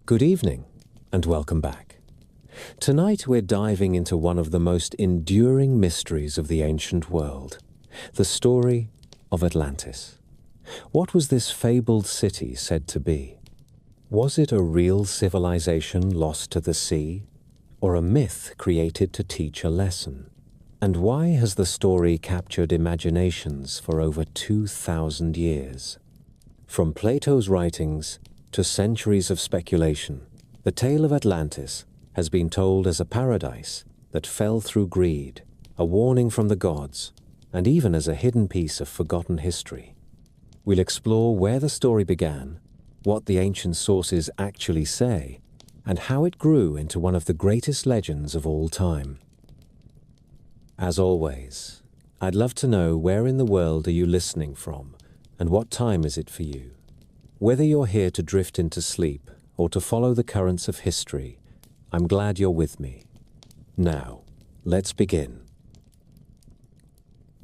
Good evening, and welcome back. Tonight we're diving into one of the most enduring mysteries of the ancient world, the story of Atlantis. What was this fabled city said to be? Was it a real civilization lost to the sea, or a myth created to teach a lesson? And why has the story captured imaginations for over 2,000 years? From Plato's writings to centuries of speculation, the tale of Atlantis has been told as a paradise that fell through greed, a warning from the gods, and even as a hidden piece of forgotten history. We'll explore where the story began, what the ancient sources actually say, and how it grew into one of the greatest legends of all time. As always, I'd love to know where in the world are you listening from, and what time is it for you? Whether you're here to drift into sleep or to follow the currents of history, I'm glad you're with me. Now, let's begin.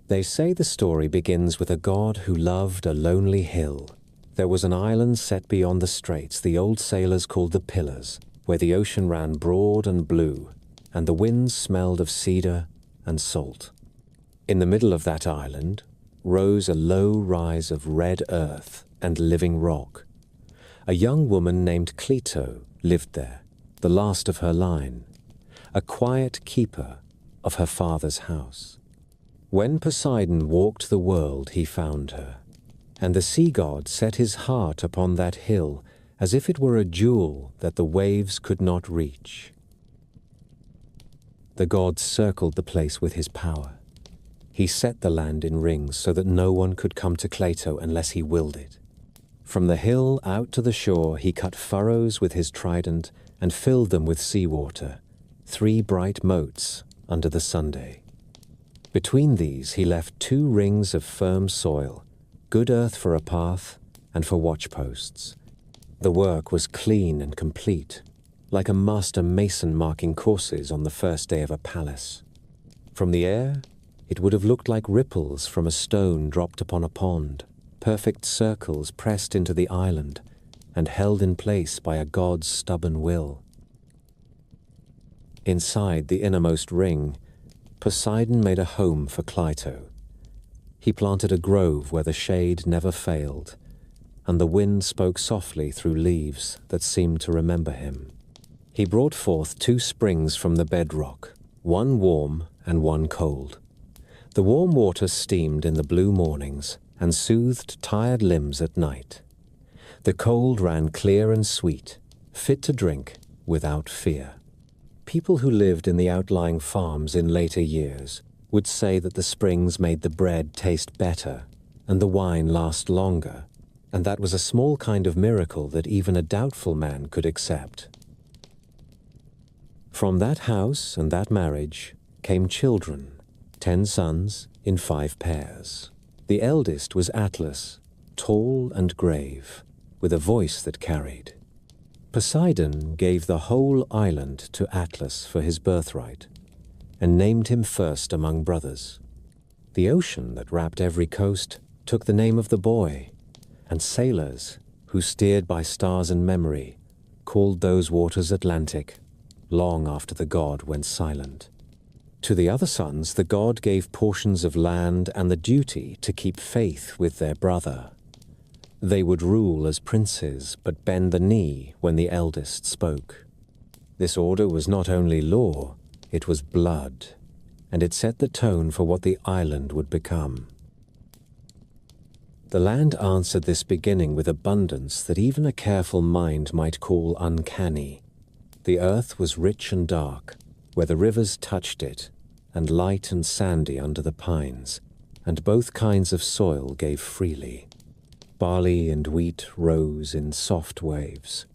They say the story begins with a god who loved a lonely hill. There was an island set beyond the straits the old sailors called the Pillars, where the ocean ran broad and blue, and the winds smelled of cedar and salt. In the middle of that island rose a low rise of red earth and living rock. A young woman named Plato lived there, the last of her line, a quiet keeper of her father's house. When Poseidon walked the world, he found her, and the sea god set his heart upon that hill as if it were a jewel that the waves could not reach. The god circled the place with his power. He set the land in rings so that no one could come to Plato unless he willed it. From the hill out to the shore he cut furrows with his trident and filled them with seawater, 3 bright moats under the sunday. Between these he left 2 rings of firm soil, good earth for a path and for watchposts. The work was clean and complete, like a master mason marking courses on the first day of a palace. From the air, it would have looked like ripples from a stone dropped upon a pond, perfect circles pressed into the island and held in place by a god's stubborn will. Inside the innermost ring, Poseidon made a home for Plato. He planted a grove where the shade never failed, and the wind spoke softly through leaves that seemed to remember him. He brought forth 2 springs from the bedrock, one warm and one cold. The warm water steamed in the blue mornings and soothed tired limbs at night. The cold ran clear and sweet, fit to drink without fear. People who lived in the outlying farms in later years would say that the springs made the bread taste better and the wine last longer, and that was a small kind of miracle that even a doubtful man could accept. From that house and that marriage came children, 10 sons in 5 pairs. The eldest was Atlas, tall and grave, with a voice that carried. Poseidon gave the whole island to Atlas for his birthright, and named him first among brothers. The ocean that wrapped every coast took the name of the boy, and sailors, who steered by stars and memory, called those waters Atlantic, long after the god went silent. To the other sons, the god gave portions of land and the duty to keep faith with their brother. They would rule as princes, but bend the knee when the eldest spoke. This order was not only law, it was blood, and it set the tone for what the island would become. The land answered this beginning with abundance that even a careful mind might call uncanny. The earth was rich and dark, where the rivers touched it, and light and sandy under the pines, and both kinds of soil gave freely. Barley and wheat rose in soft waves.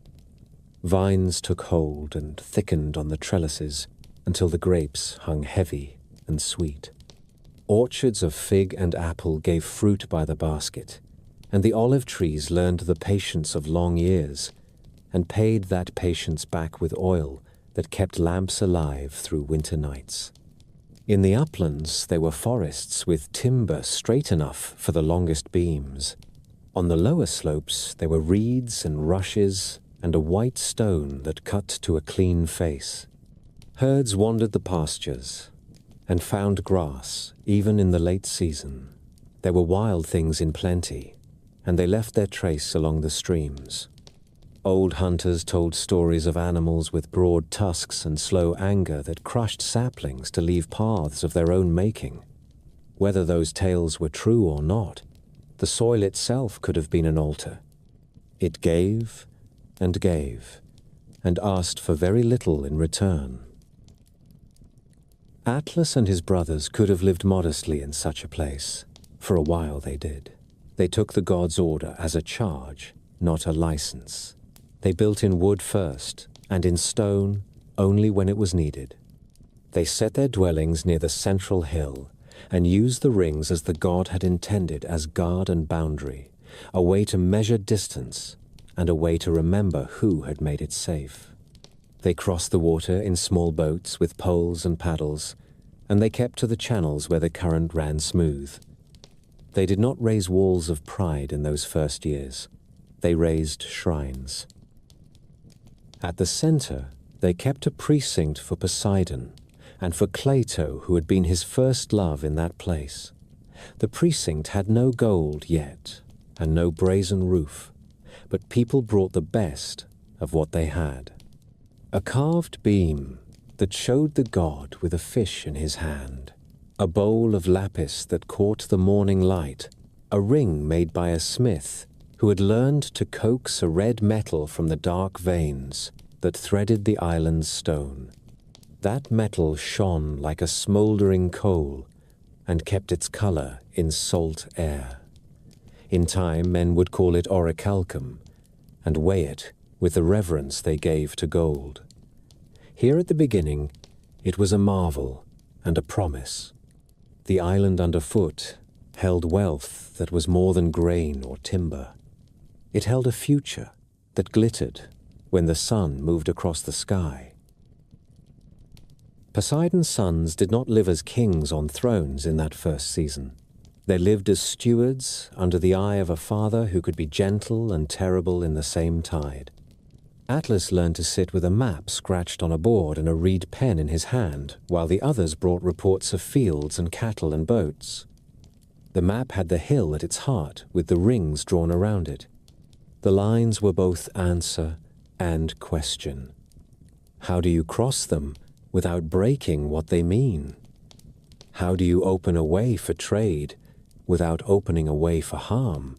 Vines took hold and thickened on the trellises until the grapes hung heavy and sweet. Orchards of fig and apple gave fruit by the basket, and the olive trees learned the patience of long years, and paid that patience back with oil that kept lamps alive through winter nights. In the uplands there were forests with timber straight enough for the longest beams. On the lower slopes there were reeds and rushes and a white stone that cut to a clean face. Herds wandered the pastures and found grass even in the late season. There were wild things in plenty, and they left their trace along the streams. Old hunters told stories of animals with broad tusks and slow anger that crushed saplings to leave paths of their own making. Whether those tales were true or not, the soil itself could have been an altar. It gave, and asked for very little in return. Atlas and his brothers could have lived modestly in such a place. For a while they did. They took the god's order as a charge, not a license. They built in wood first, and in stone only when it was needed. They set their dwellings near the central hill, and used the rings as the god had intended as guard and boundary, a way to measure distance, and a way to remember who had made it safe. They crossed the water in small boats with poles and paddles, and they kept to the channels where the current ran smooth. They did not raise walls of pride in those first years. They raised shrines. At the center, they kept a precinct for Poseidon, and for Plato, who had been his first love in that place. The precinct had no gold yet, and no brazen roof, but people brought the best of what they had. A carved beam that showed the god with a fish in his hand, a bowl of lapis that caught the morning light, a ring made by a smith who had learned to coax a red metal from the dark veins that threaded the island's stone. That metal shone like a smoldering coal and kept its color in salt air. In time, men would call it orichalcum and weigh it with the reverence they gave to gold. Here at the beginning, it was a marvel and a promise. The island underfoot held wealth that was more than grain or timber. It held a future that glittered when the sun moved across the sky. Poseidon's sons did not live as kings on thrones in that first season. They lived as stewards under the eye of a father who could be gentle and terrible in the same tide. Atlas learned to sit with a map scratched on a board and a reed pen in his hand, while the others brought reports of fields and cattle and boats. The map had the hill at its heart, with the rings drawn around it. The lines were both answer and question. How do you cross them without breaking what they mean? How do you open a way for trade without opening a way for harm?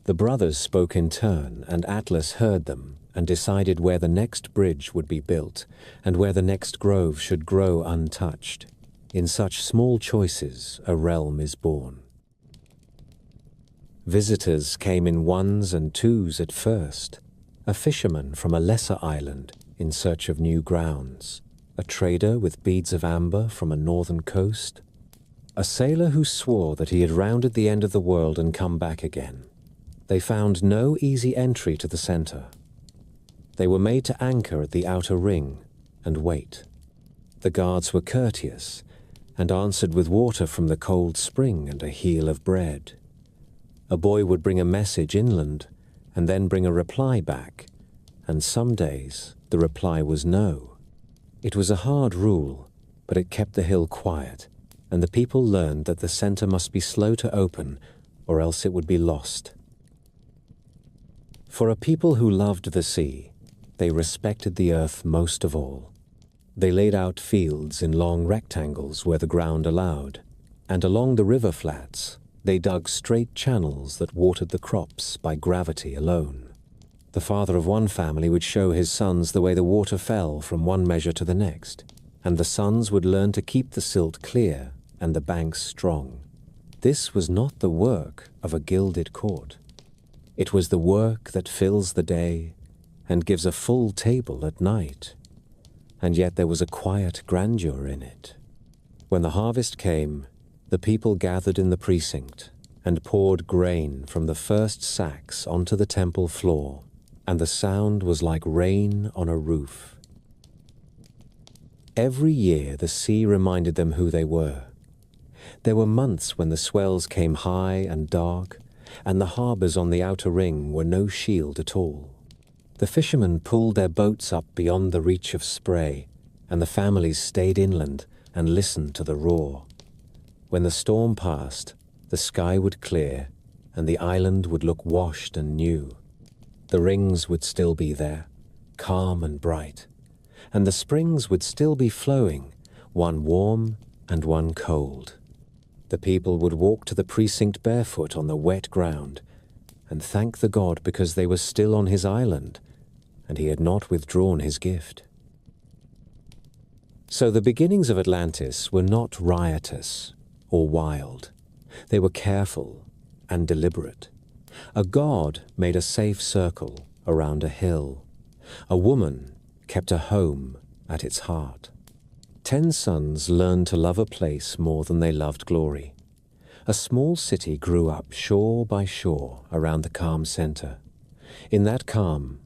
The brothers spoke in turn, and Atlas heard them and decided where the next bridge would be built and where the next grove should grow untouched. In such small choices, a realm is born. Visitors came in ones and twos at first. A fisherman from a lesser island in search of new grounds, a trader with beads of amber from a northern coast, a sailor who swore that he had rounded the end of the world and come back again. They found no easy entry to the center. They were made to anchor at the outer ring and wait. The guards were courteous and answered with water from the cold spring and a heel of bread. A boy would bring a message inland and then bring a reply back, and some days the reply was no. It was a hard rule, but it kept the hill quiet, and the people learned that the center must be slow to open, or else it would be lost. For a people who loved the sea, they respected the earth most of all. They laid out fields in long rectangles where the ground allowed, and along the river flats, they dug straight channels that watered the crops by gravity alone. The father of one family would show his sons the way the water fell from one measure to the next, and the sons would learn to keep the silt clear and the banks strong. This was not the work of a gilded court. It was the work that fills the day and gives a full table at night. And yet there was a quiet grandeur in it. When the harvest came, the people gathered in the precinct and poured grain from the first sacks onto the temple floor, and the sound was like rain on a roof. Every year the sea reminded them who they were. There were months when the swells came high and dark, and the harbours on the outer ring were no shield at all. The fishermen pulled their boats up beyond the reach of spray, and the families stayed inland and listened to the roar. When the storm passed, the sky would clear, and the island would look washed and new. The rings would still be there, calm and bright, and the springs would still be flowing, one warm and one cold. The people would walk to the precinct barefoot on the wet ground and thank the god because they were still on his island and he had not withdrawn his gift. So the beginnings of Atlantis were not riotous or wild. They were careful and deliberate. A god made a safe circle around a hill. A woman kept a home at its heart. 10 sons learned to love a place more than they loved glory. A small city grew up shore by shore around the calm center. In that calm,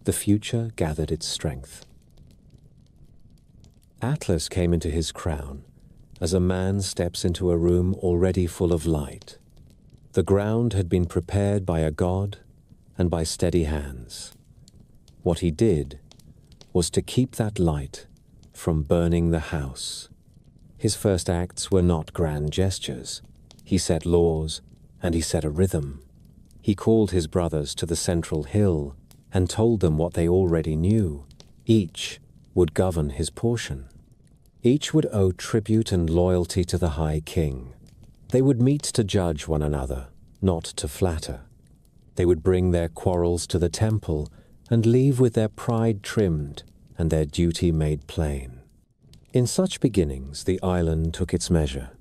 the future gathered its strength. Atlas came into his crown as a man steps into a room already full of light. The ground had been prepared by a god and by steady hands. What he did was to keep that light from burning the house. His first acts were not grand gestures. He set laws and he set a rhythm. He called his brothers to the central hill and told them what they already knew. Each would govern his portion. Each would owe tribute and loyalty to the High King. They would meet to judge one another, not to flatter. They would bring their quarrels to the temple and leave with their pride trimmed and their duty made plain. In such beginnings, the island took its measure.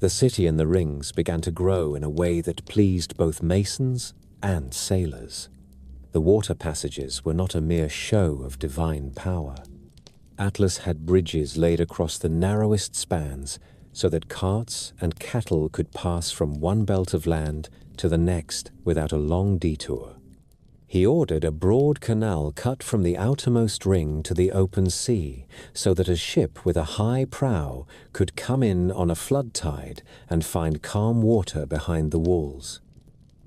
The city and the rings began to grow in a way that pleased both masons and sailors. The water passages were not a mere show of divine power. Atlas had bridges laid across the narrowest spans so that carts and cattle could pass from one belt of land to the next without a long detour. He ordered a broad canal cut from the outermost ring to the open sea so that a ship with a high prow could come in on a flood tide and find calm water behind the walls.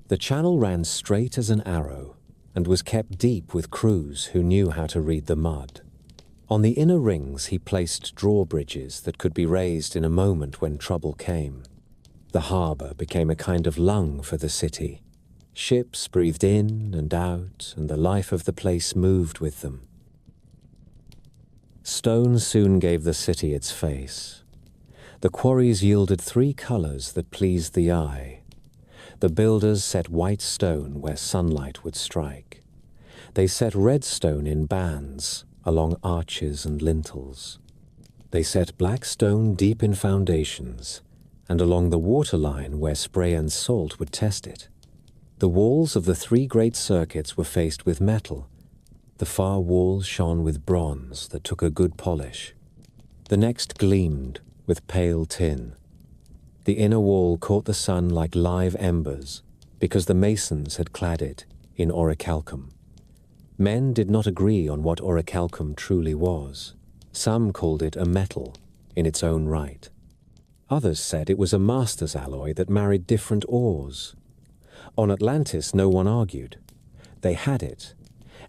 The channel ran straight as an arrow and was kept deep with crews who knew how to read the mud. On the inner rings he placed drawbridges that could be raised in a moment when trouble came. The harbor became a kind of lung for the city. Ships breathed in and out, and the life of the place moved with them. Stone soon gave the city its face. The quarries yielded 3 colors that pleased the eye. The builders set white stone where sunlight would strike. They set red stone in bands along arches and lintels. They set black stone deep in foundations and along the waterline where spray and salt would test it. The walls of the 3 great circuits were faced with metal. The far wall shone with bronze that took a good polish. The next gleamed with pale tin. The inner wall caught the sun like live embers because the masons had clad it in orichalcum. Men did not agree on what orichalcum truly was. Some called it a metal in its own right. Others said it was a master's alloy that married different ores. On Atlantis, no one argued. They had it,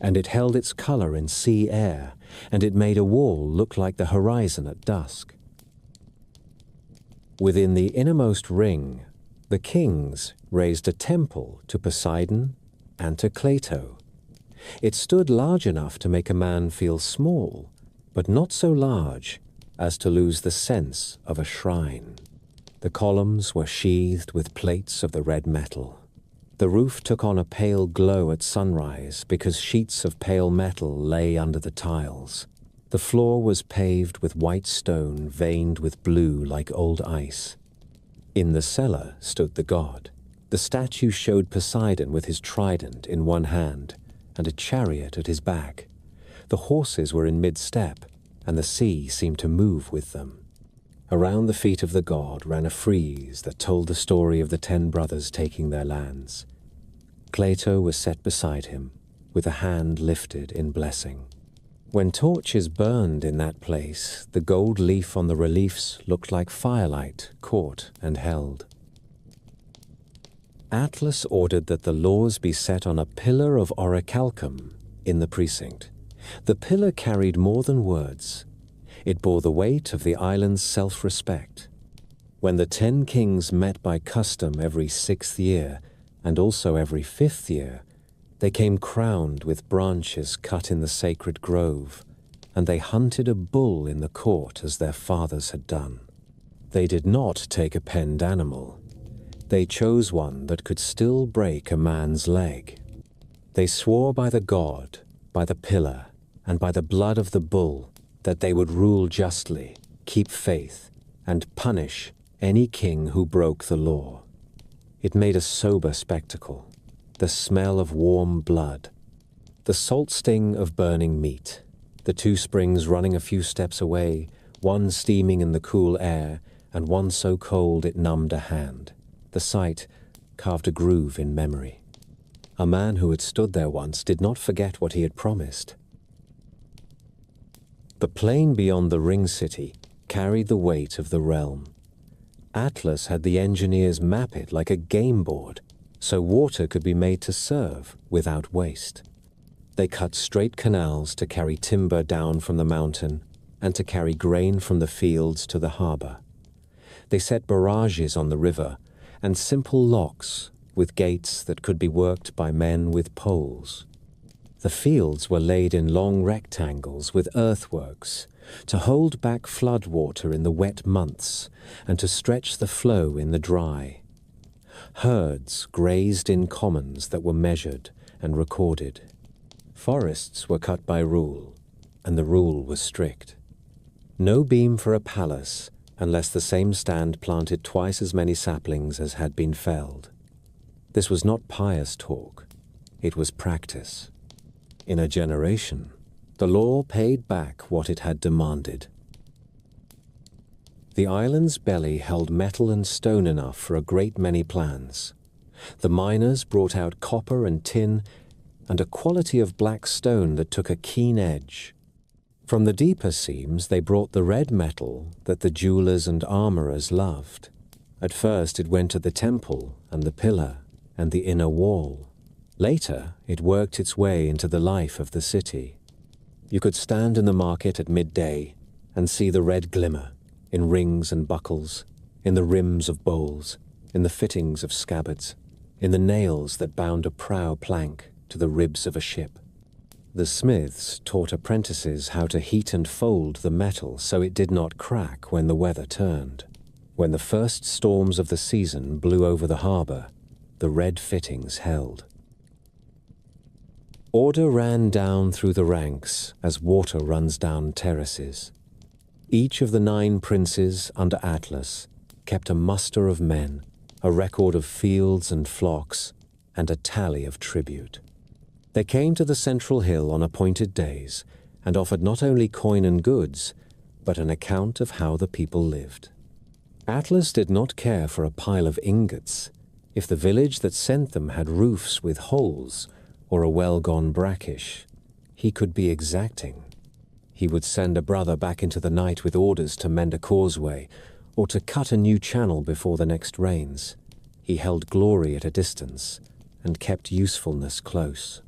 and it held its color in sea air, and it made a wall look like the horizon at dusk. Within the innermost ring, the kings raised a temple to Poseidon and to Plato. It stood large enough to make a man feel small, but not so large as to lose the sense of a shrine. The columns were sheathed with plates of the red metal. The roof took on a pale glow at sunrise because sheets of pale metal lay under the tiles. The floor was paved with white stone veined with blue like old ice. In the cellar stood the god. The statue showed Poseidon with his trident in one hand and a chariot at his back. The horses were in mid-step, and the sea seemed to move with them. Around the feet of the god ran a frieze that told the story of the 10 brothers taking their lands. Plato was set beside him, with a hand lifted in blessing. When torches burned in that place, the gold leaf on the reliefs looked like firelight caught and held. Atlas ordered that the laws be set on a pillar of orichalcum in the precinct. The pillar carried more than words. It bore the weight of the island's self-respect. When the 10 kings met by custom every 6th year, and also every 5th year, they came crowned with branches cut in the sacred grove, and they hunted a bull in the court as their fathers had done. They did not take a penned animal. They chose one that could still break a man's leg. They swore by the god, by the pillar, and by the blood of the bull that they would rule justly, keep faith, and punish any king who broke the law. It made a sober spectacle, the smell of warm blood, the salt sting of burning meat, the 2 springs running a few steps away, one steaming in the cool air, and one so cold it numbed a hand. The sight carved a groove in memory. A man who had stood there once did not forget what he had promised. The plain beyond the ring city carried the weight of the realm. Atlas had the engineers map it like a game board, so water could be made to serve without waste. They cut straight canals to carry timber down from the mountain and to carry grain from the fields to the harbor. They set barrages on the river and simple locks with gates that could be worked by men with poles. The fields were laid in long rectangles with earthworks to hold back flood water in the wet months and to stretch the flow in the dry. Herds grazed in commons that were measured and recorded. Forests were cut by rule, and the rule was strict. No beam for a palace unless the same stand planted twice as many saplings as had been felled. This was not pious talk, it was practice. In a generation, the law paid back what it had demanded. The island's belly held metal and stone enough for a great many plans. The miners brought out copper and tin and a quality of black stone that took a keen edge. From the deeper seams they brought the red metal that the jewelers and armorers loved. At first it went to the temple and the pillar and the inner wall. Later it worked its way into the life of the city. You could stand in the market at midday and see the red glimmer in rings and buckles, in the rims of bowls, in the fittings of scabbards, in the nails that bound a prow plank to the ribs of a ship. The smiths taught apprentices how to heat and fold the metal so it did not crack when the weather turned. When the first storms of the season blew over the harbor, the red fittings held. Order ran down through the ranks as water runs down terraces. Each of the 9 princes under Atlas kept a muster of men, a record of fields and flocks, and a tally of tribute. They came to the central hill on appointed days and offered not only coin and goods, but an account of how the people lived. Atlas did not care for a pile of ingots if the village that sent them had roofs with holes or a well-gone brackish. He could be exacting. He would send a brother back into the night with orders to mend a causeway or to cut a new channel before the next rains. He held glory at a distance and kept usefulness close.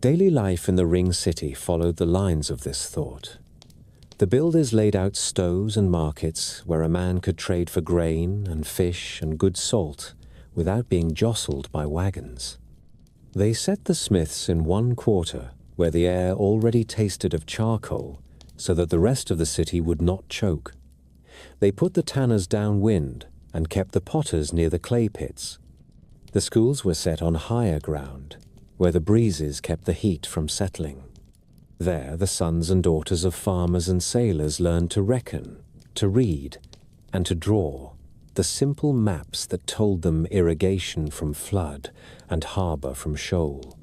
Daily life in the ring city followed the lines of this thought. The builders laid out stows and markets where a man could trade for grain and fish and good salt without being jostled by wagons. They set the smiths in one quarter where the air already tasted of charcoal so that the rest of the city would not choke. They put the tanners downwind and kept the potters near the clay pits. The schools were set on higher ground, where the breezes kept the heat from settling. There the sons and daughters of farmers and sailors learned to reckon, to read, and to draw the simple maps that told them irrigation from flood and harbor from shoal.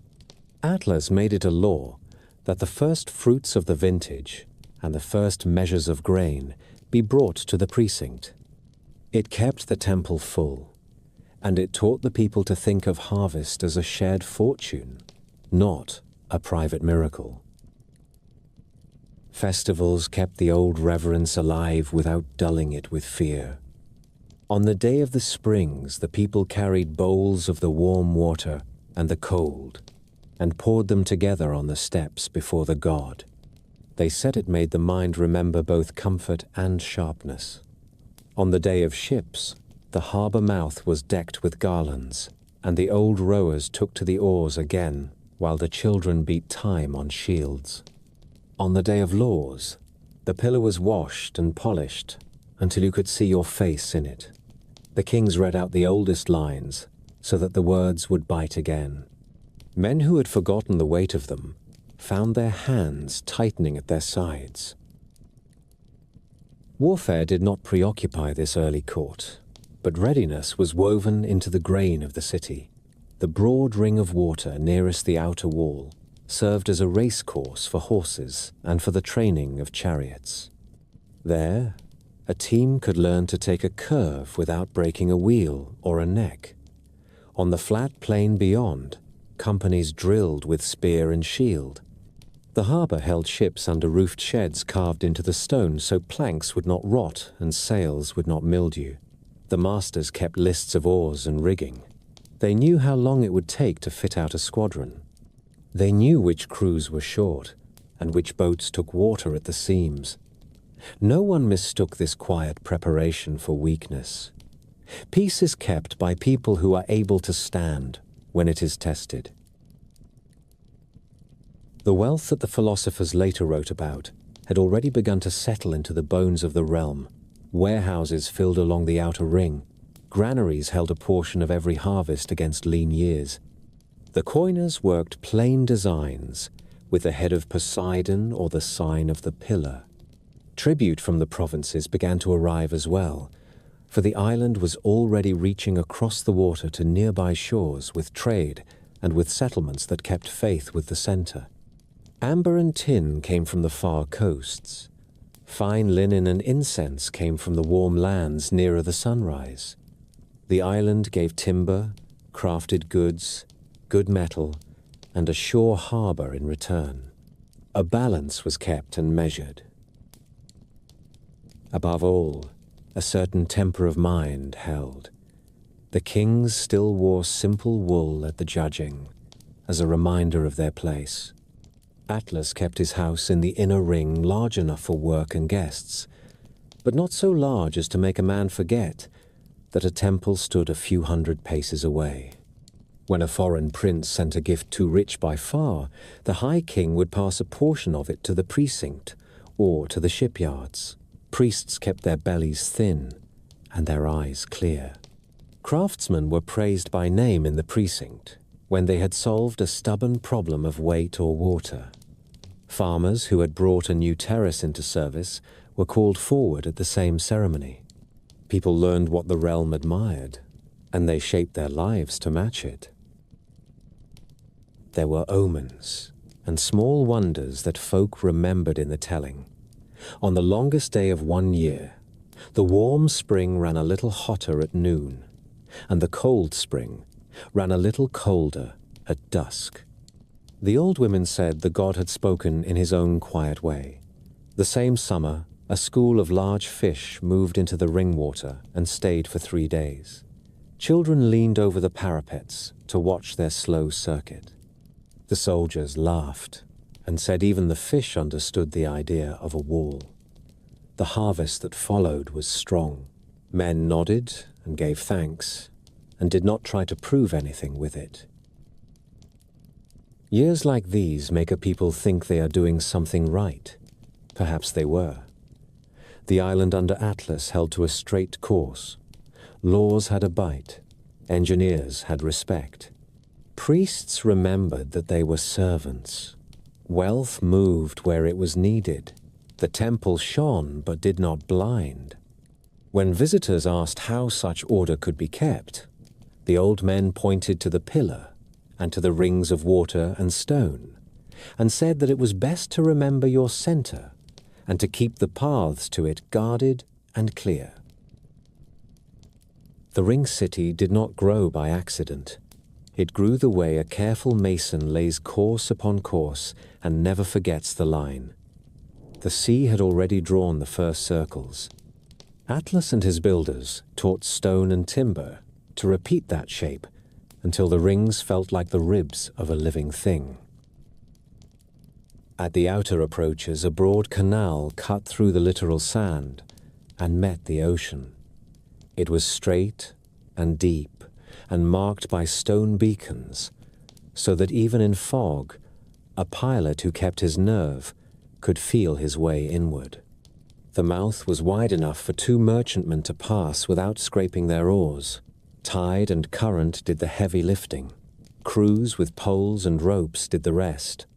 Atlas made it a law that the first fruits of the vintage and the first measures of grain be brought to the precinct. It kept the temple full, and it taught the people to think of harvest as a shared fortune, not a private miracle. Festivals kept the old reverence alive without dulling it with fear. On the day of the springs, the people carried bowls of the warm water and the cold, and poured them together on the steps before the god. They said it made the mind remember both comfort and sharpness. On the day of ships, the harbour mouth was decked with garlands, and the old rowers took to the oars again, while the children beat time on shields. On the day of laws, the pillar was washed and polished until you could see your face in it. The kings read out the oldest lines, so that the words would bite again. Men who had forgotten the weight of them found their hands tightening at their sides. Warfare did not preoccupy this early court, but readiness was woven into the grain of the city. The broad ring of water nearest the outer wall served as a race course for horses and for the training of chariots. There, a team could learn to take a curve without breaking a wheel or a neck. On the flat plain beyond, companies drilled with spear and shield. The harbour held ships under roofed sheds carved into the stone so planks would not rot and sails would not mildew. The masters kept lists of oars and rigging. They knew how long it would take to fit out a squadron. They knew which crews were short and which boats took water at the seams. No one mistook this quiet preparation for weakness. Peace is kept by people who are able to stand when it is tested. The wealth that the philosophers later wrote about had already begun to settle into the bones of the realm. Warehouses filled along the outer ring. Granaries held a portion of every harvest against lean years. The coiners worked plain designs with the head of Poseidon or the sign of the pillar. Tribute from the provinces began to arrive as well, for the island was already reaching across the water to nearby shores with trade and with settlements that kept faith with the center. Amber and tin came from the far coasts. Fine linen and incense came from the warm lands nearer the sunrise. The island gave timber, crafted goods, good metal, and a shore harbor in return. A balance was kept and measured. Above all, a certain temper of mind held. The kings still wore simple wool at the judging, as a reminder of their place. Atlas kept his house in the inner ring large enough for work and guests, but not so large as to make a man forget that a temple stood a few hundred paces away. When a foreign prince sent a gift too rich by far, the High King would pass a portion of it to the precinct or to the shipyards. Priests kept their bellies thin and their eyes clear. Craftsmen were praised by name in the precinct when they had solved a stubborn problem of weight or water. Farmers who had brought a new terrace into service were called forward at the same ceremony. People learned what the realm admired, and they shaped their lives to match it. There were omens and small wonders that folk remembered in the telling. On the longest day of 1 year, the warm spring ran a little hotter at noon, and the cold spring ran a little colder at dusk. The old women said the god had spoken in his own quiet way. The same summer, a school of large fish moved into the ring water and stayed for 3 days. Children leaned over the parapets to watch their slow circuit. The soldiers laughed and said even the fish understood the idea of a wall. The harvest that followed was strong. Men nodded and gave thanks, and did not try to prove anything with it. Years like these make a people think they are doing something right. Perhaps they were. The island under Atlas held to a straight course. Laws had a bite. Engineers had respect. Priests remembered that they were servants. Wealth moved where it was needed. The temple shone but did not blind. When visitors asked how such order could be kept, the old men pointed to the pillar and to the rings of water and stone, and said that it was best to remember your center and to keep the paths to it guarded and clear. The ring city did not grow by accident. It grew the way a careful mason lays course upon course and never forgets the line. The sea had already drawn the first circles. Atlas and his builders taught stone and timber to repeat that shape until the rings felt like the ribs of a living thing. At the outer approaches, a broad canal cut through the littoral sand and met the ocean. It was straight and deep and marked by stone beacons, so that even in fog, a pilot who kept his nerve could feel his way inward. The mouth was wide enough for 2 merchantmen to pass without scraping their oars. Tide and current did the heavy lifting. Crews with poles and ropes did the rest.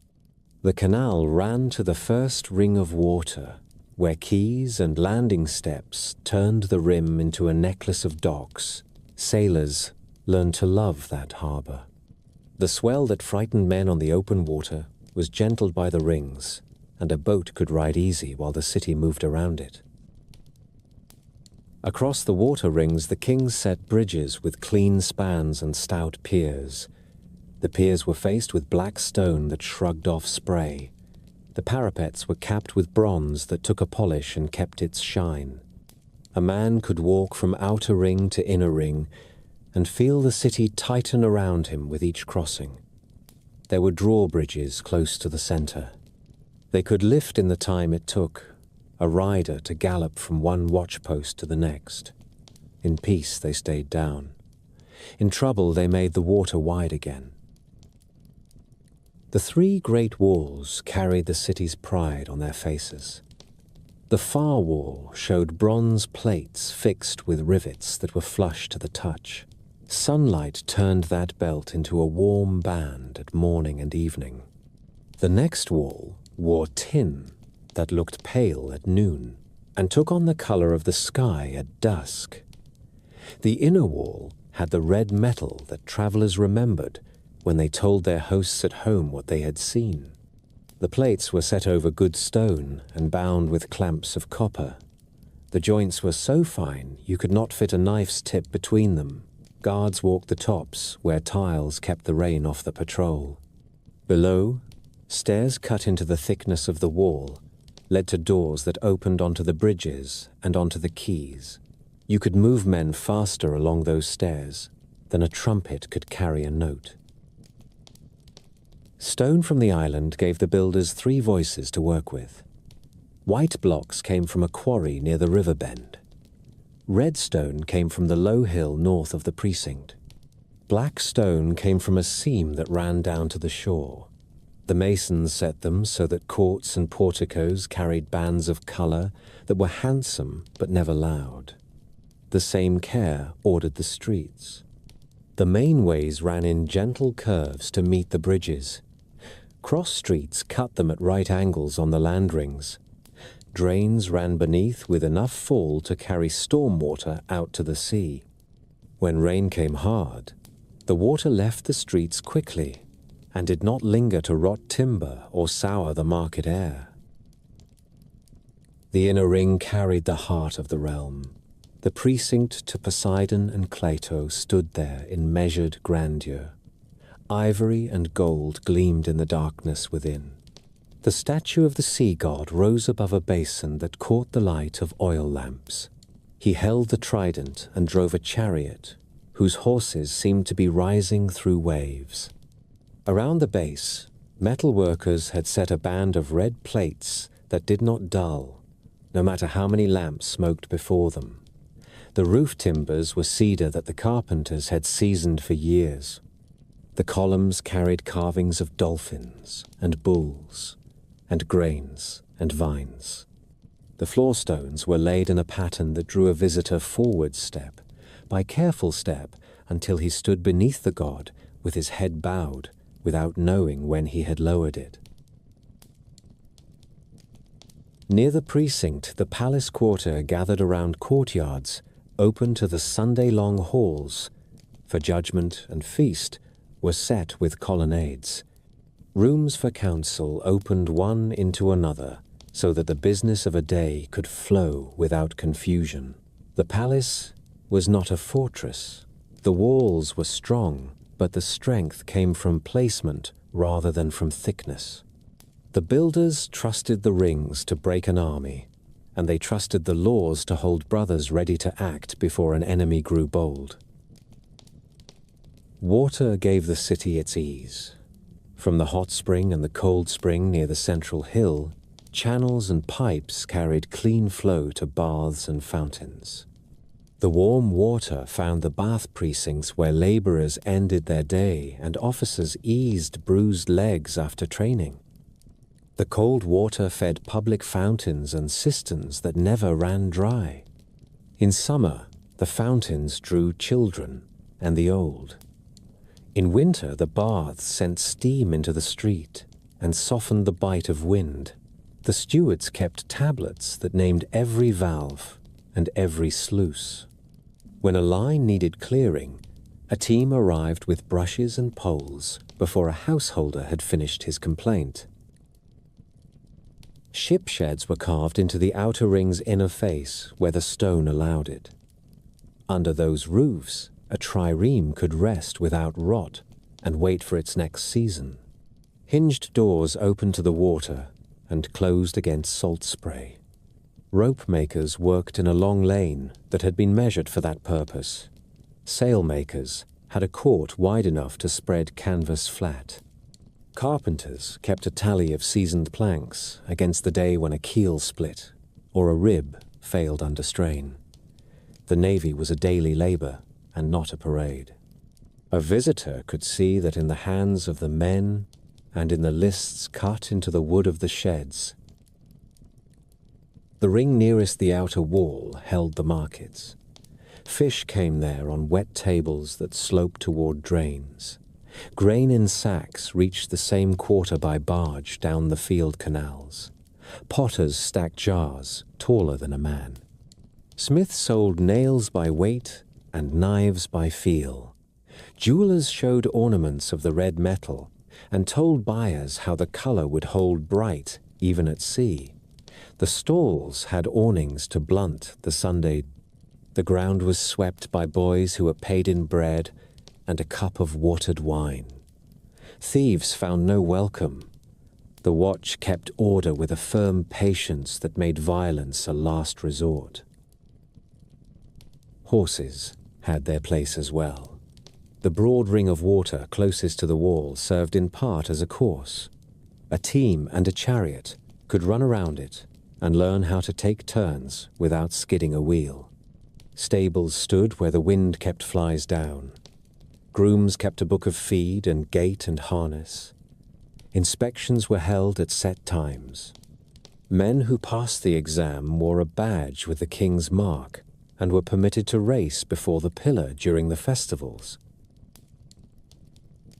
The canal ran to the first ring of water, where quays and landing steps turned the rim into a necklace of docks. Sailors learned to love that harbor. The swell that frightened men on the open water was gentled by the rings, and a boat could ride easy while the city moved around it. Across the water rings, the kings set bridges with clean spans and stout piers. The piers were faced with black stone that shrugged off spray. The parapets were capped with bronze that took a polish and kept its shine. A man could walk from outer ring to inner ring and feel the city tighten around him with each crossing. There were drawbridges close to the center. They could lift in the time it took a rider to gallop from one watchpost to the next. In peace, they stayed down. In trouble, they made the water wide again. The 3 great walls carried the city's pride on their faces. The far wall showed bronze plates fixed with rivets that were flush to the touch. Sunlight turned that belt into a warm band at morning and evening. The next wall wore tin that looked pale at noon and took on the color of the sky at dusk. The inner wall had the red metal that travelers remembered when they told their hosts at home what they had seen. The plates were set over good stone and bound with clamps of copper. The joints were so fine you could not fit a knife's tip between them. Guards walked the tops where tiles kept the rain off the patrol. Below, stairs cut into the thickness of the wall led to doors that opened onto the bridges and onto the quays. You could move men faster along those stairs than a trumpet could carry a note. Stone from the island gave the builders 3 voices to work with. White blocks came from a quarry near the river bend. Red stone came from the low hill north of the precinct. Black stone came from a seam that ran down to the shore. The masons set them so that courts and porticos carried bands of color that were handsome but never loud. The same care ordered the streets. The main ways ran in gentle curves to meet the bridges. Cross streets cut them at right angles on the land rings. Drains ran beneath with enough fall to carry storm water out to the sea. When rain came hard, the water left the streets quickly and did not linger to rot timber or sour the market air. The inner ring carried the heart of the realm. The precinct to Poseidon and Plato stood there in measured grandeur. Ivory and gold gleamed in the darkness within. The statue of the sea god rose above a basin that caught the light of oil lamps. He held the trident and drove a chariot, whose horses seemed to be rising through waves. Around the base, metal workers had set a band of red plates that did not dull, no matter how many lamps smoked before them. The roof timbers were cedar that the carpenters had seasoned for years. The columns carried carvings of dolphins and bulls and grains and vines. The floor stones were laid in a pattern that drew a visitor forward step by careful step until he stood beneath the god with his head bowed without knowing when he had lowered it. Near the precinct, the palace quarter gathered around courtyards open to the Sunday-long halls. For judgment and feast were set with colonnades. Rooms for council opened one into another so that the business of a day could flow without confusion. The palace was not a fortress. The walls were strong, but the strength came from placement rather than from thickness. The builders trusted the rings to break an army, and they trusted the laws to hold brothers ready to act before an enemy grew bold. Water gave the city its ease. From the hot spring and the cold spring near the central hill, channels and pipes carried clean flow to baths and fountains. The warm water found the bath precincts where laborers ended their day and officers eased bruised legs after training. The cold water fed public fountains and cisterns that never ran dry. In summer, the fountains drew children and the old. In winter, the baths sent steam into the street and softened the bite of wind. The stewards kept tablets that named every valve and every sluice. When a line needed clearing, a team arrived with brushes and poles before a householder had finished his complaint. Ship sheds were carved into the outer ring's inner face where the stone allowed it. Under those roofs, a trireme could rest without rot and wait for its next season. Hinged doors opened to the water and closed against salt spray. Rope makers worked in a long lane that had been measured for that purpose. Sail makers had a court wide enough to spread canvas flat. Carpenters kept a tally of seasoned planks against the day when a keel split or a rib failed under strain. The navy was a daily labor and not a parade. A visitor could see that in the hands of the men and in the lists cut into the wood of the sheds. The ring nearest the outer wall held the markets. Fish came there on wet tables that sloped toward drains. Grain in sacks reached the same quarter by barge down the field canals. Potters stacked jars taller than a man. Smiths sold nails by weight and knives by feel. Jewelers showed ornaments of the red metal and told buyers how the color would hold bright even at sea. The stalls had awnings to blunt the Sunday. The ground was swept by boys who were paid in bread and a cup of watered wine. Thieves found no welcome. The watch kept order with a firm patience that made violence a last resort. Horses had their place as well. The broad ring of water closest to the wall served in part as a course. A team and a chariot could run around it and learn how to take turns without skidding a wheel. Stables stood where the wind kept flies down. Grooms kept a book of feed and gait and harness. Inspections were held at set times. Men who passed the exam wore a badge with the king's mark and were permitted to race before the pillar during the festivals.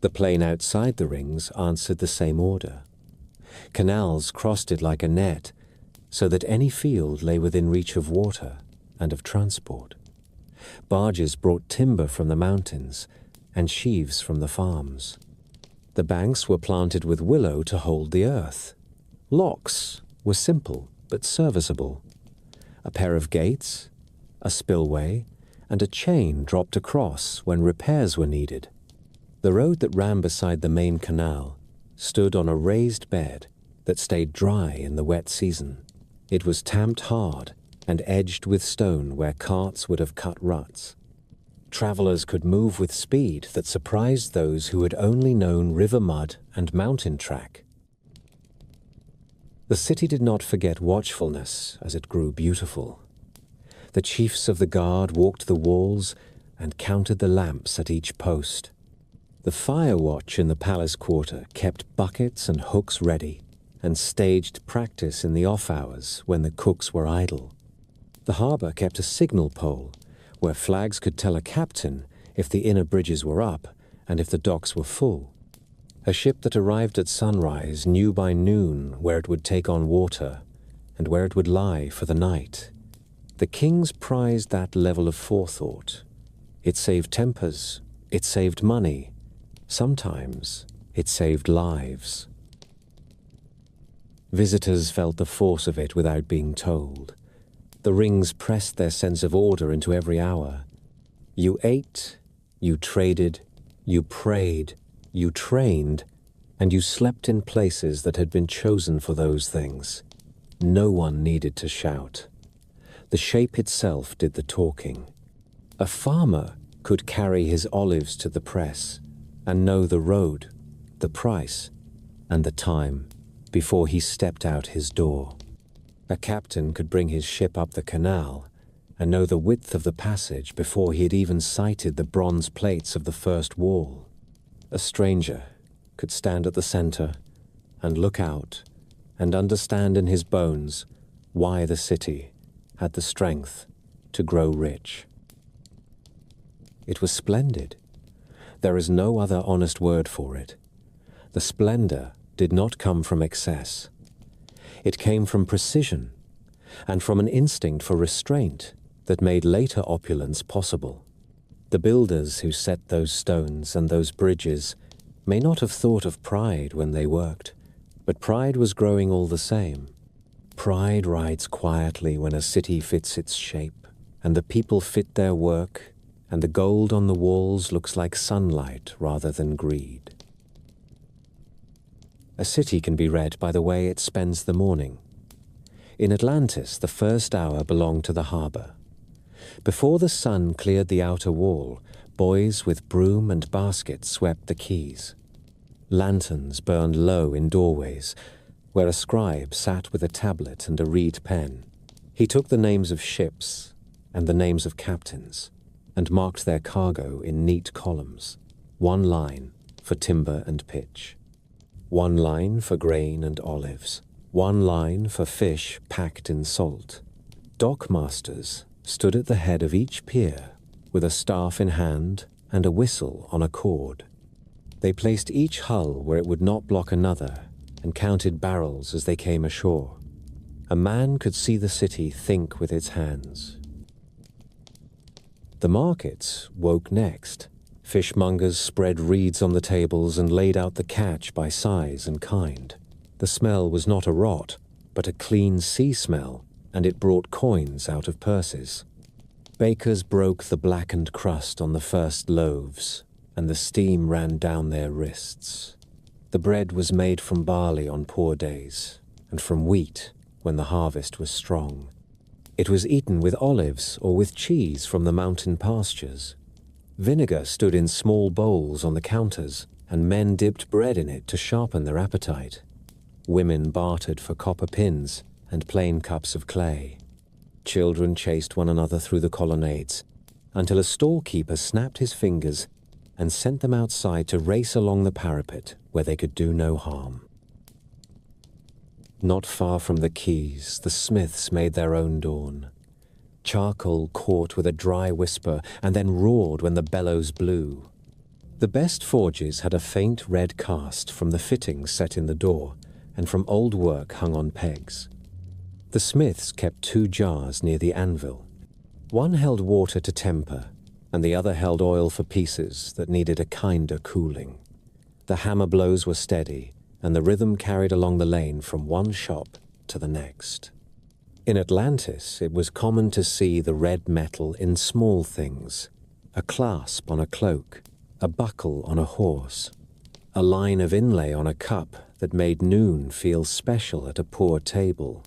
The plain outside the rings answered the same order. Canals crossed it like a net, so that any field lay within reach of water and of transport. Barges brought timber from the mountains and sheaves from the farms. The banks were planted with willow to hold the earth. Locks were simple but serviceable. A pair of gates, a spillway, and a chain dropped across when repairs were needed. The road that ran beside the main canal stood on a raised bed that stayed dry in the wet season. It was tamped hard and edged with stone where carts would have cut ruts. Travelers could move with speed that surprised those who had only known river mud and mountain track. The city did not forget watchfulness as it grew beautiful. The chiefs of the guard walked the walls and counted the lamps at each post. The fire watch in the palace quarter kept buckets and hooks ready and staged practice in the off hours when the cooks were idle. The harbor kept a signal pole where flags could tell a captain if the inner bridges were up and if the docks were full. A ship that arrived at sunrise knew by noon where it would take on water and where it would lie for the night. The kings prized that level of forethought. It saved tempers, it saved money, sometimes it saved lives. Visitors felt the force of it without being told. The rings pressed their sense of order into every hour. You ate, you traded, you prayed, you trained, and you slept in places that had been chosen for those things. No one needed to shout. The shape itself did the talking. A farmer could carry his olives to the press and know the road, the price, and the time before he stepped out his door. A captain could bring his ship up the canal and know the width of the passage before he had even sighted the bronze plates of the first wall. A stranger could stand at the center and look out and understand in his bones why the city had the strength to grow rich. It was splendid. There is no other honest word for it. The splendor did not come from excess. It came from precision and from an instinct for restraint that made later opulence possible. The builders who set those stones and those bridges may not have thought of pride when they worked, but pride was growing all the same. Pride rides quietly when a city fits its shape, and the people fit their work, and the gold on the walls looks like sunlight rather than greed. A city can be read by the way it spends the morning. In Atlantis, the first hour belonged to the harbor. Before the sun cleared the outer wall, boys with broom and baskets swept the quays. Lanterns burned low in doorways, where a scribe sat with a tablet and a reed pen. He took the names of ships and the names of captains, and marked their cargo in neat columns, one line for timber and pitch, one line for grain and olives, one line for fish packed in salt. Dockmasters stood at the head of each pier with a staff in hand and a whistle on a cord. They placed each hull where it would not block another and counted barrels as they came ashore. A man could see the city think with its hands. The markets woke next. Fishmongers spread reeds on the tables and laid out the catch by size and kind. The smell was not a rot, but a clean sea smell, and it brought coins out of purses. Bakers broke the blackened crust on the first loaves, and the steam ran down their wrists. The bread was made from barley on poor days, and from wheat when the harvest was strong. It was eaten with olives or with cheese from the mountain pastures. Vinegar stood in small bowls on the counters, and men dipped bread in it to sharpen their appetite. Women bartered for copper pins and plain cups of clay. Children chased one another through the colonnades, until a storekeeper snapped his fingers and sent them outside to race along the parapet where they could do no harm. Not far from the quays, the smiths made their own dawn. Charcoal caught with a dry whisper and then roared when the bellows blew. The best forges had a faint red cast from the fittings set in the door and from old work hung on pegs. The smiths kept 2 jars near the anvil. One held water to temper, and the other held oil for pieces that needed a kinder cooling. The hammer blows were steady, and the rhythm carried along the lane from one shop to the next. In Atlantis, it was common to see the red metal in small things: a clasp on a cloak, a buckle on a horse, a line of inlay on a cup that made noon feel special at a poor table.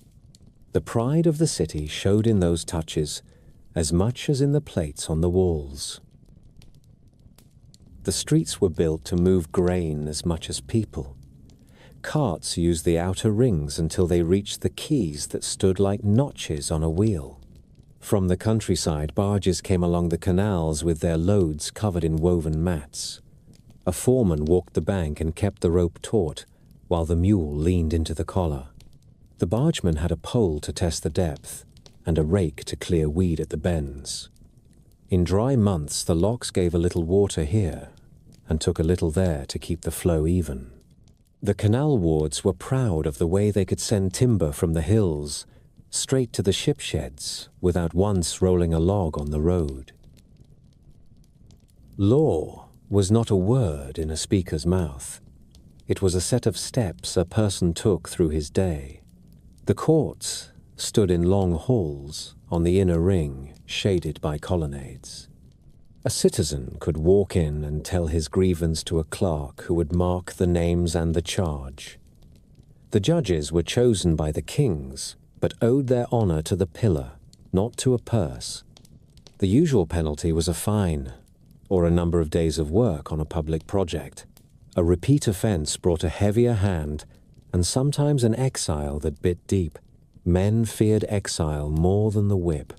The pride of the city showed in those touches as much as in the plates on the walls. The streets were built to move grain as much as people. Carts used the outer rings until they reached the quays that stood like notches on a wheel. From the countryside, barges came along the canals with their loads covered in woven mats. A foreman walked the bank and kept the rope taut, while the mule leaned into the collar. The bargeman had a pole to test the depth, and a rake to clear weed at the bends. In dry months, the locks gave a little water here, and took a little there to keep the flow even. The canal wards were proud of the way they could send timber from the hills straight to the ship sheds without once rolling a log on the road. Law was not a word in a speaker's mouth. It was a set of steps a person took through his day. The courts stood in long halls on the inner ring, shaded by colonnades. A citizen could walk in and tell his grievance to a clerk who would mark the names and the charge. The judges were chosen by the kings, but owed their honor to the pillar, not to a purse. The usual penalty was a fine, or a number of days of work on a public project. A repeat offense brought a heavier hand, and sometimes an exile that bit deep. Men feared exile more than the whip.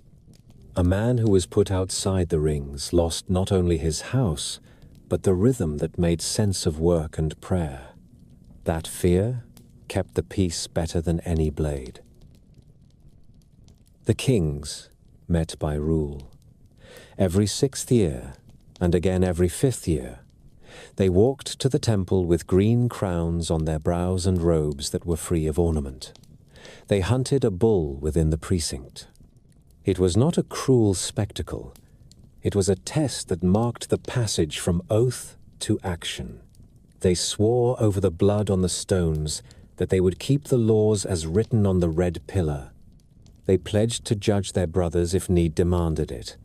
A man who was put outside the rings lost not only his house, but the rhythm that made sense of work and prayer. That fear kept the peace better than any blade. The kings met by rule. Every 6th year, and again every 5th year, they walked to the temple with green crowns on their brows and robes that were free of ornament. They hunted a bull within the precinct. It was not a cruel spectacle. It was a test that marked the passage from oath to action. They swore over the blood on the stones that they would keep the laws as written on the red pillar. They pledged to judge their brothers if need demanded it.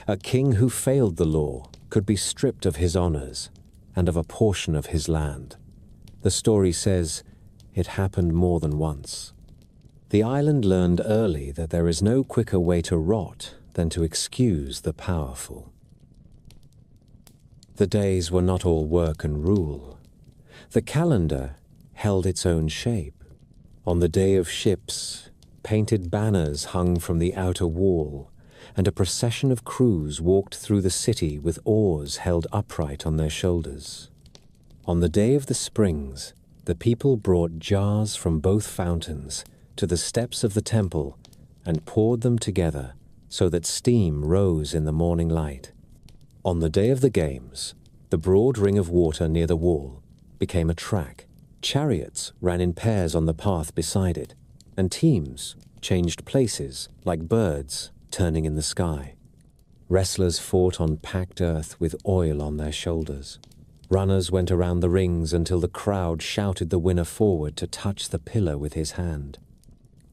A king who failed the law could be stripped of his honors and of a portion of his land. The story says it happened more than once. The island learned early that there is no quicker way to rot than to excuse the powerful. The days were not all work and rule. The calendar held its own shape. On the day of ships, painted banners hung from the outer wall, and a procession of crews walked through the city with oars held upright on their shoulders. On the day of the springs, the people brought jars from both fountains to the steps of the temple and poured them together so that steam rose in the morning light. On the day of the games, the broad ring of water near the wall became a track. Chariots ran in pairs on the path beside it, and teams changed places like birds turning in the sky. Wrestlers fought on packed earth with oil on their shoulders. Runners went around the rings until the crowd shouted the winner forward to touch the pillar with his hand.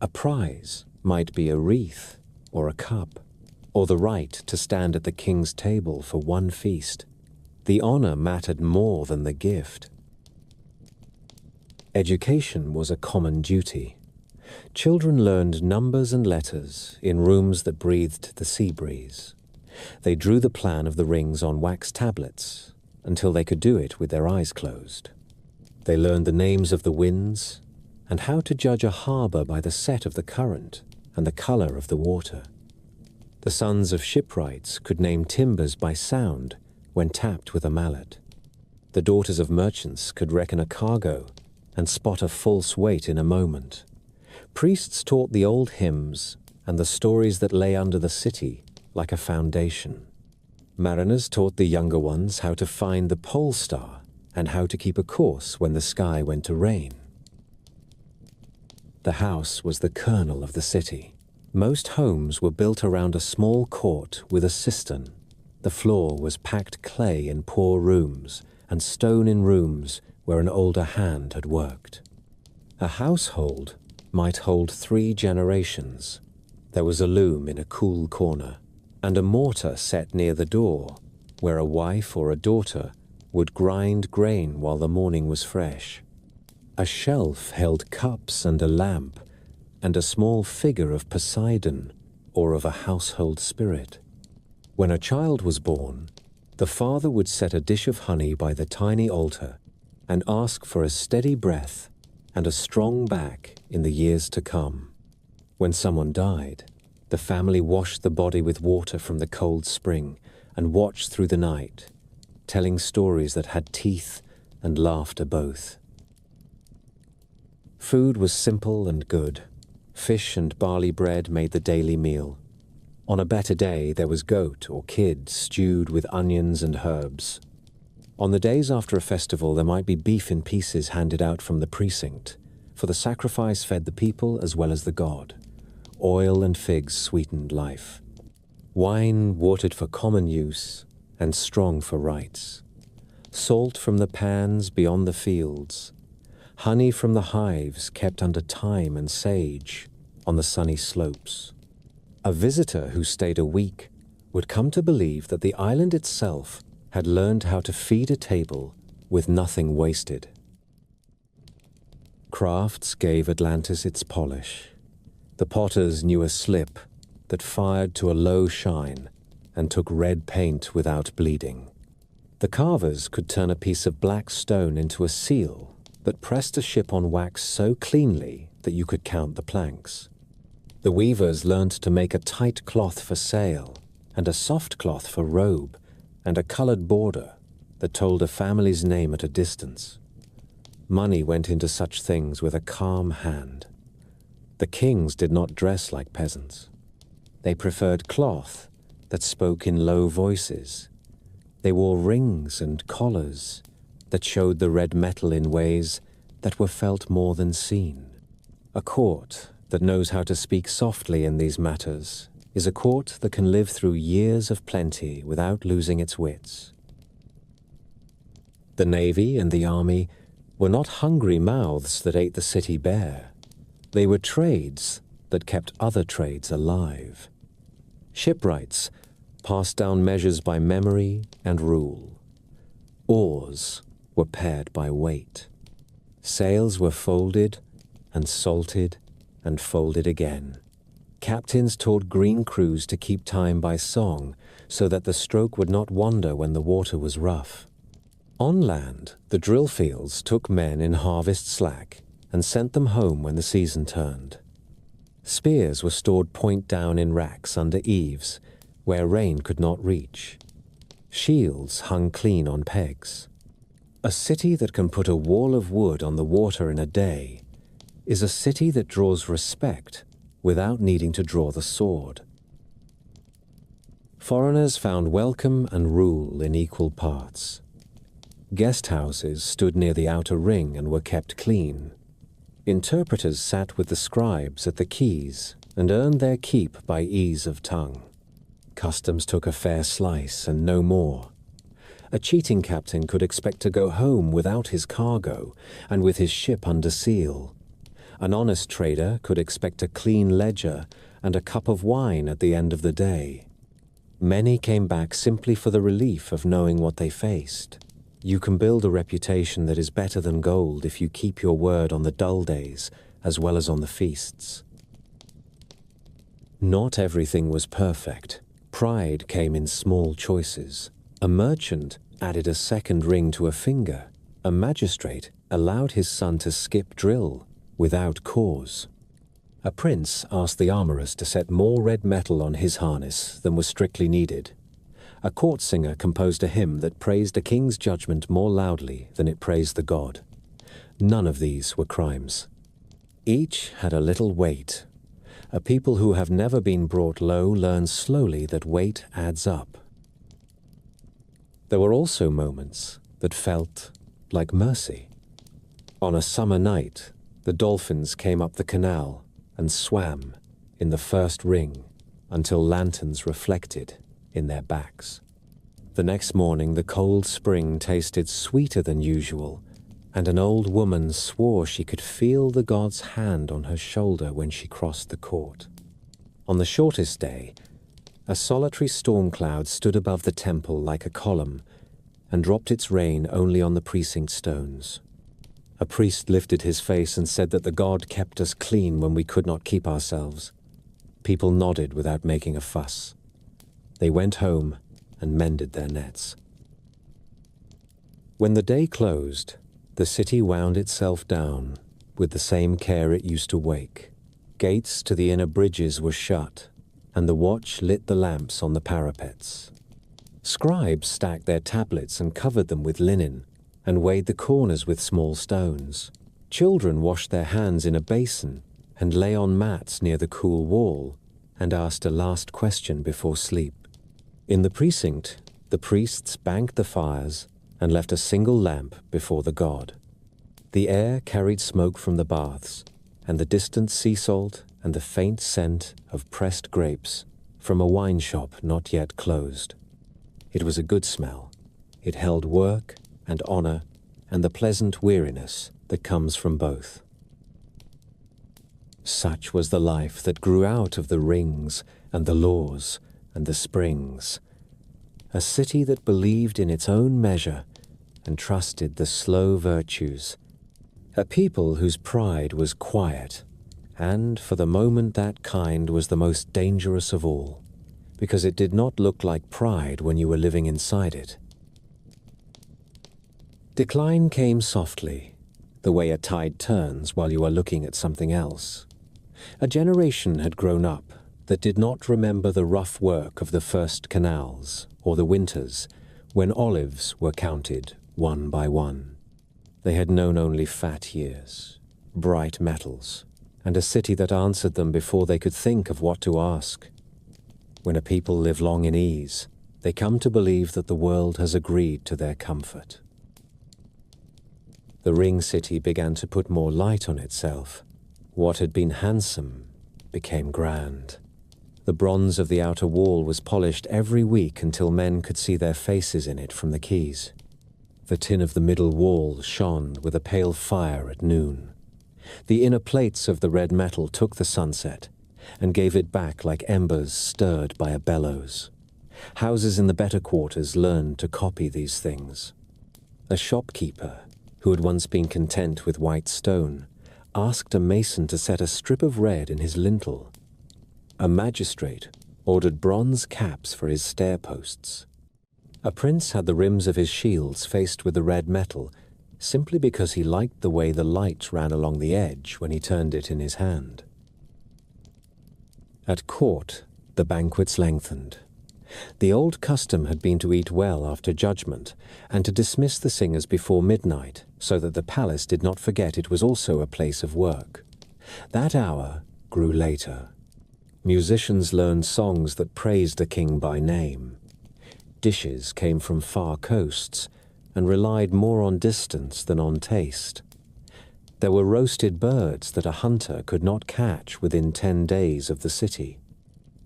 A prize might be a wreath or a cup, or the right to stand at the king's table for one feast. The honor mattered more than the gift. Education was a common duty. Children learned numbers and letters in rooms that breathed the sea breeze. They drew the plan of the rings on wax tablets until they could do it with their eyes closed. They learned the names of the winds and how to judge a harbor by the set of the current and the color of the water. The sons of shipwrights could name timbers by sound when tapped with a mallet. The daughters of merchants could reckon a cargo and spot a false weight in a moment. Priests taught the old hymns and the stories that lay under the city like a foundation. Mariners taught the younger ones how to find the pole star and how to keep a course when the sky went to rain. The house was the kernel of the city. Most homes were built around a small court with a cistern. The floor was packed clay in poor rooms and stone in rooms where an older hand had worked. A household might hold 3 generations. There was a loom in a cool corner, and a mortar set near the door, where a wife or a daughter would grind grain while the morning was fresh. A shelf held cups and a lamp, and a small figure of Poseidon or of a household spirit. When a child was born, the father would set a dish of honey by the tiny altar and ask for a steady breath and a strong back in the years to come. When someone died, the family washed the body with water from the cold spring and watched through the night, telling stories that had teeth and laughter both. Food was simple and good. Fish and barley bread made the daily meal. On a better day, there was goat or kid stewed with onions and herbs. On the days after a festival, there might be beef in pieces handed out from the precinct, for the sacrifice fed the people as well as the god. Oil and figs sweetened life. Wine watered for common use and strong for rites. Salt from the pans beyond the fields. Honey from the hives kept under thyme and sage on the sunny slopes. A visitor who stayed a week would come to believe that the island itself had learned how to feed a table with nothing wasted. Crafts gave Atlantis its polish. The potters knew a slip that fired to a low shine and took red paint without bleeding. The carvers could turn a piece of black stone into a seal that pressed a ship on wax so cleanly that you could count the planks. The weavers learned to make a tight cloth for sail, and a soft cloth for robe, and a colored border that told a family's name at a distance. Money went into such things with a calm hand. The kings did not dress like peasants. They preferred cloth that spoke in low voices. They wore rings and collars that showed the red metal in ways that were felt more than seen. A court that knows how to speak softly in these matters is a court that can live through years of plenty without losing its wits. The navy and the army were not hungry mouths that ate the city bare. They were trades that kept other trades alive. Shipwrights passed down measures by memory and rule. Oars were paired by weight. Sails were folded and salted and folded again. Captains taught green crews to keep time by song so that the stroke would not wander when the water was rough. On land, the drill fields took men in harvest slack and sent them home when the season turned. Spears were stored point down in racks under eaves, where rain could not reach. Shields hung clean on pegs. A city that can put a wall of wood on the water in a day is a city that draws respect without needing to draw the sword. Foreigners found welcome and rule in equal parts. Guest houses stood near the outer ring and were kept clean. Interpreters sat with the scribes at the keys and earned their keep by ease of tongue. Customs took a fair slice and no more. A cheating captain could expect to go home without his cargo and with his ship under seal. An honest trader could expect a clean ledger and a cup of wine at the end of the day. Many came back simply for the relief of knowing what they faced. You can build a reputation that is better than gold if you keep your word on the dull days as well as on the feasts. Not everything was perfect. Pride came in small choices. A merchant added a second ring to a finger. A magistrate allowed his son to skip drill without cause. A prince asked the armorers to set more red metal on his harness than was strictly needed. A court singer composed a hymn that praised a king's judgment more loudly than it praised the god. None of these were crimes. Each had a little weight. A people who have never been brought low learn slowly that weight adds up. There were also moments that felt like mercy. On a summer night, the dolphins came up the canal and swam in the first ring until lanterns reflected in their backs. The next morning, the cold spring tasted sweeter than usual, and an old woman swore she could feel the god's hand on her shoulder when she crossed the court. On the shortest day, a solitary storm cloud stood above the temple like a column and dropped its rain only on the precinct stones. A priest lifted his face and said that the god kept us clean when we could not keep ourselves. People nodded without making a fuss. They went home and mended their nets. When the day closed, the city wound itself down with the same care it used to wake. Gates to the inner bridges were shut, and the watch lit the lamps on the parapets. Scribes stacked their tablets and covered them with linen, and weighed the corners with small stones. Children washed their hands in a basin and lay on mats near the cool wall and asked a last question before sleep. In the precinct, the priests banked the fires and left a single lamp before the god. The air carried smoke from the baths, and the distant sea salt and the faint scent of pressed grapes from a wine shop not yet closed. It was a good smell. It held work and honor and the pleasant weariness that comes from both. Such was the life that grew out of the rings and the laws and the springs. A city that believed in its own measure and trusted the slow virtues. A people whose pride was quiet And for the moment that kind was the most dangerous of all, because it did not look like pride when you were living inside it. Decline came softly, the way a tide turns while you are looking at something else. A generation had grown up that did not remember the rough work of the first canals or the winters when olives were counted one by one. They had known only fat years, bright metals, and a city that answered them before they could think of what to ask. When a people live long in ease, they come to believe that the world has agreed to their comfort. The ring city began to put more light on itself. What had been handsome became grand. The bronze of the outer wall was polished every week until men could see their faces in it from the quays. The tin of the middle wall shone with a pale fire at noon. The inner plates of the red metal took the sunset and gave it back like embers stirred by a bellows. Houses in the better quarters learned to copy these things. A shopkeeper, who had once been content with white stone, asked a mason to set a strip of red in his lintel. A magistrate ordered bronze caps for his stair posts. A prince had the rims of his shields faced with the red metal simply because he liked the way the light ran along the edge when he turned it in his hand. At court, the banquets lengthened. The old custom had been to eat well after judgment and to dismiss the singers before midnight so that the palace did not forget it was also a place of work. That hour grew later. Musicians learned songs that praised the king by name. Dishes came from far coasts and relied more on distance than on taste. There were roasted birds that a hunter could not catch within 10 days of the city.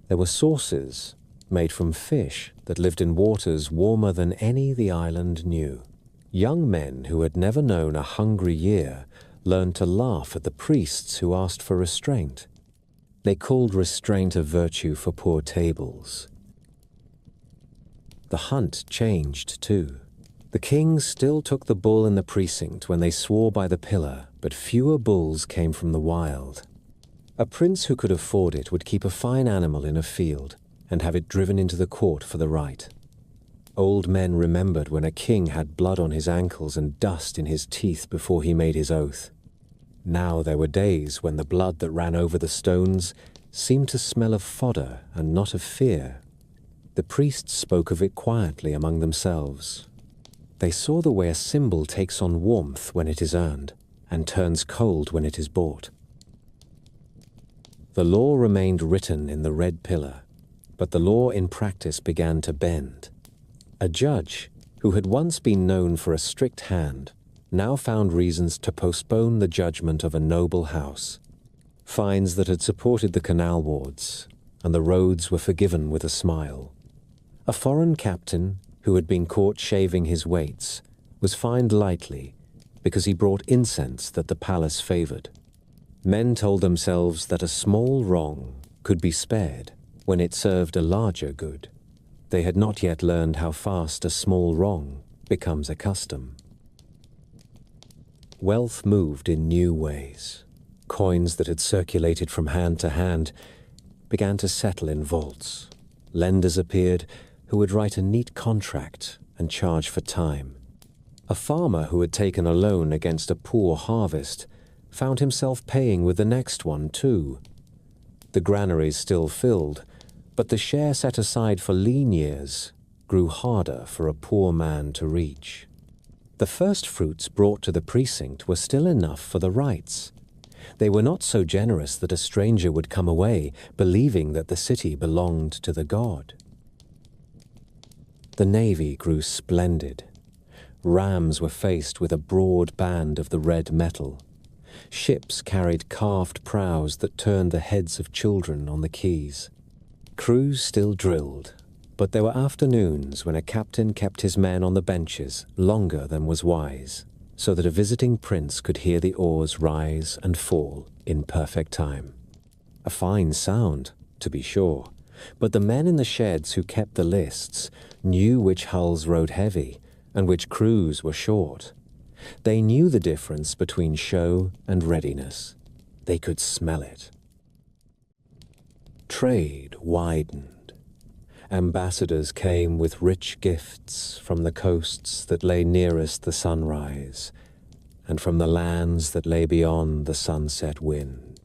There were sauces made from fish that lived in waters warmer than any the island knew. Young men who had never known a hungry year learned to laugh at the priests who asked for restraint. They called restraint a virtue for poor tables. The hunt changed too. The king still took the bull in the precinct when they swore by the pillar, but fewer bulls came from the wild. A prince who could afford it would keep a fine animal in a field and have it driven into the court for the rite. Old men remembered when a king had blood on his ankles and dust in his teeth before he made his oath. Now there were days when the blood that ran over the stones seemed to smell of fodder and not of fear. The priests spoke of it quietly among themselves. They saw the way a symbol takes on warmth when it is earned and turns cold when it is bought. The law remained written in the red pillar, but the law in practice began to bend. A judge, who had once been known for a strict hand, now found reasons to postpone the judgment of a noble house. Fines that had supported the canal wards, and the roads were forgiven with a smile. A foreign captain, who had been caught shaving his weights, was fined lightly because he brought incense that the palace favored. Men told themselves that a small wrong could be spared when it served a larger good. They had not yet learned how fast a small wrong becomes a custom. Wealth moved in new ways. Coins that had circulated from hand to hand began to settle in vaults. Lenders appeared who would write a neat contract and charge for time. A farmer who had taken a loan against a poor harvest found himself paying with the next one too. The granaries still filled, but the share set aside for lean years grew harder for a poor man to reach. The first fruits brought to the precinct were still enough for the rites. They were not so generous that a stranger would come away believing that the city belonged to the god. The navy grew splendid. Rams were faced with a broad band of the red metal. Ships carried carved prows that turned the heads of children on the quays. Crews still drilled, but there were afternoons when a captain kept his men on the benches longer than was wise, so that a visiting prince could hear the oars rise and fall in perfect time. A fine sound, to be sure, but the men in the sheds who kept the lists knew which hulls rode heavy and which crews were short. They knew the difference between show and readiness. They could smell it. Trade widened. Ambassadors came with rich gifts from the coasts that lay nearest the sunrise, and from the lands that lay beyond the sunset wind.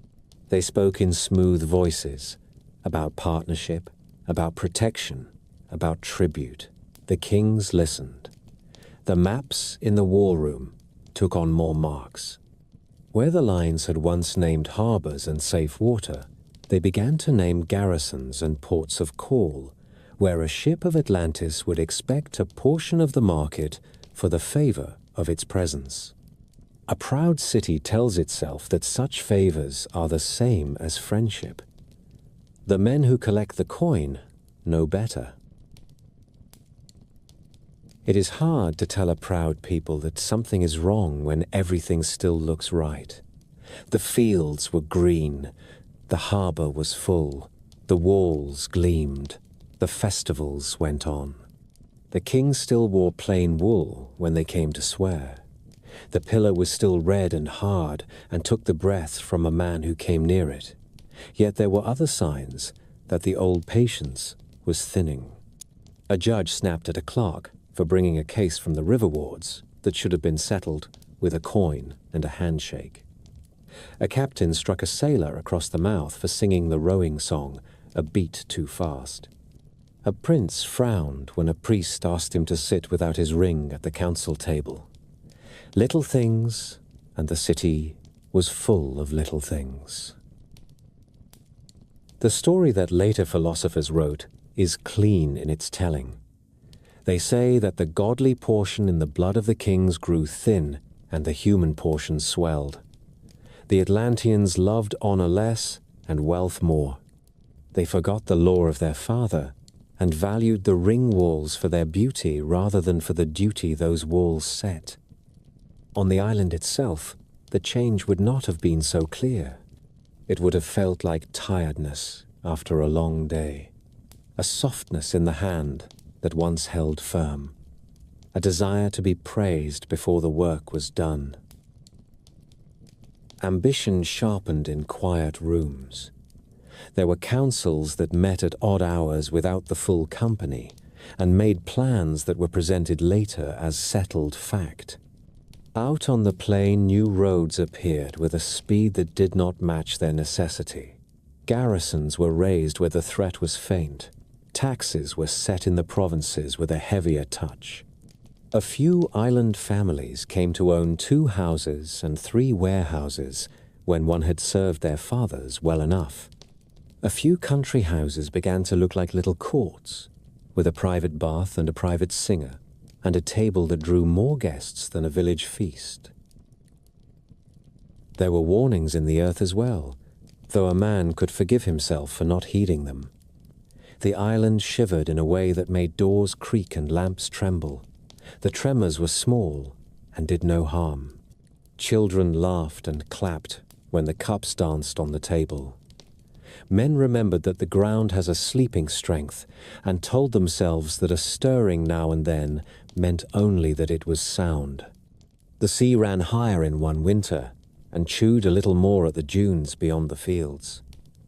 They spoke in smooth voices about partnership, about protection, about tribute. The kings listened. The maps in the war room took on more marks. Where the lines had once named harbors and safe water, they began to name garrisons and ports of call, where a ship of Atlantis would expect a portion of the market for the favor of its presence. A proud city tells itself that such favors are the same as friendship. The men who collect the coin know better. It is hard to tell a proud people that something is wrong when everything still looks right. The fields were green, the harbor was full, the walls gleamed, the festivals went on. The king still wore plain wool when they came to swear. The pillar was still red and hard and took the breath from a man who came near it. Yet there were other signs that the old patience was thinning. A judge snapped at a clerk for bringing a case from the river wards that should have been settled with a coin and a handshake. A captain struck a sailor across the mouth for singing the rowing song a beat too fast. A prince frowned when a priest asked him to sit without his ring at the council table. Little things, and the city was full of little things. The story that later philosophers wrote is clean in its telling. They say that the godly portion in the blood of the kings grew thin and the human portion swelled. The Atlanteans loved honor less and wealth more. They forgot the law of their father and valued the ring walls for their beauty rather than for the duty those walls set. On the island itself, the change would not have been so clear. It would have felt like tiredness after a long day, a softness in the hand that once held firm, a desire to be praised before the work was done. Ambition sharpened in quiet rooms. There were councils that met at odd hours without the full company and made plans that were presented later as settled fact. Out on the plain, new roads appeared with a speed that did not match their necessity. Garrisons were raised where the threat was faint. Taxes were set in the provinces with a heavier touch. A few island families came to own 2 houses and 3 warehouses when one had served their fathers well enough. A few country houses began to look like little courts, with a private bath and a private singer, and a table that drew more guests than a village feast. There were warnings in the earth as well, though a man could forgive himself for not heeding them. The island shivered in a way that made doors creak and lamps tremble. The tremors were small and did no harm. Children laughed and clapped when the cups danced on the table. Men remembered that the ground has a sleeping strength and told themselves that a stirring now and then meant only that it was sound. The sea ran higher in one winter and chewed a little more at the dunes beyond the fields.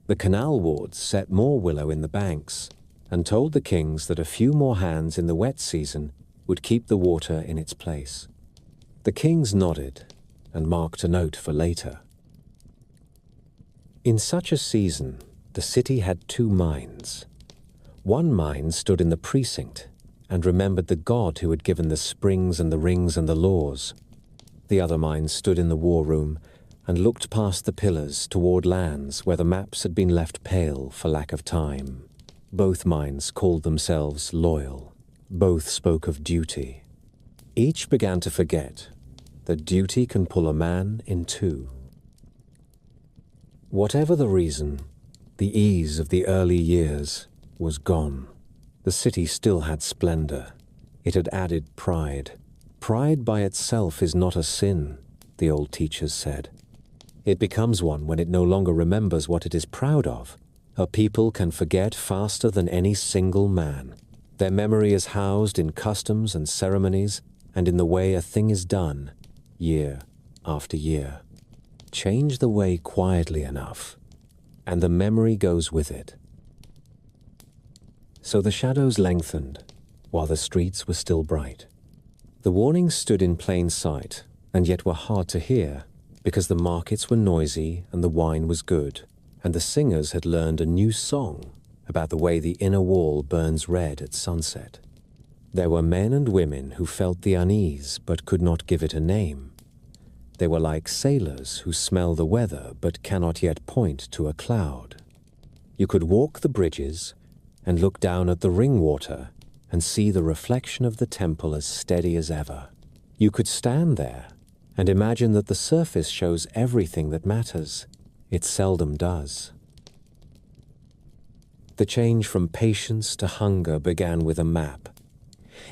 The canal wards set more willow in the banks and told the kings that a few more hands in the wet season would keep the water in its place. The kings nodded and marked a note for later. In such a season, the city had 2 minds. One mind stood in the precinct and remembered the god who had given the springs and the rings and the laws. The other mind stood in the war room and looked past the pillars toward lands where the maps had been left pale for lack of time. Both minds called themselves loyal. Both spoke of duty. Each began to forget that duty can pull a man in 2. Whatever the reason, the ease of the early years was gone. The city still had splendor. It had added pride. Pride by itself is not a sin, the old teachers said. It becomes one when it no longer remembers what it is proud of. A people can forget faster than any single man. Their memory is housed in customs and ceremonies and in the way a thing is done, year after year. Change the way quietly enough, and the memory goes with it. So the shadows lengthened, while the streets were still bright. The warnings stood in plain sight, and yet were hard to hear, because the markets were noisy and the wine was good, and the singers had learned a new song about the way the inner wall burns red at sunset. There were men and women who felt the unease but could not give it a name. They were like sailors who smell the weather but cannot yet point to a cloud. You could walk the bridges and look down at the ring water and see the reflection of the temple as steady as ever. You could stand there and imagine that the surface shows everything that matters. It seldom does. The change from patience to hunger began with a map.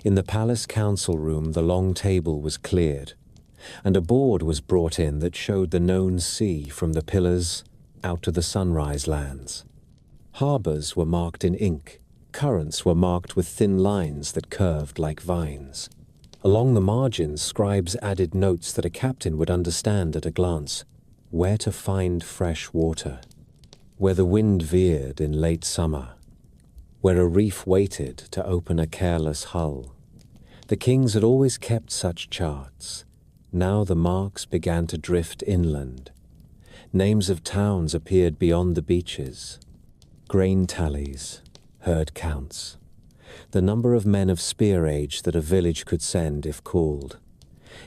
In the palace council room, the long table was cleared, and a board was brought in that showed the known sea from the pillars out to the sunrise lands. Harbors were marked in ink. Currents were marked with thin lines that curved like vines. Along the margins, scribes added notes that a captain would understand at a glance: where to find fresh water, where the wind veered in late summer, where a reef waited to open a careless hull. The kings had always kept such charts. Now the marks began to drift inland. Names of towns appeared beyond the beaches. Grain tallies, herd counts, the number of men of spear age that a village could send if called.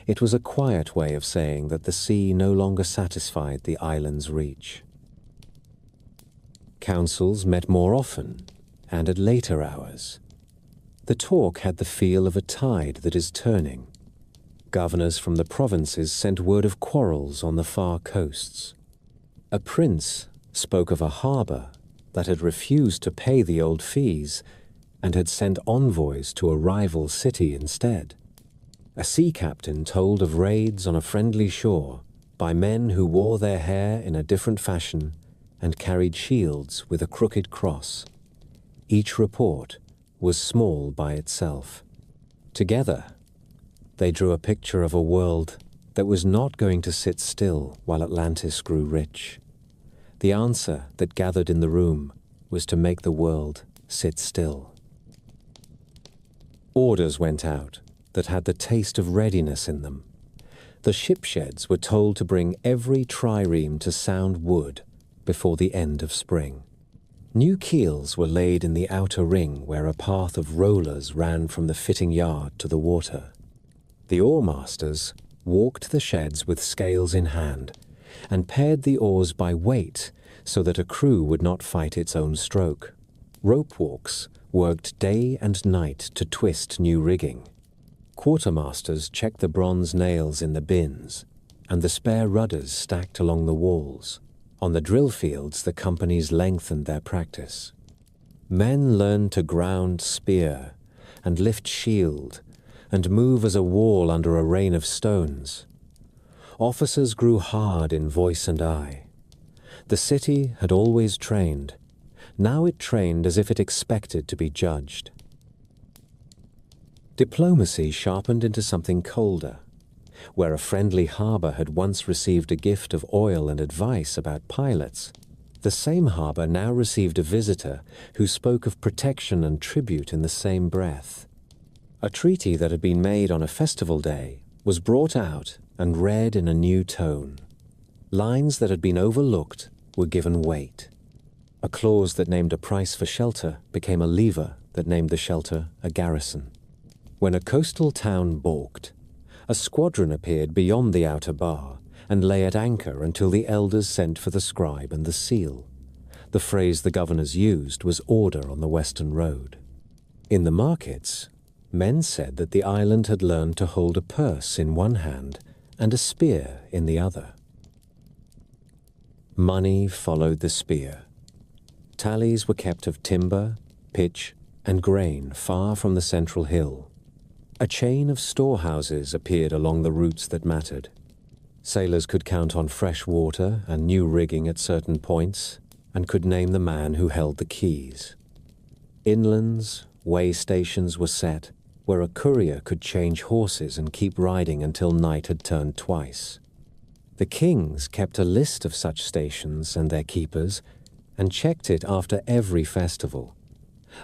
It was a quiet way of saying that the sea no longer satisfied the island's reach. Councils met more often, and at later hours. The talk had the feel of a tide that is turning. Governors from the provinces sent word of quarrels on the far coasts. A prince spoke of a harbor that had refused to pay the old fees and had sent envoys to a rival city instead. A sea captain told of raids on a friendly shore by men who wore their hair in a different fashion and carried shields with a crooked cross. Each report was small by itself. Together, they drew a picture of a world that was not going to sit still while Atlantis grew rich. The answer that gathered in the room was to make the world sit still. Orders went out that had the taste of readiness in them. The ship sheds were told to bring every trireme to sound wood before the end of spring. New keels were laid in the outer ring where a path of rollers ran from the fitting yard to the water. The oarmasters walked the sheds with scales in hand and paired the oars by weight so that a crew would not fight its own stroke. Rope walks worked day and night to twist new rigging. Quartermasters checked the bronze nails in the bins and the spare rudders stacked along the walls. On the drill fields, the companies lengthened their practice. Men learned to ground spear and lift shield and move as a wall under a rain of stones. Officers grew hard in voice and eye. The city had always trained. Now it trained as if it expected to be judged. Diplomacy sharpened into something colder. Where a friendly harbor had once received a gift of oil and advice about pilots, the same harbor now received a visitor who spoke of protection and tribute in the same breath. A treaty that had been made on a festival day was brought out and read in a new tone. Lines that had been overlooked were given weight. A clause that named a price for shelter became a lever that named the shelter a garrison. When a coastal town balked, a squadron appeared beyond the outer bar and lay at anchor until the elders sent for the scribe and the seal. The phrase the governors used was order on the western road. In the markets, men said that the island had learned to hold a purse in one hand and a spear in the other. Money followed the spear. Tallies were kept of timber, pitch, and grain far from the central hill. A chain of storehouses appeared along the routes that mattered. Sailors could count on fresh water and new rigging at certain points, and could name the man who held the keys. Inlands, way stations were set, where a courier could change horses and keep riding until night had turned twice. The kings kept a list of such stations and their keepers, and checked it after every festival.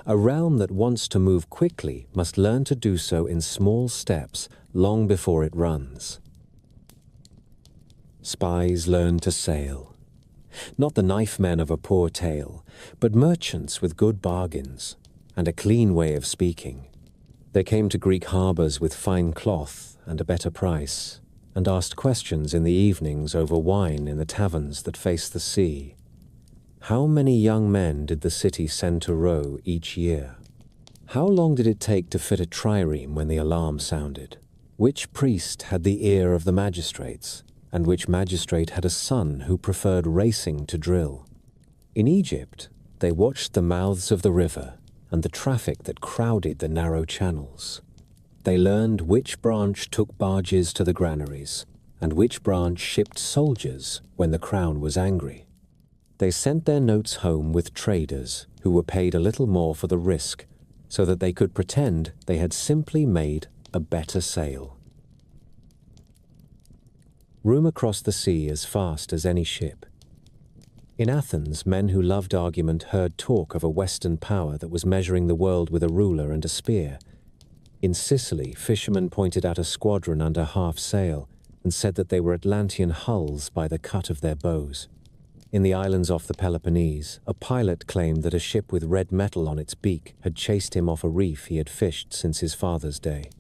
A realm that wants to move quickly must learn to do so in small steps long before it runs. Spies learned to sail. Not the knife men of a poor tale, but merchants with good bargains and a clean way of speaking. They came to Greek harbors with fine cloth and a better price, and asked questions in the evenings over wine in the taverns that faced the sea. How many young men did the city send to row each year? How long did it take to fit a trireme when the alarm sounded? Which priest had the ear of the magistrates, and which magistrate had a son who preferred racing to drill? In Egypt, they watched the mouths of the river and the traffic that crowded the narrow channels. They learned which branch took barges to the granaries, and which branch shipped soldiers when the crown was angry. They sent their notes home with traders who were paid a little more for the risk, so that they could pretend they had simply made a better sail. Room across the sea as fast as any ship. In Athens, men who loved argument heard talk of a Western power that was measuring the world with a ruler and a spear. In Sicily, fishermen pointed out a squadron under half sail and said that they were Atlantean hulls by the cut of their bows. In the islands off the Peloponnese, a pilot claimed that a ship with red metal on its beak had chased him off a reef he had fished since his father's day.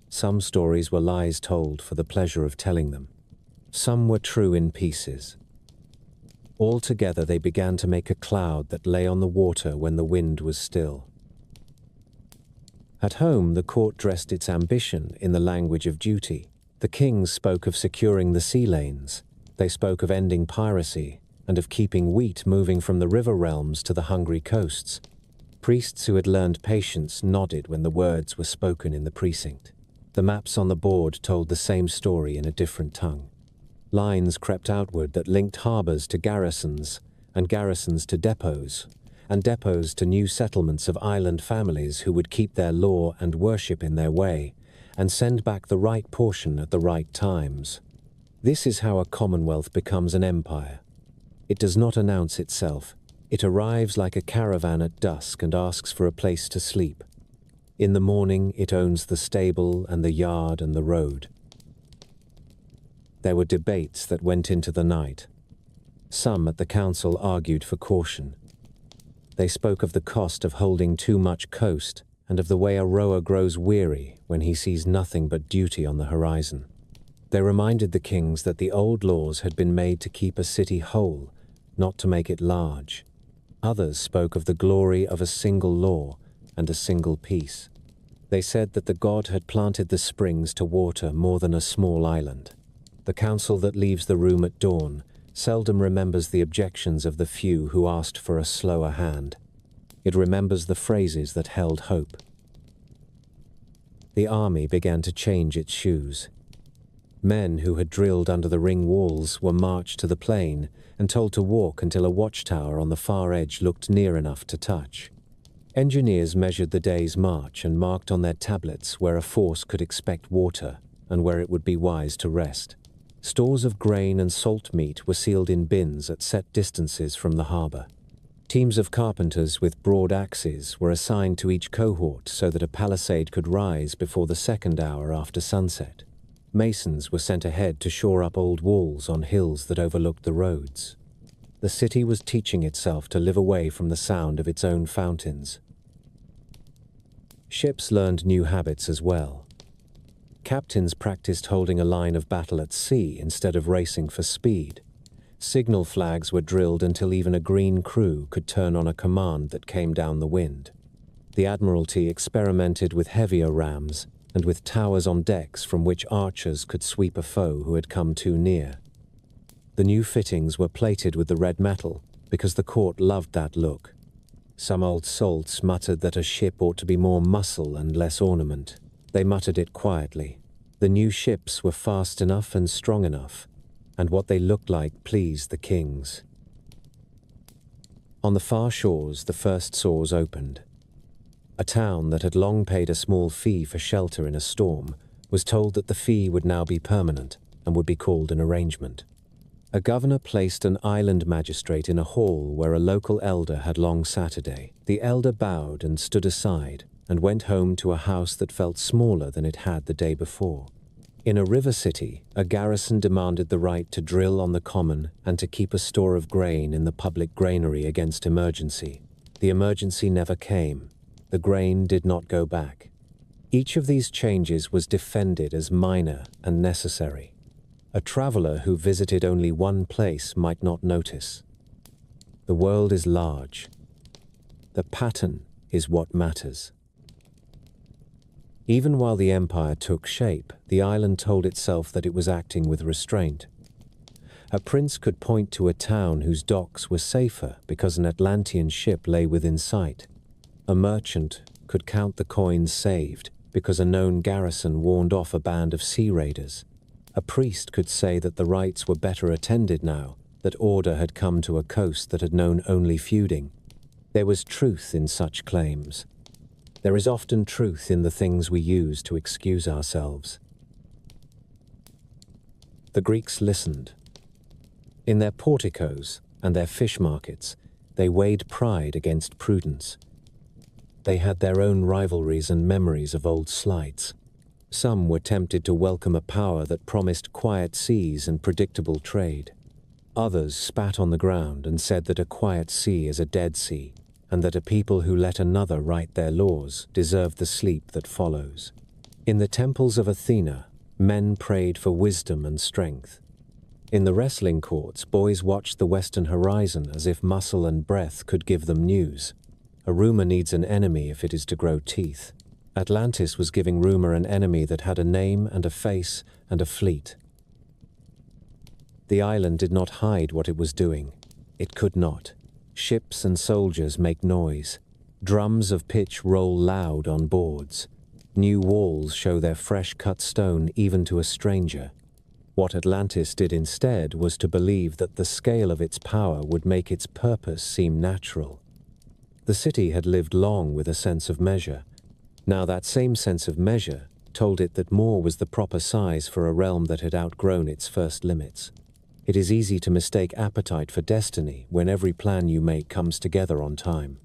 Some stories were lies told for the pleasure of telling them. Some were true in pieces. Altogether they began to make a cloud that lay on the water when the wind was still. At home, the court dressed its ambition in the language of duty. The kings spoke of securing the sea lanes. They spoke of ending piracy and of keeping wheat moving from the river realms to the hungry coasts. Priests who had learned patience nodded when the words were spoken in the precinct. The maps on the board told the same story in a different tongue. Lines crept outward that linked harbors to garrisons, and garrisons to depots, and depots to new settlements of island families who would keep their law and worship in their way, and send back the right portion at the right times. This is how a commonwealth becomes an empire. It does not announce itself. It arrives like a caravan at dusk and asks for a place to sleep. In the morning, it owns the stable and the yard and the road. There were debates that went into the night. Some at the council argued for caution. They spoke of the cost of holding too much coast and of the way a rower grows weary when he sees nothing but duty on the horizon. They reminded the kings that the old laws had been made to keep a city whole, not to make it large. Others spoke of the glory of a single law and a single peace. They said that the god had planted the springs to water more than a small island. The council that leaves the room at dawn seldom remembers the objections of the few who asked for a slower hand. It remembers the phrases that held hope. The army began to change its shoes. Men who had drilled under the ring walls were marched to the plain and told to walk until a watchtower on the far edge looked near enough to touch. Engineers measured the day's march and marked on their tablets where a force could expect water and where it would be wise to rest. Stores of grain and salt meat were sealed in bins at set distances from the harbor. Teams of carpenters with broad axes were assigned to each cohort so that a palisade could rise before the second hour after sunset. Masons were sent ahead to shore up old walls on hills that overlooked the roads. The city was teaching itself to live away from the sound of its own fountains. Ships learned new habits as well. Captains practiced holding a line of battle at sea instead of racing for speed. Signal flags were drilled until even a green crew could turn on a command that came down the wind. The Admiralty experimented with heavier rams and with towers on decks from which archers could sweep a foe who had come too near. The new fittings were plated with the red metal because the court loved that look. Some old salts muttered that a ship ought to be more muscle and less ornament. They muttered it quietly. The new ships were fast enough and strong enough, and what they looked like pleased the kings. On the far shores, the first sores opened. A town that had long paid a small fee for shelter in a storm was told that the fee would now be permanent and would be called an arrangement. A governor placed an island magistrate in a hall where a local elder had long Saturday. The elder bowed and stood aside and went home to a house that felt smaller than it had the day before. In a river city, a garrison demanded the right to drill on the common and to keep a store of grain in the public granary against emergency. The emergency never came. The grain did not go back. Each of these changes was defended as minor and necessary. A traveler who visited only one place might not notice. The world is large. The pattern is what matters. Even while the empire took shape, the island told itself that it was acting with restraint. A prince could point to a town whose docks were safer because an Atlantean ship lay within sight. A merchant could count the coins saved because a known garrison warned off a band of sea raiders. A priest could say that the rites were better attended now, that order had come to a coast that had known only feuding. There was truth in such claims. There is often truth in the things we use to excuse ourselves. The Greeks listened. In their porticos and their fish markets, they weighed pride against prudence. They had their own rivalries and memories of old slights. Some were tempted to welcome a power that promised quiet seas and predictable trade. Others spat on the ground and said that a quiet sea is a dead sea, and that a people who let another write their laws deserve the sleep that follows. In the temples of Athena, men prayed for wisdom and strength. In the wrestling courts, boys watched the western horizon as if muscle and breath could give them news. A rumor needs an enemy if it is to grow teeth. Atlantis was giving rumor an enemy that had a name and a face and a fleet. The island did not hide what it was doing. It could not. Ships and soldiers make noise. Drums of pitch roll loud on boards. New walls show their fresh-cut stone even to a stranger. What Atlantis did instead was to believe that the scale of its power would make its purpose seem natural. The city had lived long with a sense of measure. Now that same sense of measure told it that more was the proper size for a realm that had outgrown its first limits. It is easy to mistake appetite for destiny when every plan you make comes together on time.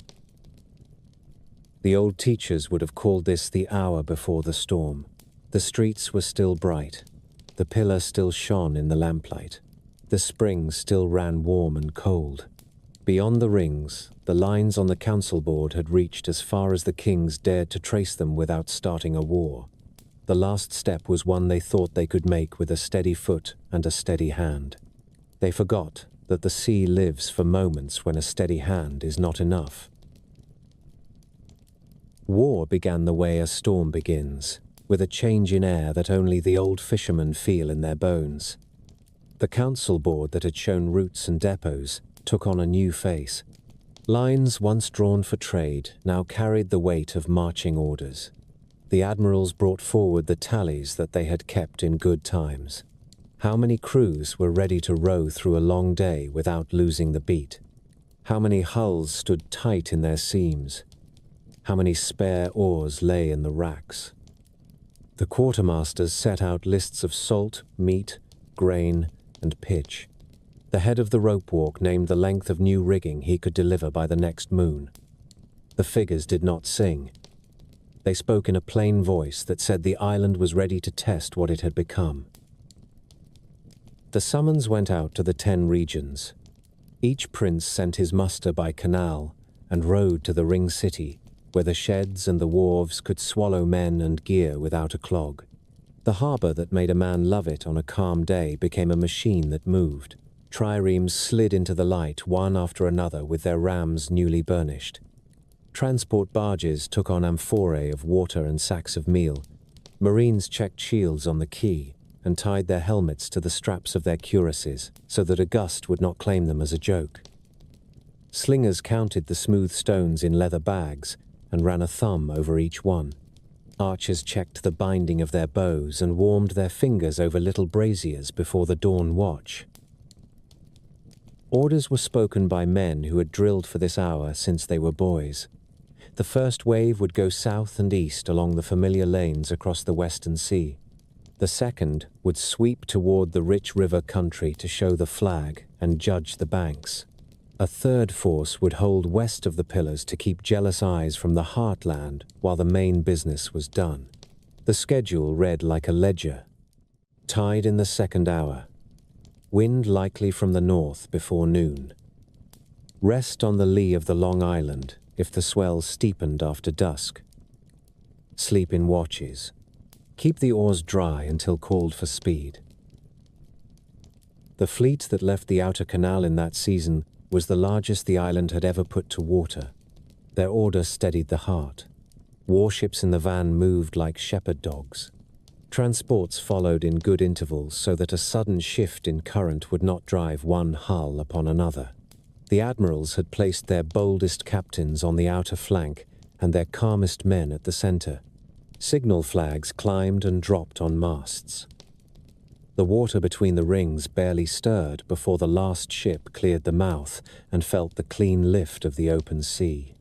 The old teachers would have called this the hour before the storm. The streets were still bright. The pillar still shone in the lamplight. The springs still ran warm and cold. Beyond the rings, the lines on the council board had reached as far as the kings dared to trace them without starting a war. The last step was one they thought they could make with a steady foot and a steady hand. They forgot that the sea lives for moments when a steady hand is not enough. War began the way a storm begins, with a change in air that only the old fishermen feel in their bones. The council board that had shown routes and depots took on a new face. Lines once drawn for trade now carried the weight of marching orders. The admirals brought forward the tallies that they had kept in good times. How many crews were ready to row through a long day without losing the beat? How many hulls stood tight in their seams? How many spare oars lay in the racks? The quartermasters set out lists of salt, meat, grain, and pitch. The head of the rope walk named the length of new rigging he could deliver by the next moon. The figures did not sing. They spoke in a plain voice that said the island was ready to test what it had become. The summons went out to the 10 regions. Each prince sent his muster by canal and rowed to the ring city, where the sheds and the wharves could swallow men and gear without a clog. The harbor that made a man love it on a calm day became a machine that moved. Triremes slid into the light one after another with their rams newly burnished. Transport barges took on amphorae of water and sacks of meal. Marines checked shields on the quay and tied their helmets to the straps of their cuirasses so that a gust would not claim them as a joke. Slingers counted the smooth stones in leather bags and ran a thumb over each one. Archers checked the binding of their bows and warmed their fingers over little braziers before the dawn watch. Orders were spoken by men who had drilled for this hour since they were boys. The first wave would go south and east along the familiar lanes across the western sea. The second would sweep toward the rich river country to show the flag and judge the banks. A third force would hold west of the pillars to keep jealous eyes from the heartland while the main business was done. The schedule read like a ledger. Tide in the second hour. Wind likely from the north before noon. Rest on the lee of the Long Island if the swell steepened after dusk. Sleep in watches. Keep the oars dry until called for speed. The fleet that left the outer canal in that season was the largest the island had ever put to water. Their order steadied the heart. Warships in the van moved like shepherd dogs. Transports followed in good intervals so that a sudden shift in current would not drive one hull upon another. The admirals had placed their boldest captains on the outer flank and their calmest men at the center. Signal flags climbed and dropped on masts. The water between the rings barely stirred before the last ship cleared the mouth and felt the clean lift of the open sea.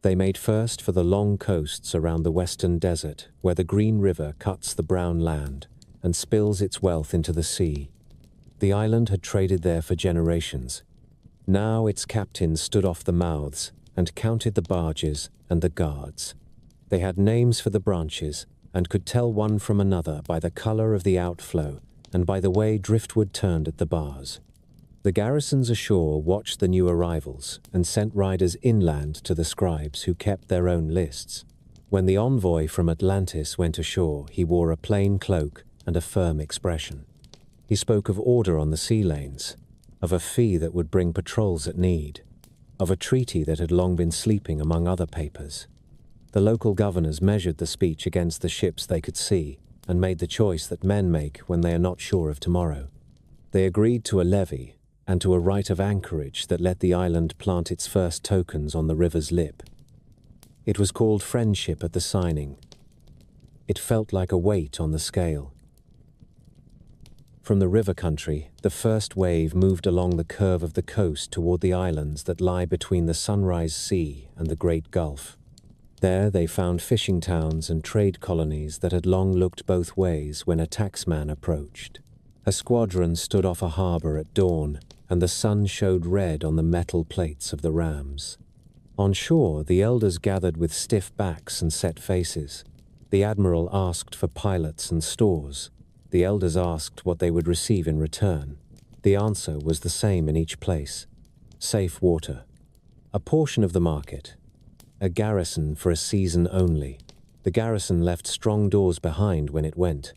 They made first for the long coasts around the western desert, where the Green River cuts the brown land and spills its wealth into the sea. The island had traded there for generations. Now its captains stood off the mouths and counted the barges and the guards. They had names for the branches and could tell one from another by the color of the outflow and by the way driftwood turned at the bars. The garrisons ashore watched the new arrivals and sent riders inland to the scribes who kept their own lists. When the envoy from Atlantis went ashore, he wore a plain cloak and a firm expression. He spoke of order on the sea lanes, of a fee that would bring patrols at need, of a treaty that had long been sleeping among other papers. The local governors measured the speech against the ships they could see and made the choice that men make when they are not sure of tomorrow. They agreed to a levy and to a right of anchorage that let the island plant its first tokens on the river's lip. It was called friendship at the signing. It felt like a weight on the scale. From the river country, the first wave moved along the curve of the coast toward the islands that lie between the Sunrise Sea and the Great Gulf. There they found fishing towns and trade colonies that had long looked both ways when a tacksman approached. A squadron stood off a harbor at dawn, and the sun showed red on the metal plates of the rams. On shore, the elders gathered with stiff backs and set faces. The admiral asked for pilots and stores. The elders asked what they would receive in return. The answer was the same in each place. Safe water. A portion of the market. A garrison for a season only. The garrison left strong doors behind when it went.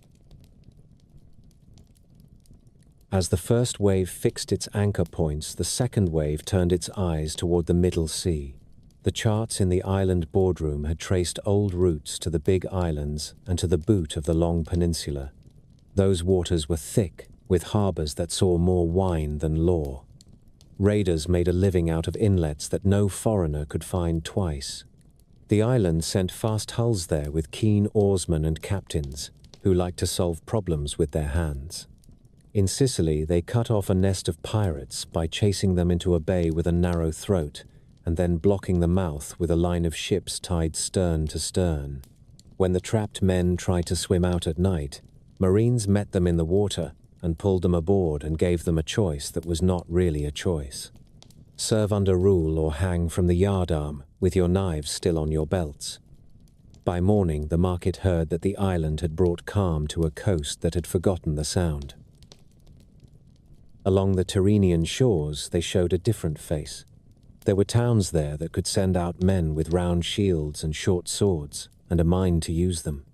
As the first wave fixed its anchor points, the second wave turned its eyes toward the Middle Sea. The charts in the island boardroom had traced old routes to the big islands and to the boot of the long peninsula. Those waters were thick, with harbors that saw more wine than law. Raiders made a living out of inlets that no foreigner could find twice. The island sent fast hulls there with keen oarsmen and captains who liked to solve problems with their hands. In Sicily, they cut off a nest of pirates by chasing them into a bay with a narrow throat and then blocking the mouth with a line of ships tied stern to stern. When the trapped men tried to swim out at night, Marines met them in the water and pulled them aboard and gave them a choice that was not really a choice. Serve under rule or hang from the yardarm with your knives still on your belts. By morning, the market heard that the island had brought calm to a coast that had forgotten the sound. Along the Tyrrhenian shores, they showed a different face. There were towns there that could send out men with round shields and short swords, and a mind to use them.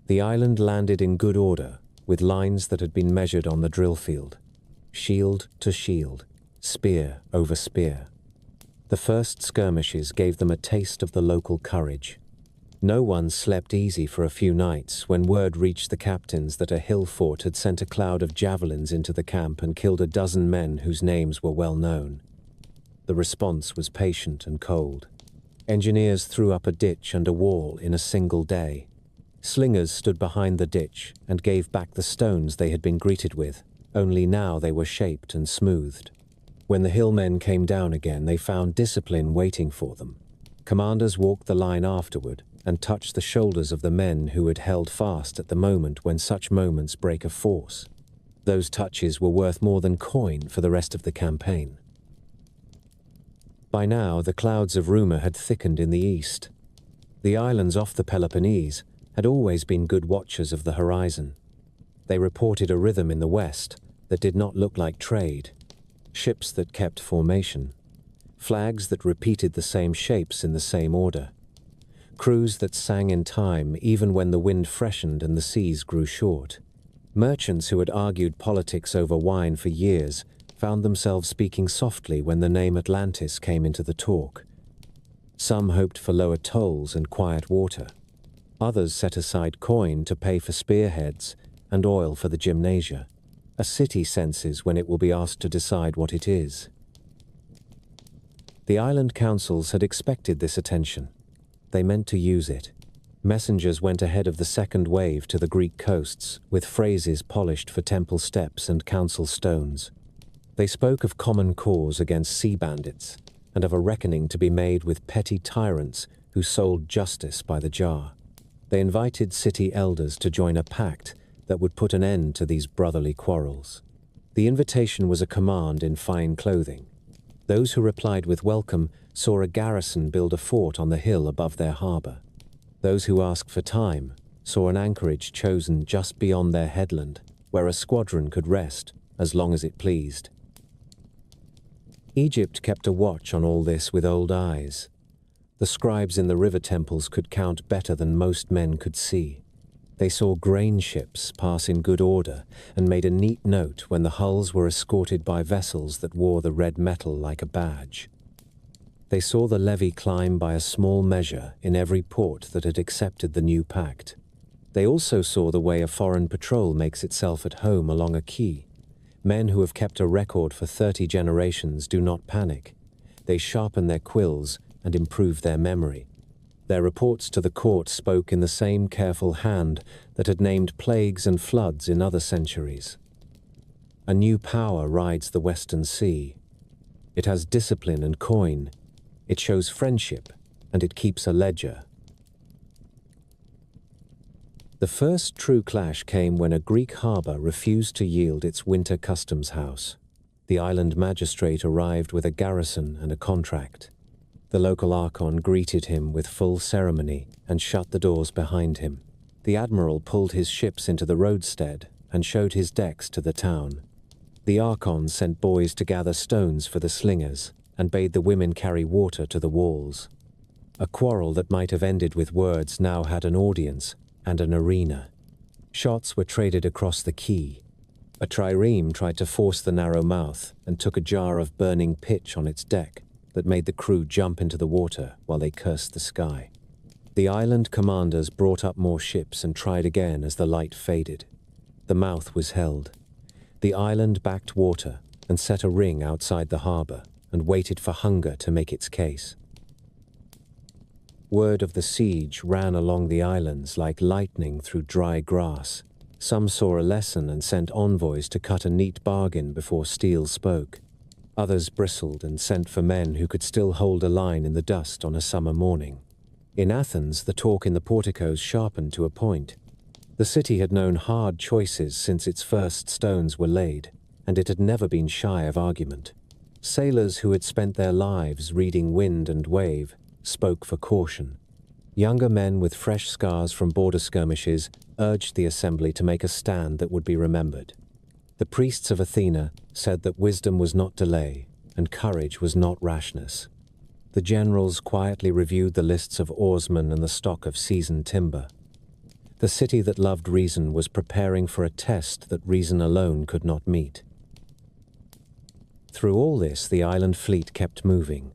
The island landed in good order, with lines that had been measured on the drill field. Shield to shield, spear over spear. The first skirmishes gave them a taste of the local courage. No one slept easy for a few nights when word reached the captains that a hill fort had sent a cloud of javelins into the camp and killed a dozen men whose names were well known. The response was patient and cold. Engineers threw up a ditch and a wall in a single day. Slingers stood behind the ditch and gave back the stones they had been greeted with, only now they were shaped and smoothed. When the hillmen came down again, they found discipline waiting for them. Commanders walked the line afterward, and touched the shoulders of the men who had held fast at the moment when such moments break a force. Those touches were worth more than coin for the rest of the campaign. By now, the clouds of rumor had thickened in the east. The islands off the Peloponnese had always been good watchers of the horizon. They reported a rhythm in the west that did not look like trade, ships that kept formation, flags that repeated the same shapes in the same order, crews that sang in time even when the wind freshened and the seas grew short. Merchants who had argued politics over wine for years found themselves speaking softly when the name Atlantis came into the talk. Some hoped for lower tolls and quiet water. Others set aside coin to pay for spearheads and oil for the gymnasia. A city senses when it will be asked to decide what it is. The island councils had expected this attention. They meant to use it. Messengers went ahead of the second wave to the Greek coasts, with phrases polished for temple steps and council stones. They spoke of common cause against sea bandits, and of a reckoning to be made with petty tyrants who sold justice by the jar. They invited city elders to join a pact that would put an end to these brotherly quarrels. The invitation was a command in fine clothing. Those who replied with welcome saw a garrison build a fort on the hill above their harbor. Those who asked for time saw an anchorage chosen just beyond their headland, where a squadron could rest as long as it pleased. Egypt kept a watch on all this with old eyes. The scribes in the river temples could count better than most men could see. They saw grain ships pass in good order and made a neat note when the hulls were escorted by vessels that wore the red metal like a badge. They saw the levy climb by a small measure in every port that had accepted the new pact. They also saw the way a foreign patrol makes itself at home along a quay. Men who have kept a record for 30 generations do not panic. They sharpen their quills and improve their memory. Their reports to the court spoke in the same careful hand that had named plagues and floods in other centuries. A new power rides the Western Sea. It has discipline and coin. It shows friendship, and it keeps a ledger. The first true clash came when a Greek harbor refused to yield its winter customs house. The island magistrate arrived with a garrison and a contract. The local archon greeted him with full ceremony and shut the doors behind him. The admiral pulled his ships into the roadstead and showed his decks to the town. The archon sent boys to gather stones for the slingers and bade the women carry water to the walls. A quarrel that might have ended with words now had an audience and an arena. Shots were traded across the quay. A trireme tried to force the narrow mouth and took a jar of burning pitch on its deck that made the crew jump into the water while they cursed the sky. The island commanders brought up more ships and tried again as the light faded. The mouth was held. The island backed water and set a ring outside the harbor and waited for hunger to make its case. Word of the siege ran along the islands like lightning through dry grass. Some saw a lesson and sent envoys to cut a neat bargain before steel spoke. Others bristled and sent for men who could still hold a line in the dust on a summer morning. In Athens, the talk in the porticos sharpened to a point. The city had known hard choices since its first stones were laid, and it had never been shy of argument. Sailors who had spent their lives reading wind and wave spoke for caution. Younger men with fresh scars from border skirmishes urged the assembly to make a stand that would be remembered. The priests of Athena said that wisdom was not delay and courage was not rashness. The generals quietly reviewed the lists of oarsmen and the stock of seasoned timber. The city that loved reason was preparing for a test that reason alone could not meet. Through all this, the island fleet kept moving.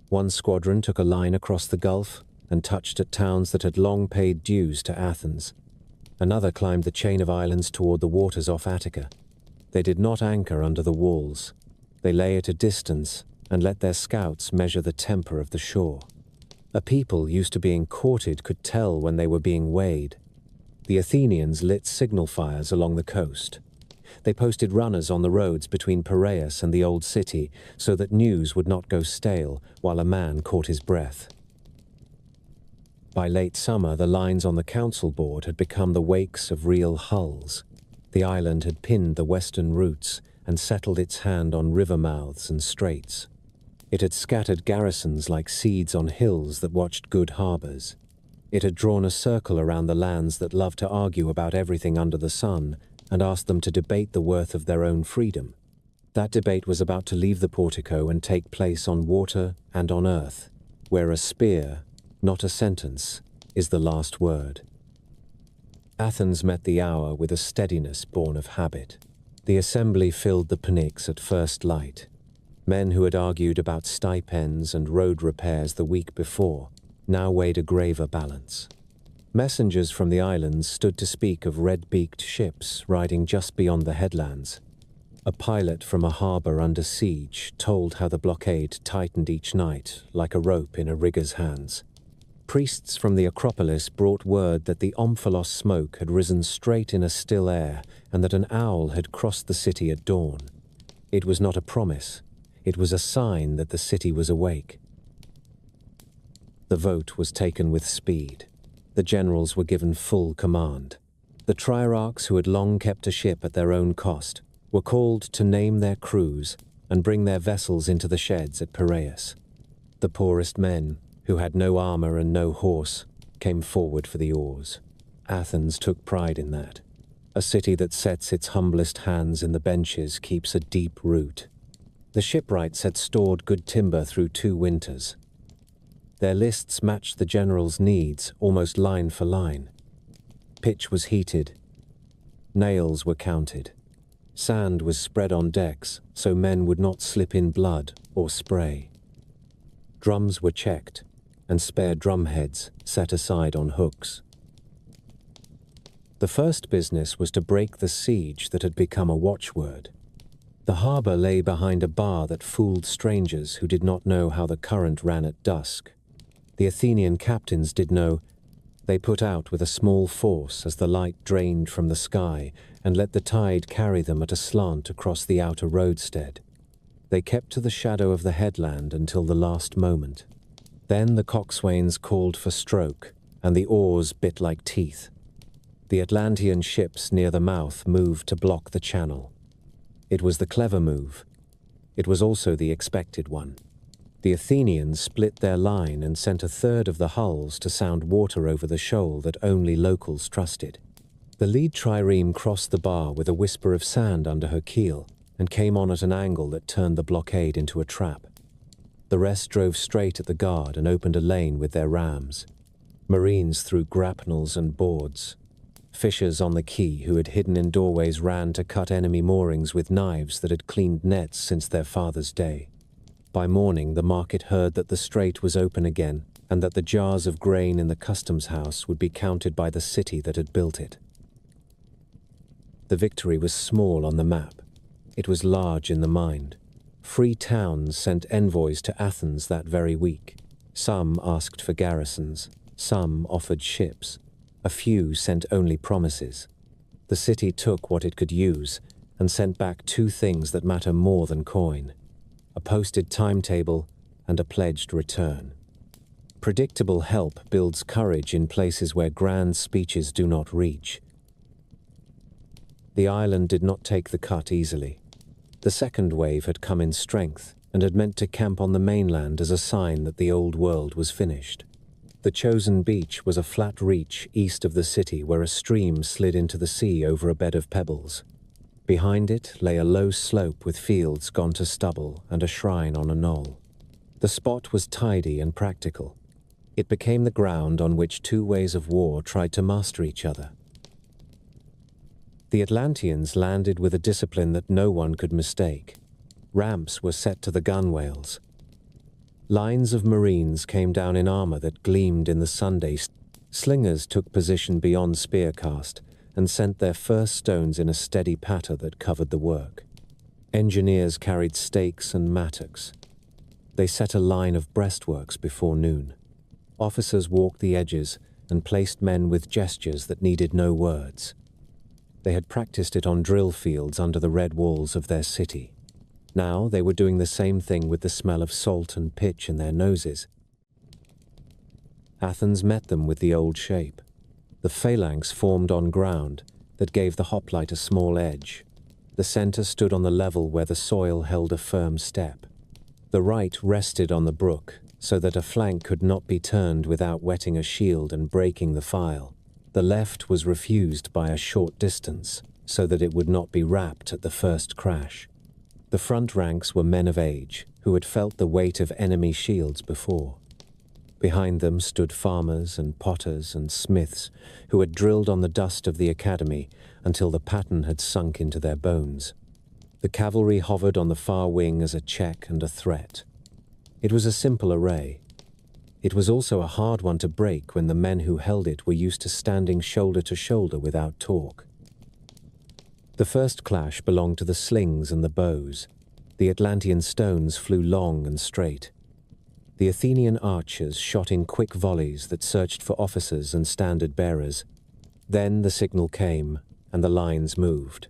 One squadron took a line across the Gulf and touched at towns that had long paid dues to Athens. Another climbed the chain of islands toward the waters off Attica. They did not anchor under the walls. They lay at a distance and let their scouts measure the temper of the shore. A people used to being courted could tell when they were being weighed. The Athenians lit signal fires along the coast. They posted runners on the roads between Piraeus and the old city so that news would not go stale while a man caught his breath. By late summer, the lines on the council board had become the wakes of real hulls. The island had pinned the western routes and settled its hand on river mouths and straits. It had scattered garrisons like seeds on hills that watched good harbors. It had drawn a circle around the lands that loved to argue about everything under the sun and asked them to debate the worth of their own freedom. That debate was about to leave the portico and take place on water and on earth, where a spear, not a sentence, is the last word. Athens met the hour with a steadiness born of habit. The assembly filled the Pnyx at first light. Men who had argued about stipends and road repairs the week before now weighed a graver balance. Messengers from the islands stood to speak of red-beaked ships riding just beyond the headlands. A pilot from a harbor under siege told how the blockade tightened each night like a rope in a rigger's hands. Priests from the Acropolis brought word that the Omphalos smoke had risen straight in a still air and that an owl had crossed the city at dawn. It was not a promise. It was a sign that the city was awake. The vote was taken with speed. The generals were given full command. The triarchs who had long kept a ship at their own cost were called to name their crews and bring their vessels into the sheds at Piraeus. The poorest men, who had no armor and no horse, came forward for the oars. Athens took pride in that. A city that sets its humblest hands in the benches keeps a deep root. The shipwrights had stored good timber through 2 winters. Their lists matched the general's needs almost line for line. Pitch was heated. Nails were counted. Sand was spread on decks so men would not slip in blood or spray. Drums were checked and spare drumheads set aside on hooks. The first business was to break the siege that had become a watchword. The harbor lay behind a bar that fooled strangers who did not know how the current ran at dusk. The Athenian captains did know. They put out with a small force as the light drained from the sky and let the tide carry them at a slant across the outer roadstead. They kept to the shadow of the headland until the last moment. Then the coxswains called for stroke, and the oars bit like teeth. The Atlantean ships near the mouth moved to block the channel. It was the clever move. It was also the expected one. The Athenians split their line and sent a third of the hulls to sound water over the shoal that only locals trusted. The lead trireme crossed the bar with a whisper of sand under her keel and came on at an angle that turned the blockade into a trap. The rest drove straight at the guard and opened a lane with their rams. Marines threw grapnels and boards. Fishers on the quay who had hidden in doorways ran to cut enemy moorings with knives that had cleaned nets since their father's day. By morning, the market heard that the strait was open again and that the jars of grain in the customs house would be counted by the city that had built it. The victory was small on the map. It was large in the mind. Free towns sent envoys to Athens that very week. Some asked for garrisons. Some offered ships. A few sent only promises. The city took what it could use and sent back 2 things that matter more than coin: a posted timetable and a pledged return. Predictable help builds courage in places where grand speeches do not reach. The island did not take the cut easily. The second wave had come in strength and had meant to camp on the mainland as a sign that the old world was finished. The chosen beach was a flat reach east of the city where a stream slid into the sea over a bed of pebbles. Behind it lay a low slope with fields gone to stubble and a shrine on a knoll. The spot was tidy and practical. It became the ground on which 2 ways of war tried to master each other. The Atlanteans landed with a discipline that no one could mistake. Ramps were set to the gunwales. Lines of marines came down in armor that gleamed in the Sunday. Slingers took position beyond spearcast and sent their first stones in a steady patter that covered the work. Engineers carried stakes and mattocks. They set a line of breastworks before noon. Officers walked the edges and placed men with gestures that needed no words. They had practiced it on drill fields under the red walls of their city. Now they were doing the same thing with the smell of salt and pitch in their noses. Athens met them with the old shape. The phalanx formed on ground that gave the hoplite a small edge. The center stood on the level where the soil held a firm step. The right rested on the brook, so that a flank could not be turned without wetting a shield and breaking the file. The left was refused by a short distance, so that it would not be rapped at the first crash. The front ranks were men of age, who had felt the weight of enemy shields before. Behind them stood farmers and potters and smiths who had drilled on the dust of the academy until the pattern had sunk into their bones. The cavalry hovered on the far wing as a check and a threat. It was a simple array. It was also a hard one to break when the men who held it were used to standing shoulder to shoulder without talk. The first clash belonged to the slings and the bows. The Atlantean stones flew long and straight. The Athenian archers shot in quick volleys that searched for officers and standard bearers. Then the signal came, and the lines moved.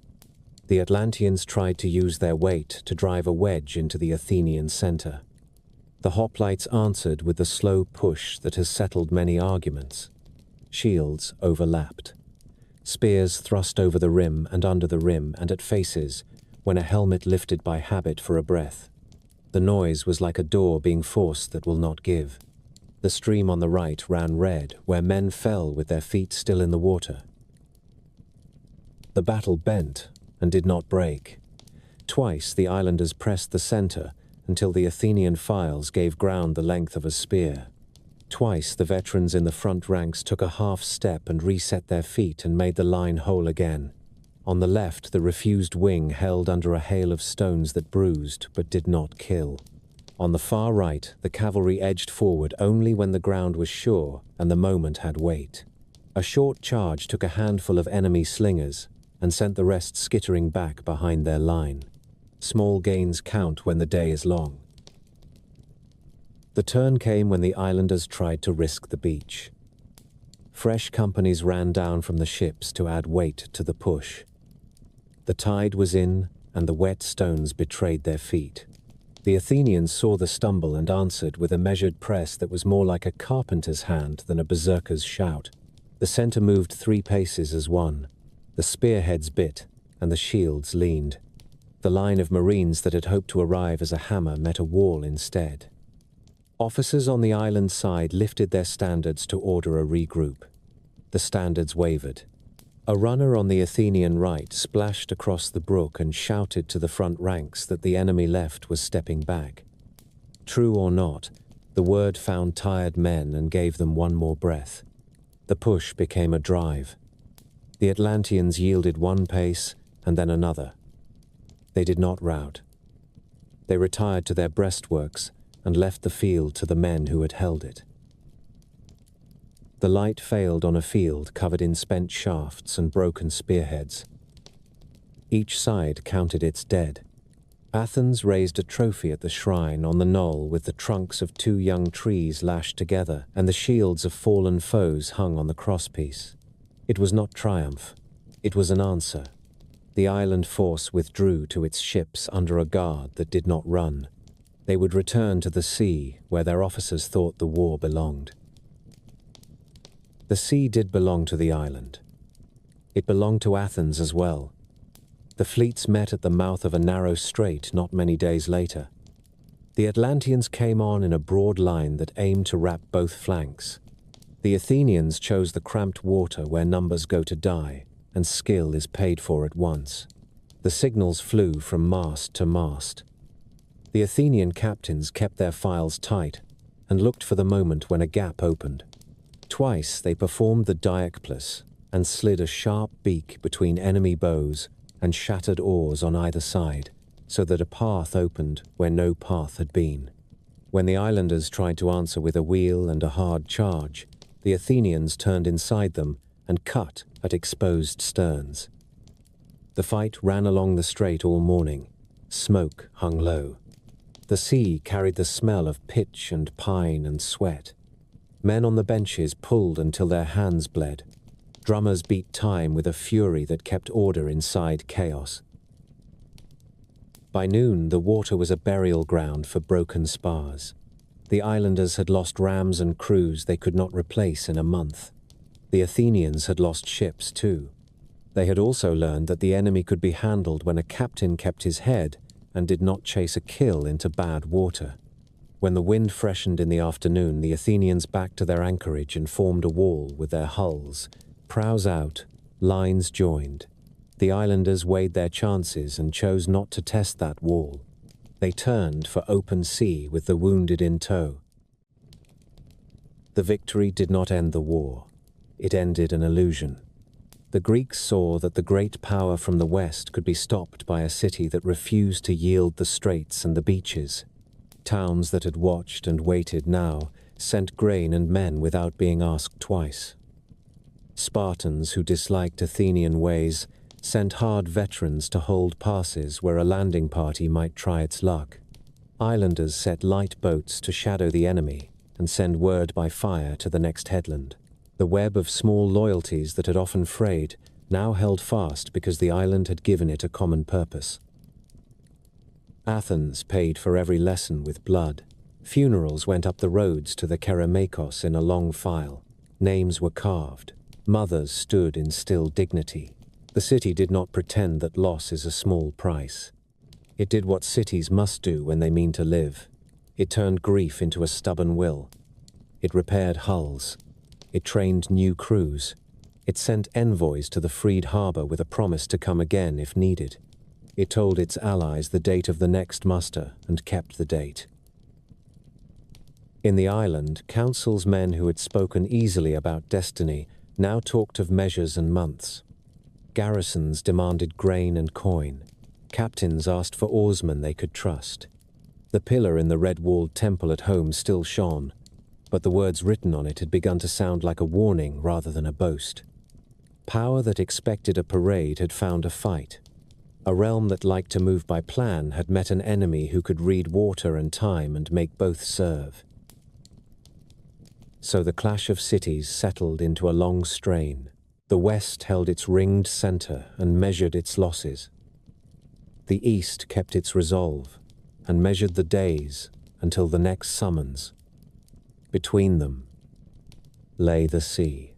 The Atlanteans tried to use their weight to drive a wedge into the Athenian center. The hoplites answered with the slow push that has settled many arguments. Shields overlapped. Spears thrust over the rim and under the rim and at faces, when a helmet lifted by habit for a breath. The noise was like a door being forced that will not give. The stream on the right ran red, where men fell with their feet still in the water. The battle bent and did not break. Twice the islanders pressed the center until the Athenian files gave ground the length of a spear. Twice the veterans in the front ranks took a half step and reset their feet and made the line whole again. On the left, the refused wing held under a hail of stones that bruised but did not kill. On the far right, the cavalry edged forward only when the ground was sure and the moment had weight. A short charge took a handful of enemy slingers and sent the rest skittering back behind their line. Small gains count when the day is long. The turn came when the islanders tried to risk the beach. Fresh companies ran down from the ships to add weight to the push. The tide was in, and the wet stones betrayed their feet. The Athenians saw the stumble and answered with a measured press that was more like a carpenter's hand than a berserker's shout. The center moved 3 paces as one. The spearheads bit, and the shields leaned. The line of marines that had hoped to arrive as a hammer met a wall instead. Officers on the island side lifted their standards to order a regroup. The standards wavered. A runner on the Athenian right splashed across the brook and shouted to the front ranks that the enemy left was stepping back. True or not, the word found tired men and gave them one more breath. The push became a drive. The Atlanteans yielded one pace and then another. They did not rout. They retired to their breastworks and left the field to the men who had held it. The light failed on a field covered in spent shafts and broken spearheads. Each side counted its dead. Athens raised a trophy at the shrine on the knoll with the trunks of 2 young trees lashed together and the shields of fallen foes hung on the crosspiece. It was not triumph. It was an answer. The island force withdrew to its ships under a guard that did not run. They would return to the sea where their officers thought the war belonged. The sea did belong to the island. It belonged to Athens as well. The fleets met at the mouth of a narrow strait not many days later. The Atlanteans came on in a broad line that aimed to wrap both flanks. The Athenians chose the cramped water where numbers go to die, and skill is paid for at once. The signals flew from mast to mast. The Athenian captains kept their files tight and looked for the moment when a gap opened. Twice they performed the diakplus and slid a sharp beak between enemy bows and shattered oars on either side, so that a path opened where no path had been. When the islanders tried to answer with a wheel and a hard charge, the Athenians turned inside them and cut at exposed sterns. The fight ran along the strait all morning. Smoke hung low. The sea carried the smell of pitch and pine and sweat. Men on the benches pulled until their hands bled. Drummers beat time with a fury that kept order inside chaos. By noon, the water was a burial ground for broken spars. The islanders had lost rams and crews they could not replace in a month. The Athenians had lost ships too. They had also learned that the enemy could be handled when a captain kept his head and did not chase a kill into bad water. When the wind freshened in the afternoon, the Athenians backed to their anchorage and formed a wall with their hulls, prows out, lines joined. The islanders weighed their chances and chose not to test that wall. They turned for open sea with the wounded in tow. The victory did not end the war. It ended an illusion. The Greeks saw that the great power from the west could be stopped by a city that refused to yield the straits and the beaches. Towns that had watched and waited now sent grain and men without being asked twice. Spartans who disliked Athenian ways sent hard veterans to hold passes where a landing party might try its luck. Islanders set light boats to shadow the enemy and send word by fire to the next headland. The web of small loyalties that had often frayed now held fast because the island had given it a common purpose. Athens paid for every lesson with blood. Funerals went up the roads to the Kerameikos in a long file. Names were carved. Mothers stood in still dignity. The city did not pretend that loss is a small price. It did what cities must do when they mean to live. It turned grief into a stubborn will. It repaired hulls. It trained new crews. It sent envoys to the freed harbor with a promise to come again if needed. It told its allies the date of the next muster and kept the date. In the island, council's men who had spoken easily about destiny now talked of measures and months. Garrisons demanded grain and coin. Captains asked for oarsmen they could trust. The pillar in the red-walled temple at home still shone, but the words written on it had begun to sound like a warning rather than a boast. Power that expected a parade had found a fight. A realm that liked to move by plan had met an enemy who could read water and time and make both serve. So the clash of cities settled into a long strain. The West held its ringed center and measured its losses. The East kept its resolve and measured the days until the next summons. Between them lay the sea.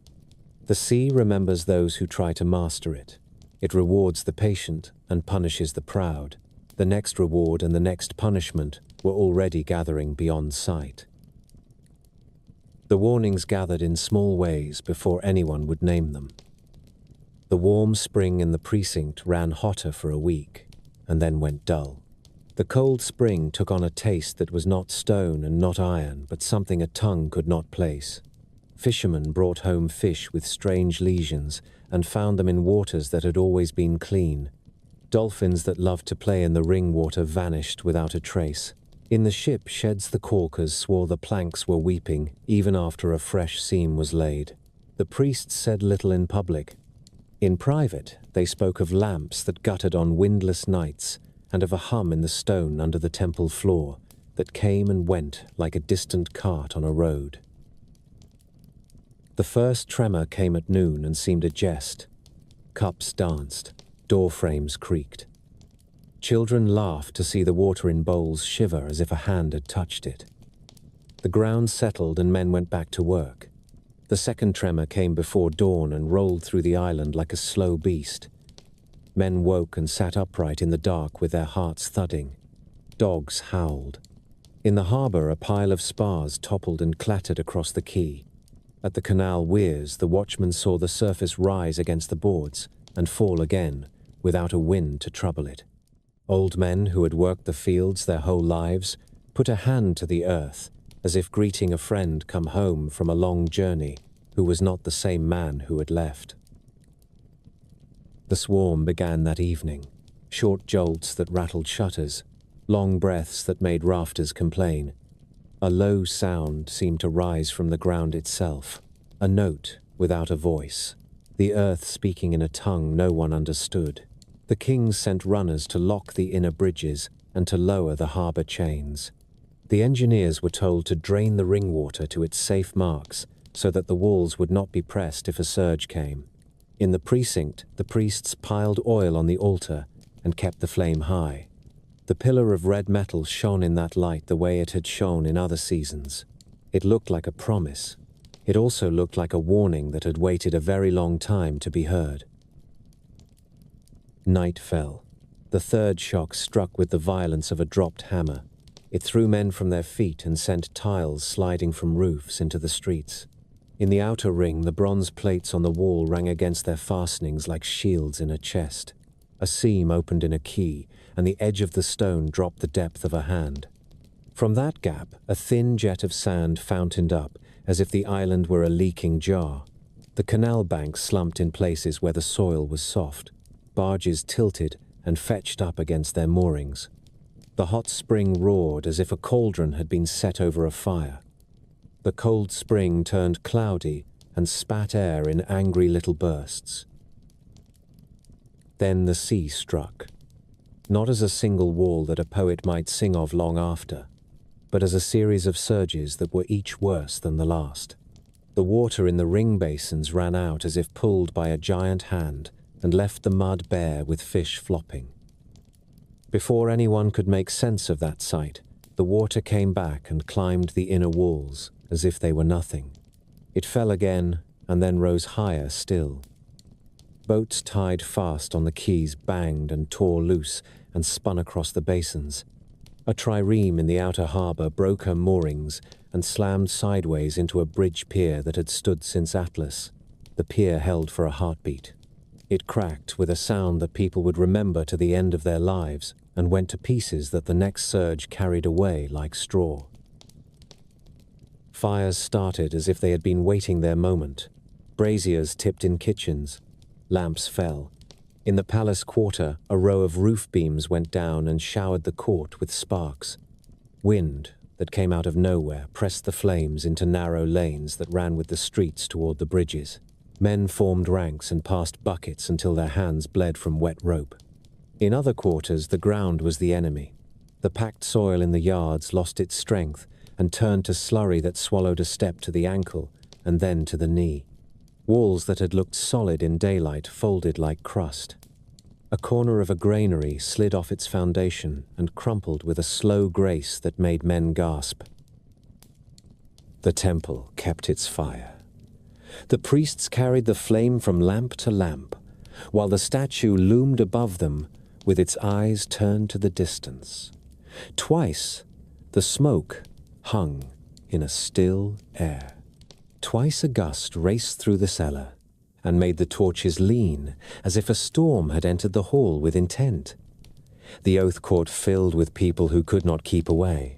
The sea remembers those who try to master it. It rewards the patient and punishes the proud. The next reward and the next punishment were already gathering beyond sight. The warnings gathered in small ways before anyone would name them. The warm spring in the precinct ran hotter for a week, and then went dull. The cold spring took on a taste that was not stone and not iron, but something a tongue could not place. Fishermen brought home fish with strange lesions and found them in waters that had always been clean. Dolphins that loved to play in the ring water vanished without a trace. In the ship, sheds the caulkers swore the planks were weeping, even after a fresh seam was laid. The priests said little in public. In private, they spoke of lamps that guttered on windless nights, and of a hum in the stone under the temple floor that came and went like a distant cart on a road. The first tremor came at noon and seemed a jest. Cups danced, door frames creaked. Children laughed to see the water in bowls shiver as if a hand had touched it. The ground settled and men went back to work. The second tremor came before dawn and rolled through the island like a slow beast. Men woke and sat upright in the dark with their hearts thudding. Dogs howled. In the harbor, a pile of spars toppled and clattered across the quay. At the canal weirs, the watchman saw the surface rise against the boards and fall again, without a wind to trouble it. Old men who had worked the fields their whole lives put a hand to the earth, as if greeting a friend come home from a long journey who was not the same man who had left. The swarm began that evening, short jolts that rattled shutters, long breaths that made rafters complain. A low sound seemed to rise from the ground itself, a note without a voice, the earth speaking in a tongue no one understood. The kings sent runners to lock the inner bridges and to lower the harbor chains. The engineers were told to drain the ring water to its safe marks so that the walls would not be pressed if a surge came. In the precinct, the priests piled oil on the altar and kept the flame high. The pillar of red metal shone in that light the way it had shone in other seasons. It looked like a promise. It also looked like a warning that had waited a very long time to be heard. Night fell. The third shock struck with the violence of a dropped hammer. It threw men from their feet and sent tiles sliding from roofs into the streets. In the outer ring, the bronze plates on the wall rang against their fastenings like shields in a chest. A seam opened in a key, and the edge of the stone dropped the depth of a hand. From that gap, a thin jet of sand fountained up, as if the island were a leaking jar. The canal bank slumped in places where the soil was soft. Barges tilted and fetched up against their moorings. The hot spring roared as if a cauldron had been set over a fire. The cold spring turned cloudy and spat air in angry little bursts. Then the sea struck, not as a single wall that a poet might sing of long after, but as a series of surges that were each worse than the last. The water in the ring basins ran out as if pulled by a giant hand and left the mud bare with fish flopping. Before anyone could make sense of that sight, the water came back and climbed the inner walls as if they were nothing. It fell again and then rose higher still. Boats tied fast on the quays banged and tore loose and spun across the basins. A trireme in the outer harbour broke her moorings and slammed sideways into a bridge pier that had stood since Atlas. The pier held for a heartbeat. It cracked with a sound that people would remember to the end of their lives and went to pieces that the next surge carried away like straw. Fires started as if they had been waiting their moment. Braziers tipped in kitchens. Lamps fell. In the palace quarter, a row of roof beams went down and showered the court with sparks. Wind that came out of nowhere pressed the flames into narrow lanes that ran with the streets toward the bridges. Men formed ranks and passed buckets until their hands bled from wet rope. In other quarters, the ground was the enemy. The packed soil in the yards lost its strength and turned to slurry that swallowed a step to the ankle and then to the knee. Walls that had looked solid in daylight folded like crust. A corner of a granary slid off its foundation and crumpled with a slow grace that made men gasp. The temple kept its fire. The priests carried the flame from lamp to lamp, while the statue loomed above them with its eyes turned to the distance. Twice, the smoke hung in a still air. Twice a gust raced through the cellar and made the torches lean, as if a storm had entered the hall with intent. The oath court filled with people who could not keep away.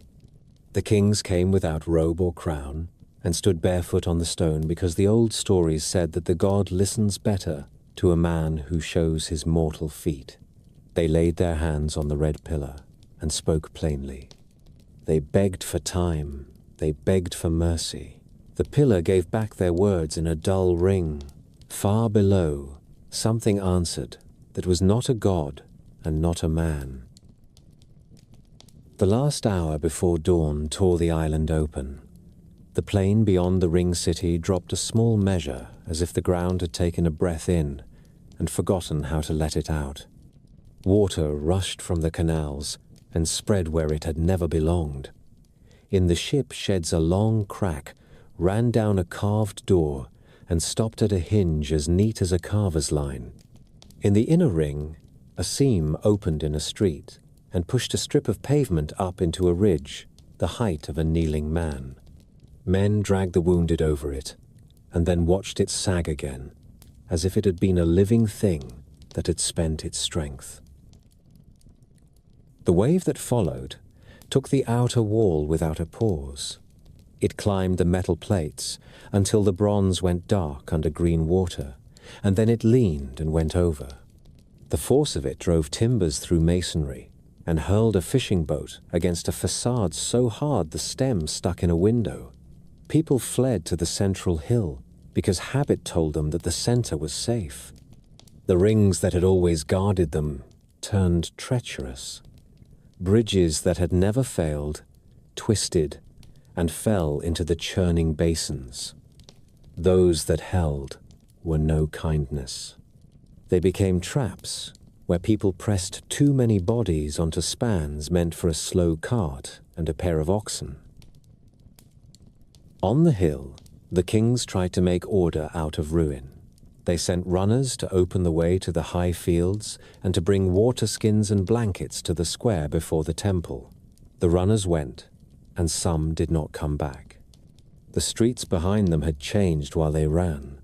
The kings came without robe or crown and stood barefoot on the stone because the old stories said that the god listens better to a man who shows his mortal feet. They laid their hands on the red pillar and spoke plainly. They begged for time. They begged for mercy. The pillar gave back their words in a dull ring. Far below, something answered that was not a god and not a man. The last hour before dawn tore the island open. The plain beyond the ring city dropped a small measure as if the ground had taken a breath in and forgotten how to let it out. Water rushed from the canals and spread where it had never belonged. In the ship sheds a long crack ran down a carved door and stopped at a hinge as neat as a carver's line. In the inner ring, a seam opened in a street and pushed a strip of pavement up into a ridge, the height of a kneeling man. Men dragged the wounded over it and then watched it sag again, as if it had been a living thing that had spent its strength. The wave that followed took the outer wall without a pause. It climbed the metal plates until the bronze went dark under green water, and then it leaned and went over. The force of it drove timbers through masonry and hurled a fishing boat against a facade so hard the stem stuck in a window. People fled to the central hill because habit told them that the center was safe. The rings that had always guarded them turned treacherous. Bridges that had never failed twisted and fell into the churning basins. Those that held were no kindness. They became traps where people pressed too many bodies onto spans meant for a slow cart and a pair of oxen. On the hill, the kings tried to make order out of ruin. They sent runners to open the way to the high fields and to bring water skins and blankets to the square before the temple. The runners went, and some did not come back. The streets behind them had changed while they ran.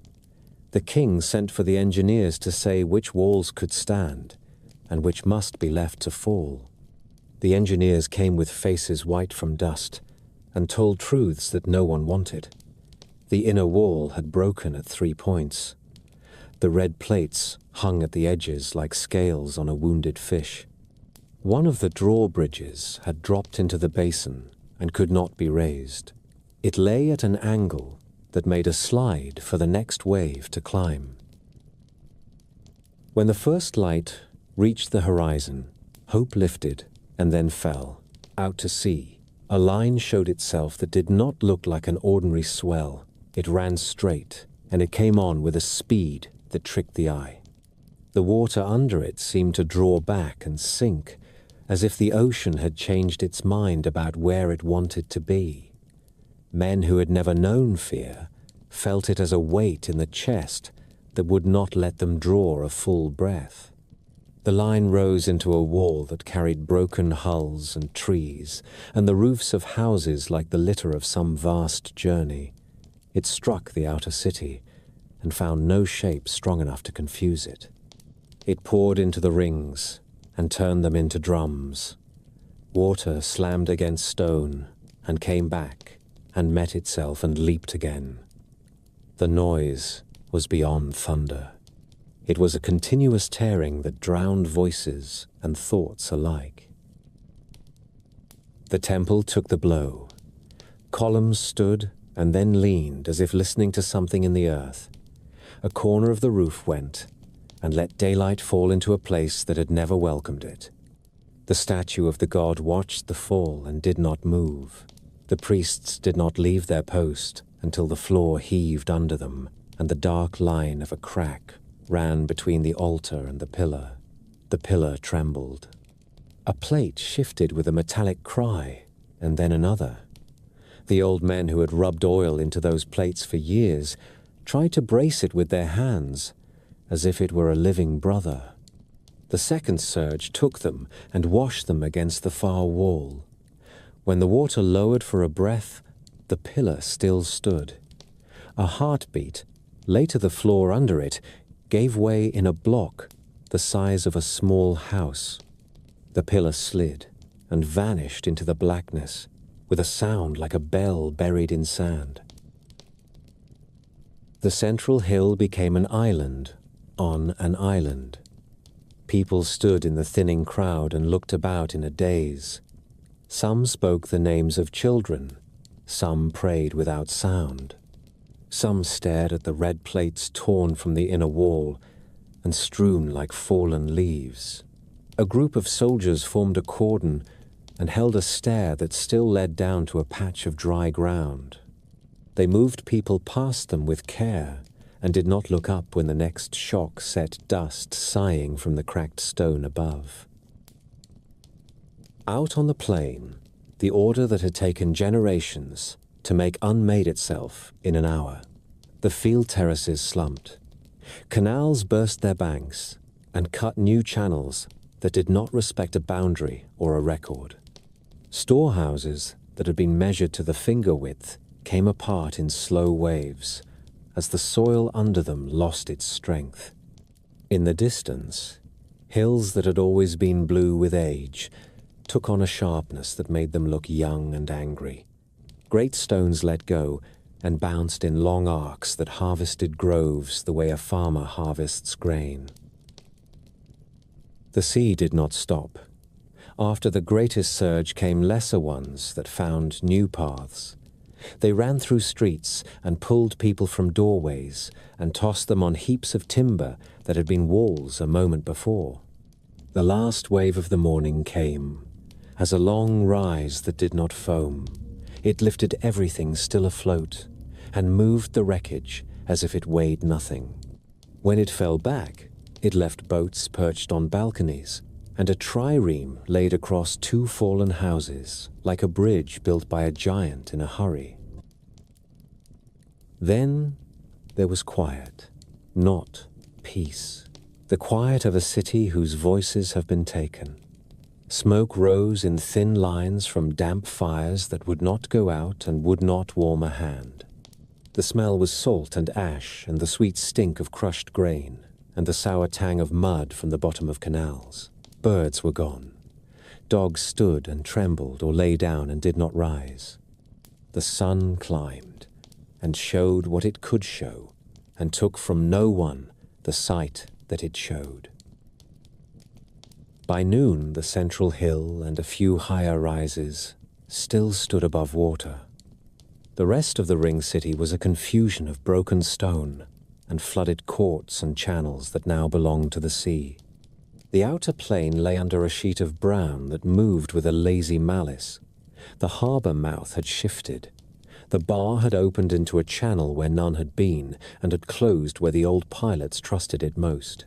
The king sent for the engineers to say which walls could stand and which must be left to fall. The engineers came with faces white from dust and told truths that no one wanted. The inner wall had broken at 3 points. The red plates hung at the edges like scales on a wounded fish. One of the drawbridges had dropped into the basin and could not be raised. It lay at an angle that made a slide for the next wave to climb. When the first light reached the horizon, hope lifted and then fell. Out to sea, a line showed itself that did not look like an ordinary swell. It ran straight, and it came on with a speed that tricked the eye. The water under it seemed to draw back and sink, as if the ocean had changed its mind about where it wanted to be. Men who had never known fear felt it as a weight in the chest that would not let them draw a full breath. The line rose into a wall that carried broken hulls and trees, and the roofs of houses like the litter of some vast journey. It struck the outer city, and found no shape strong enough to confuse it. It poured into the rings and turned them into drums. Water slammed against stone and came back and met itself and leaped again. The noise was beyond thunder. It was a continuous tearing that drowned voices and thoughts alike. The temple took the blow. Columns stood and then leaned as if listening to something in the earth. A corner of the roof went and let daylight fall into a place that had never welcomed it. The statue of the god watched the fall and did not move. The priests did not leave their post until the floor heaved under them and the dark line of a crack ran between the altar and the pillar. The pillar trembled. A plate shifted with a metallic cry, and then another. The old men who had rubbed oil into those plates for years tried to brace it with their hands, as if it were a living brother. The second surge took them and washed them against the far wall. When the water lowered for a breath, the pillar still stood. A heartbeat, later the floor under it, gave way in a block the size of a small house. The pillar slid and vanished into the blackness with a sound like a bell buried in sand. The central hill became an island on an island. People stood in the thinning crowd and looked about in a daze. Some spoke the names of children, some prayed without sound. Some stared at the red plates torn from the inner wall and strewn like fallen leaves. A group of soldiers formed a cordon and held a stair that still led down to a patch of dry ground. They moved people past them with care and did not look up when the next shock set dust sighing from the cracked stone above. Out on the plain, the order that had taken generations to make unmade itself in an hour. The field terraces slumped. Canals burst their banks and cut new channels that did not respect a boundary or a record. Storehouses that had been measured to the finger width came apart in slow waves as the soil under them lost its strength. In the distance, hills that had always been blue with age took on a sharpness that made them look young and angry. Great stones let go and bounced in long arcs that harvested groves the way a farmer harvests grain. The sea did not stop. After the greatest surge came lesser ones that found new paths. They ran through streets and pulled people from doorways and tossed them on heaps of timber that had been walls a moment before. The last wave of the morning came as a long rise that did not foam. It lifted everything still afloat and moved the wreckage as if it weighed nothing. When it fell back, It left boats perched on balconies, and a trireme laid across two fallen houses, like a bridge built by a giant in a hurry. Then there was quiet, not peace. The quiet of a city whose voices have been taken. Smoke rose in thin lines from damp fires that would not go out and would not warm a hand. The smell was salt and ash and the sweet stink of crushed grain and the sour tang of mud from the bottom of canals. Birds were gone. Dogs stood and trembled or lay down and did not rise. The sun climbed and showed what it could show and took from no one the sight that it showed. By noon, the central hill and a few higher rises still stood above water. The rest of the ring city was a confusion of broken stone and flooded courts and channels that now belonged to the sea. The outer plain lay under a sheet of brown that moved with a lazy malice. The harbour mouth had shifted. The bar had opened into a channel where none had been, and had closed where the old pilots trusted it most.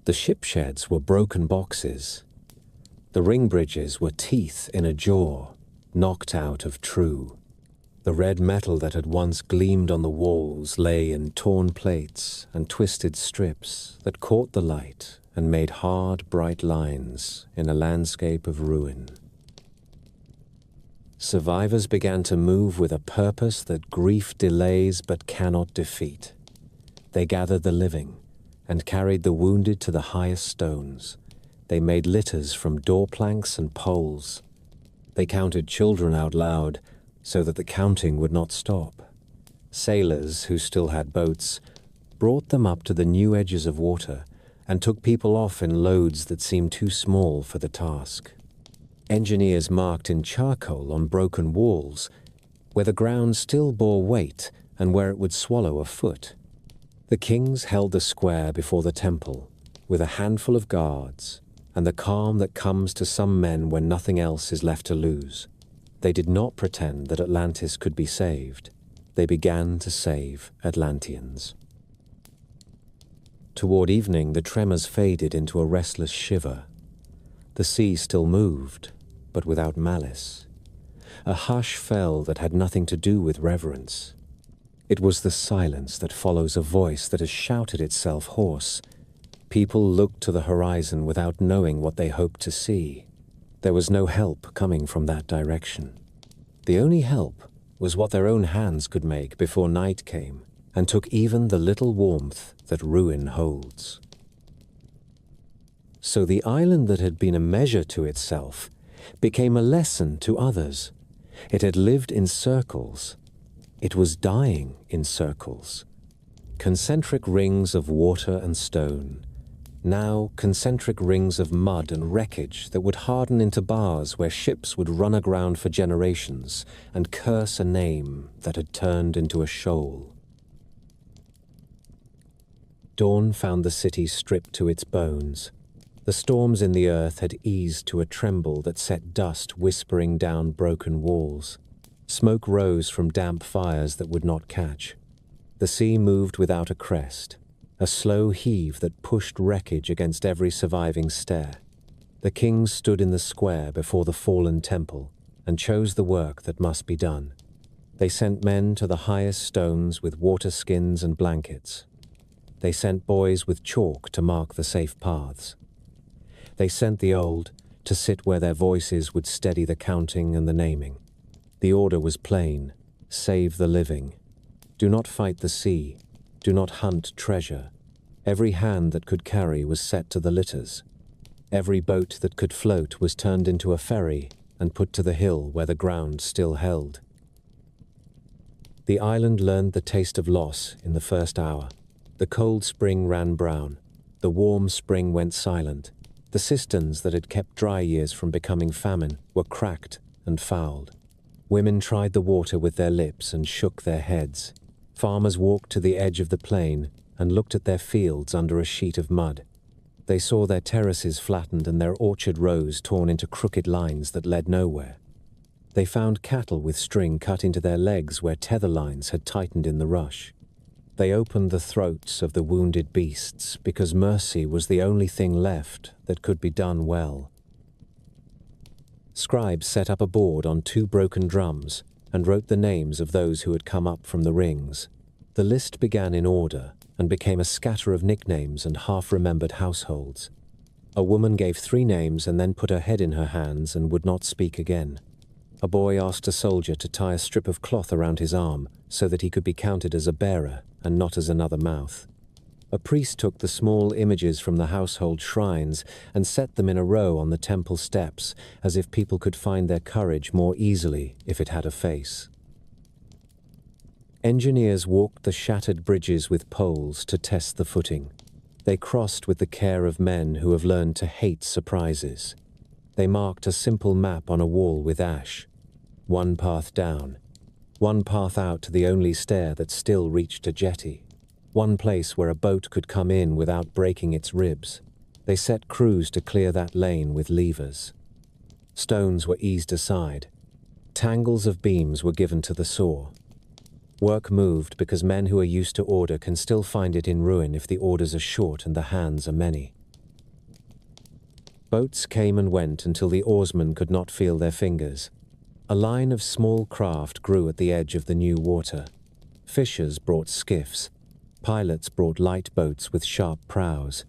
The ship sheds were broken boxes. The ring bridges were teeth in a jaw, knocked out of true. The red metal that had once gleamed on the walls lay in torn plates and twisted strips that caught the light and made hard, bright lines in a landscape of ruin. Survivors began to move with a purpose that grief delays but cannot defeat. They gathered the living and carried the wounded to the highest stones. They made litters from door planks and poles. They counted children out loud so that the counting would not stop. Sailors, who still had boats, brought them up to the new edges of water and took people off in loads that seemed too small for the task. Engineers marked in charcoal on broken walls where the ground still bore weight and where it would swallow a foot. The kings held the square before the temple with a handful of guards and the calm that comes to some men when nothing else is left to lose. They did not pretend that Atlantis could be saved. They began to save Atlanteans. Toward evening, the tremors faded into a restless shiver. The sea still moved, but without malice. A hush fell that had nothing to do with reverence. It was the silence that follows a voice that has shouted itself hoarse. People looked to the horizon without knowing what they hoped to see. There was no help coming from that direction. The only help was what their own hands could make before night came and took even the little warmth that ruin holds. So the island that had been a measure to itself became a lesson to others. It had lived in circles. It was dying in circles. Concentric rings of water and stone. Now concentric rings of mud and wreckage that would harden into bars where ships would run aground for generations and curse a name that had turned into a shoal. Dawn found the city stripped to its bones. The storms in the earth had eased to a tremble that set dust whispering down broken walls. Smoke rose from damp fires that would not catch. The sea moved without a crest, a slow heave that pushed wreckage against every surviving stair. The kings stood in the square before the fallen temple and chose the work that must be done. They sent men to the highest stones with water skins and blankets. They sent boys with chalk to mark the safe paths. They sent the old to sit where their voices would steady the counting and the naming. The order was plain: save the living. Do not fight the sea. Do not hunt treasure. Every hand that could carry was set to the litters. Every boat that could float was turned into a ferry and put to the hill where the ground still held. The island learned the taste of loss in the first hour. The cold spring ran brown. The warm spring went silent. The cisterns that had kept dry years from becoming famine were cracked and fouled. Women tried the water with their lips and shook their heads. Farmers walked to the edge of the plain and looked at their fields under a sheet of mud. They saw their terraces flattened and their orchard rows torn into crooked lines that led nowhere. They found cattle with string cut into their legs where tether lines had tightened in the rush. They opened the throats of the wounded beasts because mercy was the only thing left that could be done well. Scribes set up a board on 2 broken drums and wrote the names of those who had come up from the rings. The list began in order and became a scatter of nicknames and half-remembered households. A woman gave 3 names and then put her head in her hands and would not speak again. A boy asked a soldier to tie a strip of cloth around his arm so that he could be counted as a bearer and not as another mouth. A priest took the small images from the household shrines and set them in a row on the temple steps, as if people could find their courage more easily if it had a face. Engineers walked the shattered bridges with poles to test the footing. They crossed with the care of men who have learned to hate surprises. They marked a simple map on a wall with ash. 1 path down, 1 path out to the only stair that still reached a jetty, 1 place where a boat could come in without breaking its ribs. They set crews to clear that lane with levers. Stones were eased aside. Tangles of beams were given to the saw. Work moved because men who are used to order can still find it in ruin if the orders are short and the hands are many. Boats came and went until the oarsmen could not feel their fingers. A line of small craft grew at the edge of the new water. Fishers brought skiffs. Pilots brought light boats with sharp prows.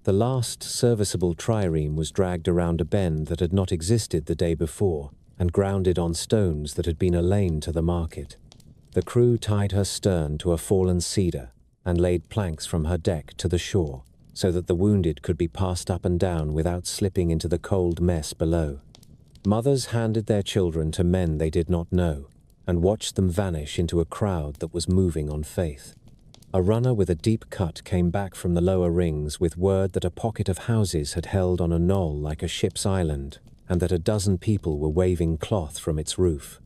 The last serviceable trireme was dragged around a bend that had not existed the day before and grounded on stones that had been a lane to the market. The crew tied her stern to a fallen cedar and laid planks from her deck to the shore so that the wounded could be passed up and down without slipping into the cold mess below. Mothers handed their children to men they did not know and watched them vanish into a crowd that was moving on faith. A runner with a deep cut came back from the lower rings with word that a pocket of houses had held on a knoll like a ship's island and that a dozen people were waving cloth from its roof.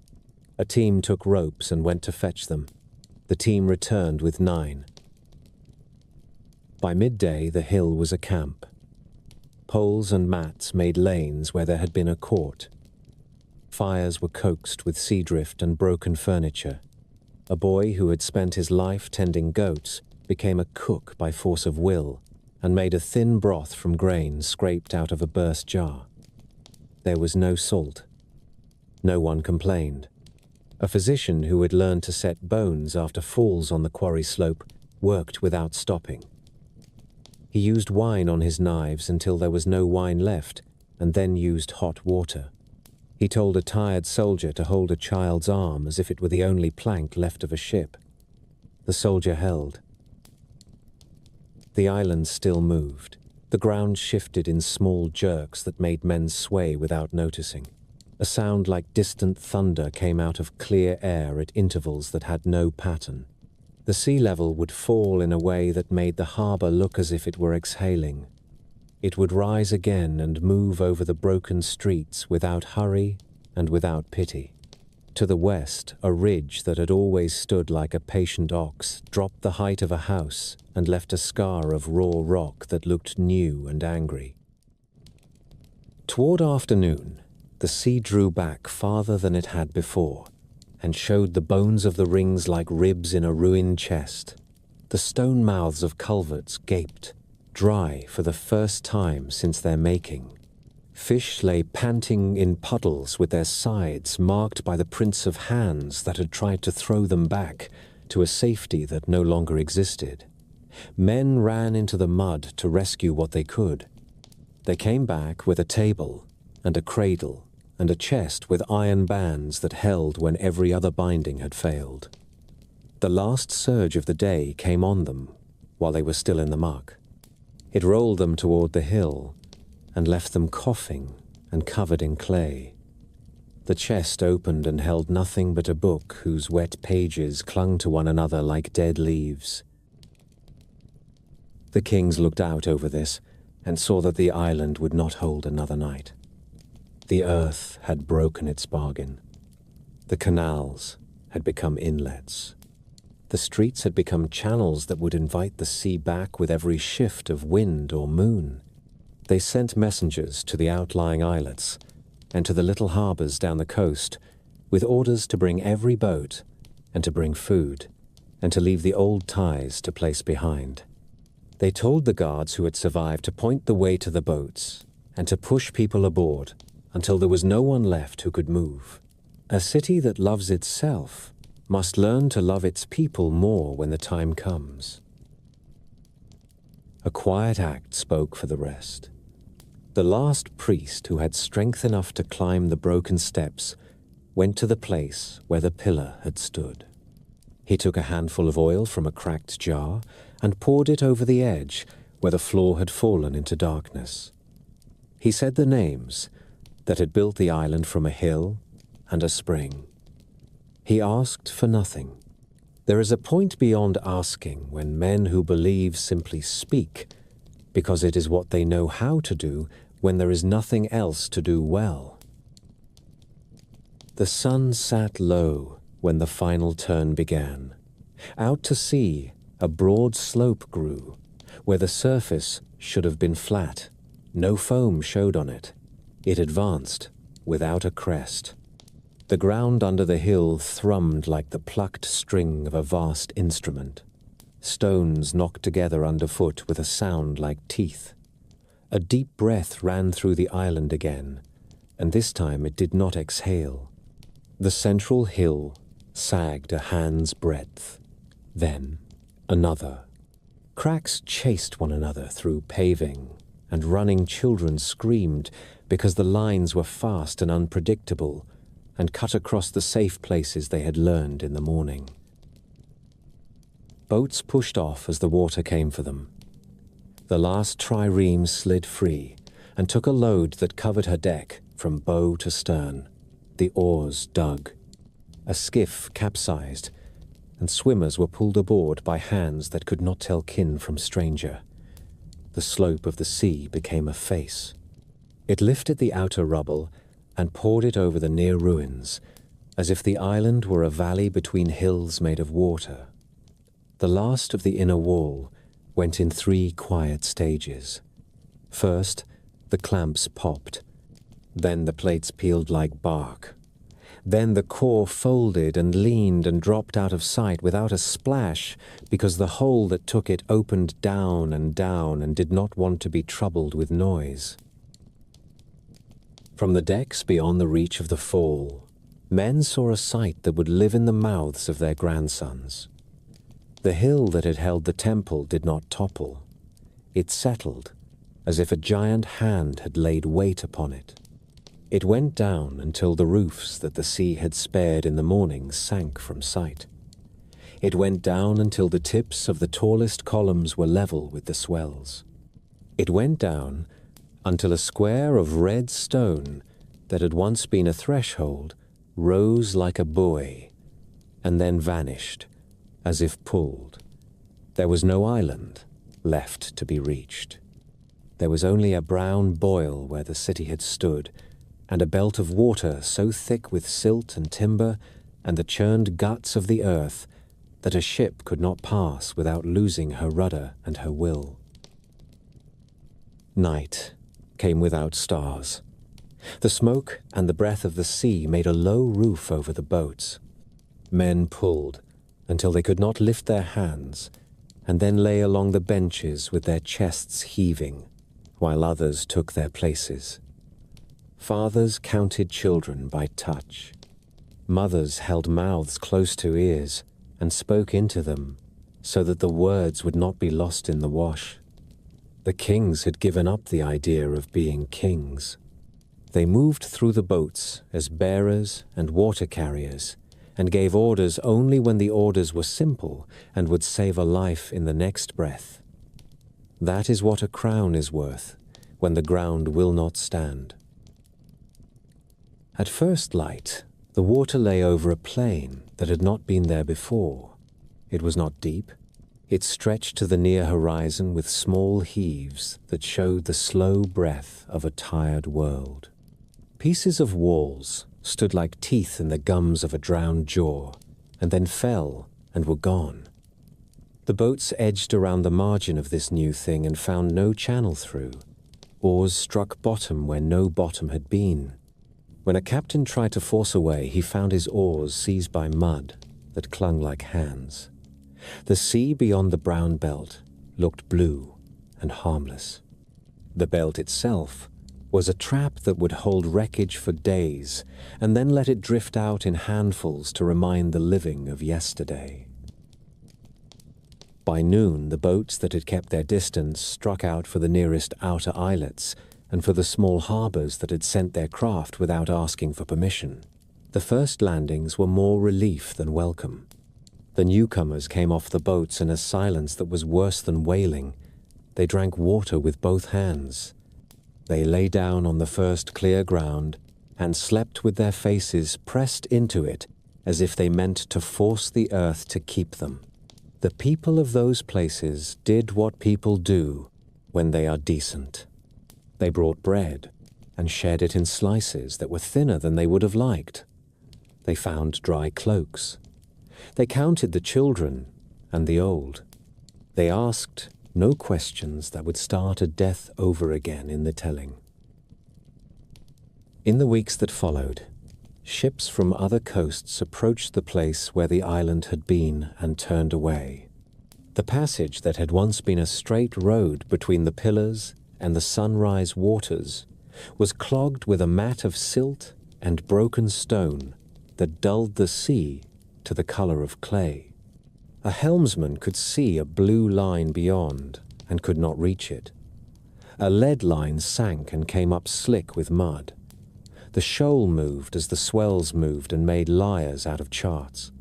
A team took ropes and went to fetch them. The team returned with 9. By midday, the hill was a camp. Poles and mats made lanes where there had been a court. Fires were coaxed with sea drift and broken furniture. A boy who had spent his life tending goats became a cook by force of will and made a thin broth from grain scraped out of a burst jar. There was no salt. No one complained. A physician who had learned to set bones after falls on the quarry slope worked without stopping. He used wine on his knives until there was no wine left, and then used hot water. He told a tired soldier to hold a child's arm as if it were the only plank left of a ship. The soldier held. The island still moved. The ground shifted in small jerks that made men sway without noticing. A sound like distant thunder came out of clear air at intervals that had no pattern. The sea level would fall in a way that made the harbor look as if it were exhaling. It would rise again and move over the broken streets without hurry and without pity. To the west, a ridge that had always stood like a patient ox dropped the height of a house and left a scar of raw rock that looked new and angry. Toward afternoon, the sea drew back farther than it had before and showed the bones of the rings like ribs in a ruined chest. The stone mouths of culverts gaped, dry for the first time since their making. Fish lay panting in puddles with their sides marked by the prints of hands that had tried to throw them back to a safety that no longer existed. Men ran into the mud to rescue what they could. They came back with a table and a cradle and a chest with iron bands that held when every other binding had failed. The last surge of the day came on them while they were still in the muck. It rolled them toward the hill and left them coughing and covered in clay. The chest opened and held nothing but a book whose wet pages clung to one another like dead leaves. The kings looked out over this and saw that the island would not hold another night. The earth had broken its bargain. The canals had become inlets. The streets had become channels that would invite the sea back with every shift of wind or moon. They sent messengers to the outlying islets and to the little harbors down the coast with orders to bring every boat and to bring food and to leave the old ties to place behind. They told the guards who had survived to point the way to the boats and to push people aboard until there was no one left who could move. A city that loves itself must learn to love its people more when the time comes. A quiet act spoke for the rest. The last priest who had strength enough to climb the broken steps went to the place where the pillar had stood. He took a handful of oil from a cracked jar and poured it over the edge where the floor had fallen into darkness. He said the names that had built the island from a hill and a spring. He asked for nothing. There is a point beyond asking when men who believe simply speak, because it is what they know how to do when there is nothing else to do well. The sun sat low when the final turn began. Out to sea, a broad slope grew, where the surface should have been flat. No foam showed on it. It advanced without a crest. The ground under the hill thrummed like the plucked string of a vast instrument. Stones knocked together underfoot with a sound like teeth. A deep breath ran through the island again, and this time it did not exhale. The central hill sagged a hand's breadth. Then another. Cracks chased one another through paving, and running children screamed because the lines were fast and unpredictable, and cut across the safe places they had learned in the morning. Boats pushed off as the water came for them. The last trireme slid free and took a load that covered her deck from bow to stern. The oars dug. A skiff capsized, and swimmers were pulled aboard by hands that could not tell kin from stranger. The slope of the sea became a face. It lifted the outer rubble and poured it over the near ruins, as if the island were a valley between hills made of water. The last of the inner wall went in 3 quiet stages. First, the clamps popped. Then the plates peeled like bark. Then the core folded and leaned and dropped out of sight without a splash because the hole that took it opened down and did not want to be troubled with noise. From the decks beyond the reach of the fall, men saw a sight that would live in the mouths of their grandsons. The hill that had held the temple did not topple. It settled, as if a giant hand had laid weight upon it. It went down until the roofs that the sea had spared in the morning sank from sight. It went down until the tips of the tallest columns were level with the swells. It went down until a square of red stone that had once been a threshold rose like a buoy, and then vanished, as if pulled. There was no island left to be reached. There was only a brown boil where the city had stood, and a belt of water so thick with silt and timber and the churned guts of the earth that a ship could not pass without losing her rudder and her will. Night came without stars. The smoke and the breath of the sea made a low roof over the boats. Men pulled until they could not lift their hands, and then lay along the benches with their chests heaving, while others took their places. Fathers counted children by touch. Mothers held mouths close to ears and spoke into them so that the words would not be lost in the wash. The kings had given up the idea of being kings. They moved through the boats as bearers and water carriers, and gave orders only when the orders were simple and would save a life in the next breath. That is what a crown is worth when the ground will not stand. At first light, the water lay over a plain that had not been there before. It was not deep. It stretched to the near horizon with small heaves that showed the slow breath of a tired world. Pieces of walls stood like teeth in the gums of a drowned jaw, and then fell and were gone. The boats edged around the margin of this new thing and found no channel through. Oars struck bottom where no bottom had been. When a captain tried to force away, he found his oars seized by mud that clung like hands. The sea beyond the brown belt looked blue and harmless. The belt itself was a trap that would hold wreckage for days and then let it drift out in handfuls to remind the living of yesterday. By noon, the boats that had kept their distance struck out for the nearest outer islets and for the small harbors that had sent their craft without asking for permission. The first landings were more relief than welcome. The newcomers came off the boats in a silence that was worse than wailing. They drank water with both hands. They lay down on the first clear ground and slept with their faces pressed into it as if they meant to force the earth to keep them. The people of those places did what people do when they are decent. They brought bread and shared it in slices that were thinner than they would have liked. They found dry cloaks. They counted the children and the old. They asked no questions that would start a death over again in the telling. In the weeks that followed, ships from other coasts approached the place where the island had been and turned away. The passage that had once been a straight road between the pillars and the sunrise waters was clogged with a mat of silt and broken stone that dulled the sea to the color of clay. A helmsman could see a blue line beyond and could not reach it. A lead line sank and came up slick with mud. The shoal moved as the swells moved and made liars out of charts.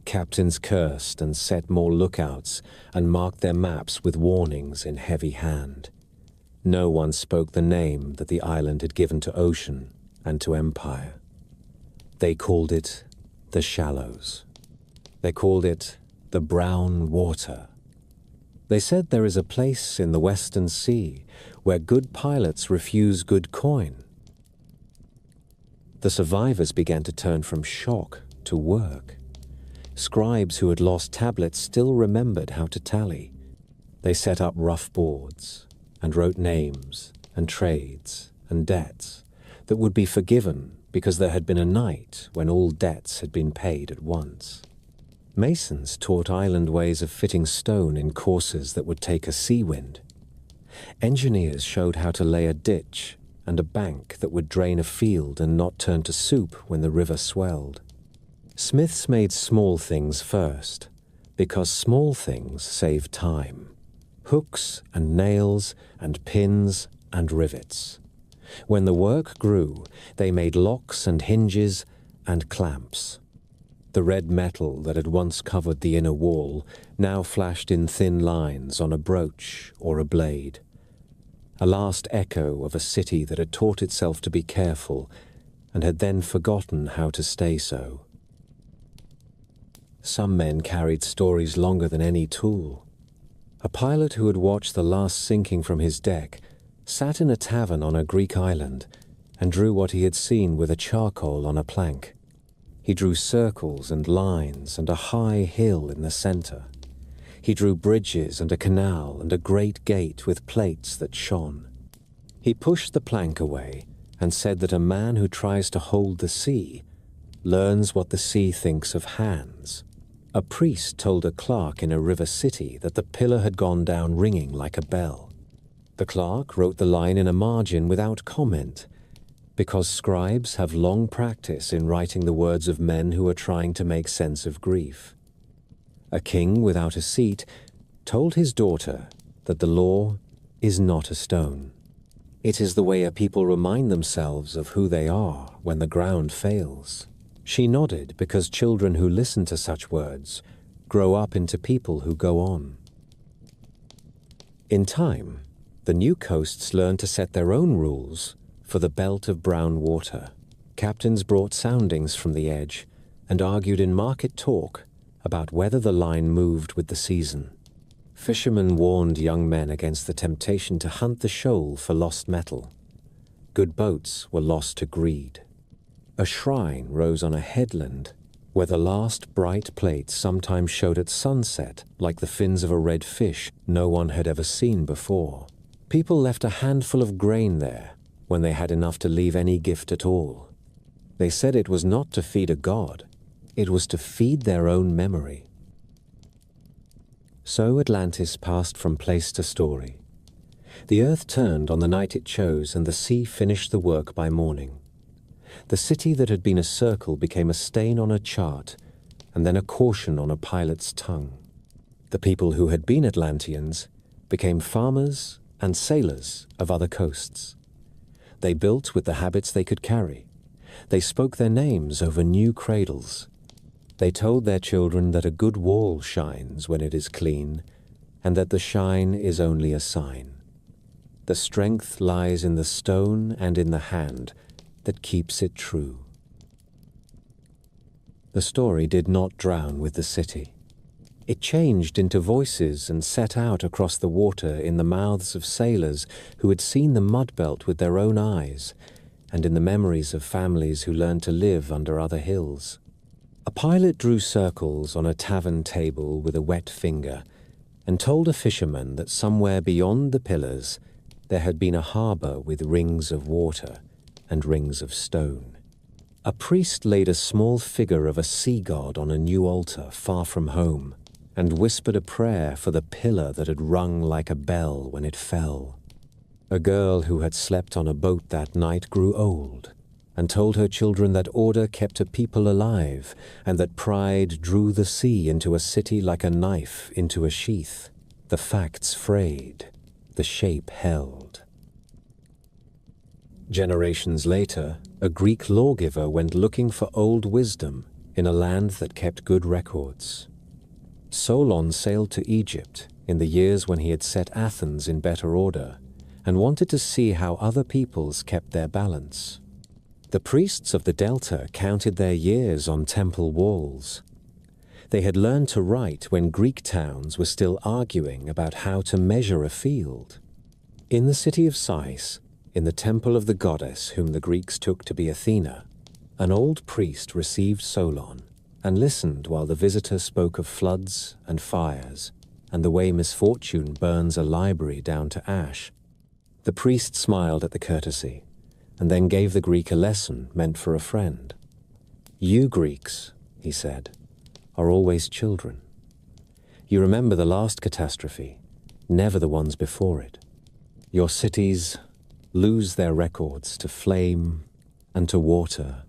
Captains cursed and set more lookouts and marked their maps with warnings in heavy hand. No one spoke the name that the island had given to ocean and to empire. They called it the Shallows. They called it the brown water. They said there is a place in the Western Sea where good pilots refuse good coin. The survivors began to turn from shock to work. Scribes who had lost tablets still remembered how to tally. They set up rough boards and wrote names and trades and debts that would be forgiven because there had been a night when all debts had been paid at once. Masons taught island ways of fitting stone in courses that would take a sea wind. Engineers showed how to lay a ditch and a bank that would drain a field and not turn to soup when the river swelled. Smiths made small things first, because small things save time. Hooks and nails and pins and rivets. When the work grew, they made locks and hinges and clamps. The red metal that had once covered the inner wall now flashed in thin lines on a brooch or a blade. A last echo of a city that had taught itself to be careful and had then forgotten how to stay so. Some men carried stories longer than any tool. A pilot who had watched the last sinking from his deck sat in a tavern on a Greek island and drew what he had seen with a charcoal on a plank. He drew circles and lines and a high hill in the center. He drew bridges and a canal and a great gate with plates that shone. He pushed the plank away and said that a man who tries to hold the sea learns what the sea thinks of hands. A priest told a clerk in a river city that the pillar had gone down ringing like a bell. The clerk wrote the line in a margin without comment, because scribes have long practice in writing the words of men who are trying to make sense of grief. A king without a seat told his daughter that the law is not a stone. It is the way a people remind themselves of who they are when the ground fails. She nodded because children who listen to such words grow up into people who go on. In time, the new coasts learned to set their own rules for the belt of brown water. Captains brought soundings from the edge and argued in market talk about whether the line moved with the season. Fishermen warned young men against the temptation to hunt the shoal for lost metal. Good boats were lost to greed. A shrine rose on a headland where the last bright plates sometimes showed at sunset like the fins of a red fish no one had ever seen before. People left a handful of grain there when they had enough to leave any gift at all. They said it was not to feed a god, it was to feed their own memory. So Atlantis passed from place to story. The earth turned on the night it chose, and the sea finished the work by morning. The city that had been a circle became a stain on a chart, and then a caution on a pilot's tongue. The people who had been Atlanteans became farmers and sailors of other coasts. They built with the habits they could carry. They spoke their names over new cradles. They told their children that a good wall shines when it is clean, and that the shine is only a sign. The strength lies in the stone and in the hand that keeps it true. The story did not drown with the city. It changed into voices and set out across the water in the mouths of sailors who had seen the mud belt with their own eyes, and in the memories of families who learned to live under other hills. A pilot drew circles on a tavern table with a wet finger and told a fisherman that somewhere beyond the pillars there had been a harbor with rings of water and rings of stone. A priest laid a small figure of a sea god on a new altar far from home and whispered a prayer for the pillar that had rung like a bell when it fell. A girl who had slept on a boat that night grew old and told her children that order kept a people alive and that pride drew the sea into a city like a knife into a sheath. The facts frayed, the shape held. Generations later, a Greek lawgiver went looking for old wisdom in a land that kept good records. Solon sailed to Egypt in the years when he had set Athens in better order and wanted to see how other peoples kept their balance. The priests of the Delta counted their years on temple walls. They had learned to write when Greek towns were still arguing about how to measure a field. In the city of Sais, in the temple of the goddess whom the Greeks took to be Athena, an old priest received Solon and listened while the visitor spoke of floods and fires and the way misfortune burns a library down to ash. The priest smiled at the courtesy and then gave the Greek a lesson meant for a friend. "You Greeks," he said, "are always children. You remember the last catastrophe, never the ones before it. Your cities lose their records to flame and to water,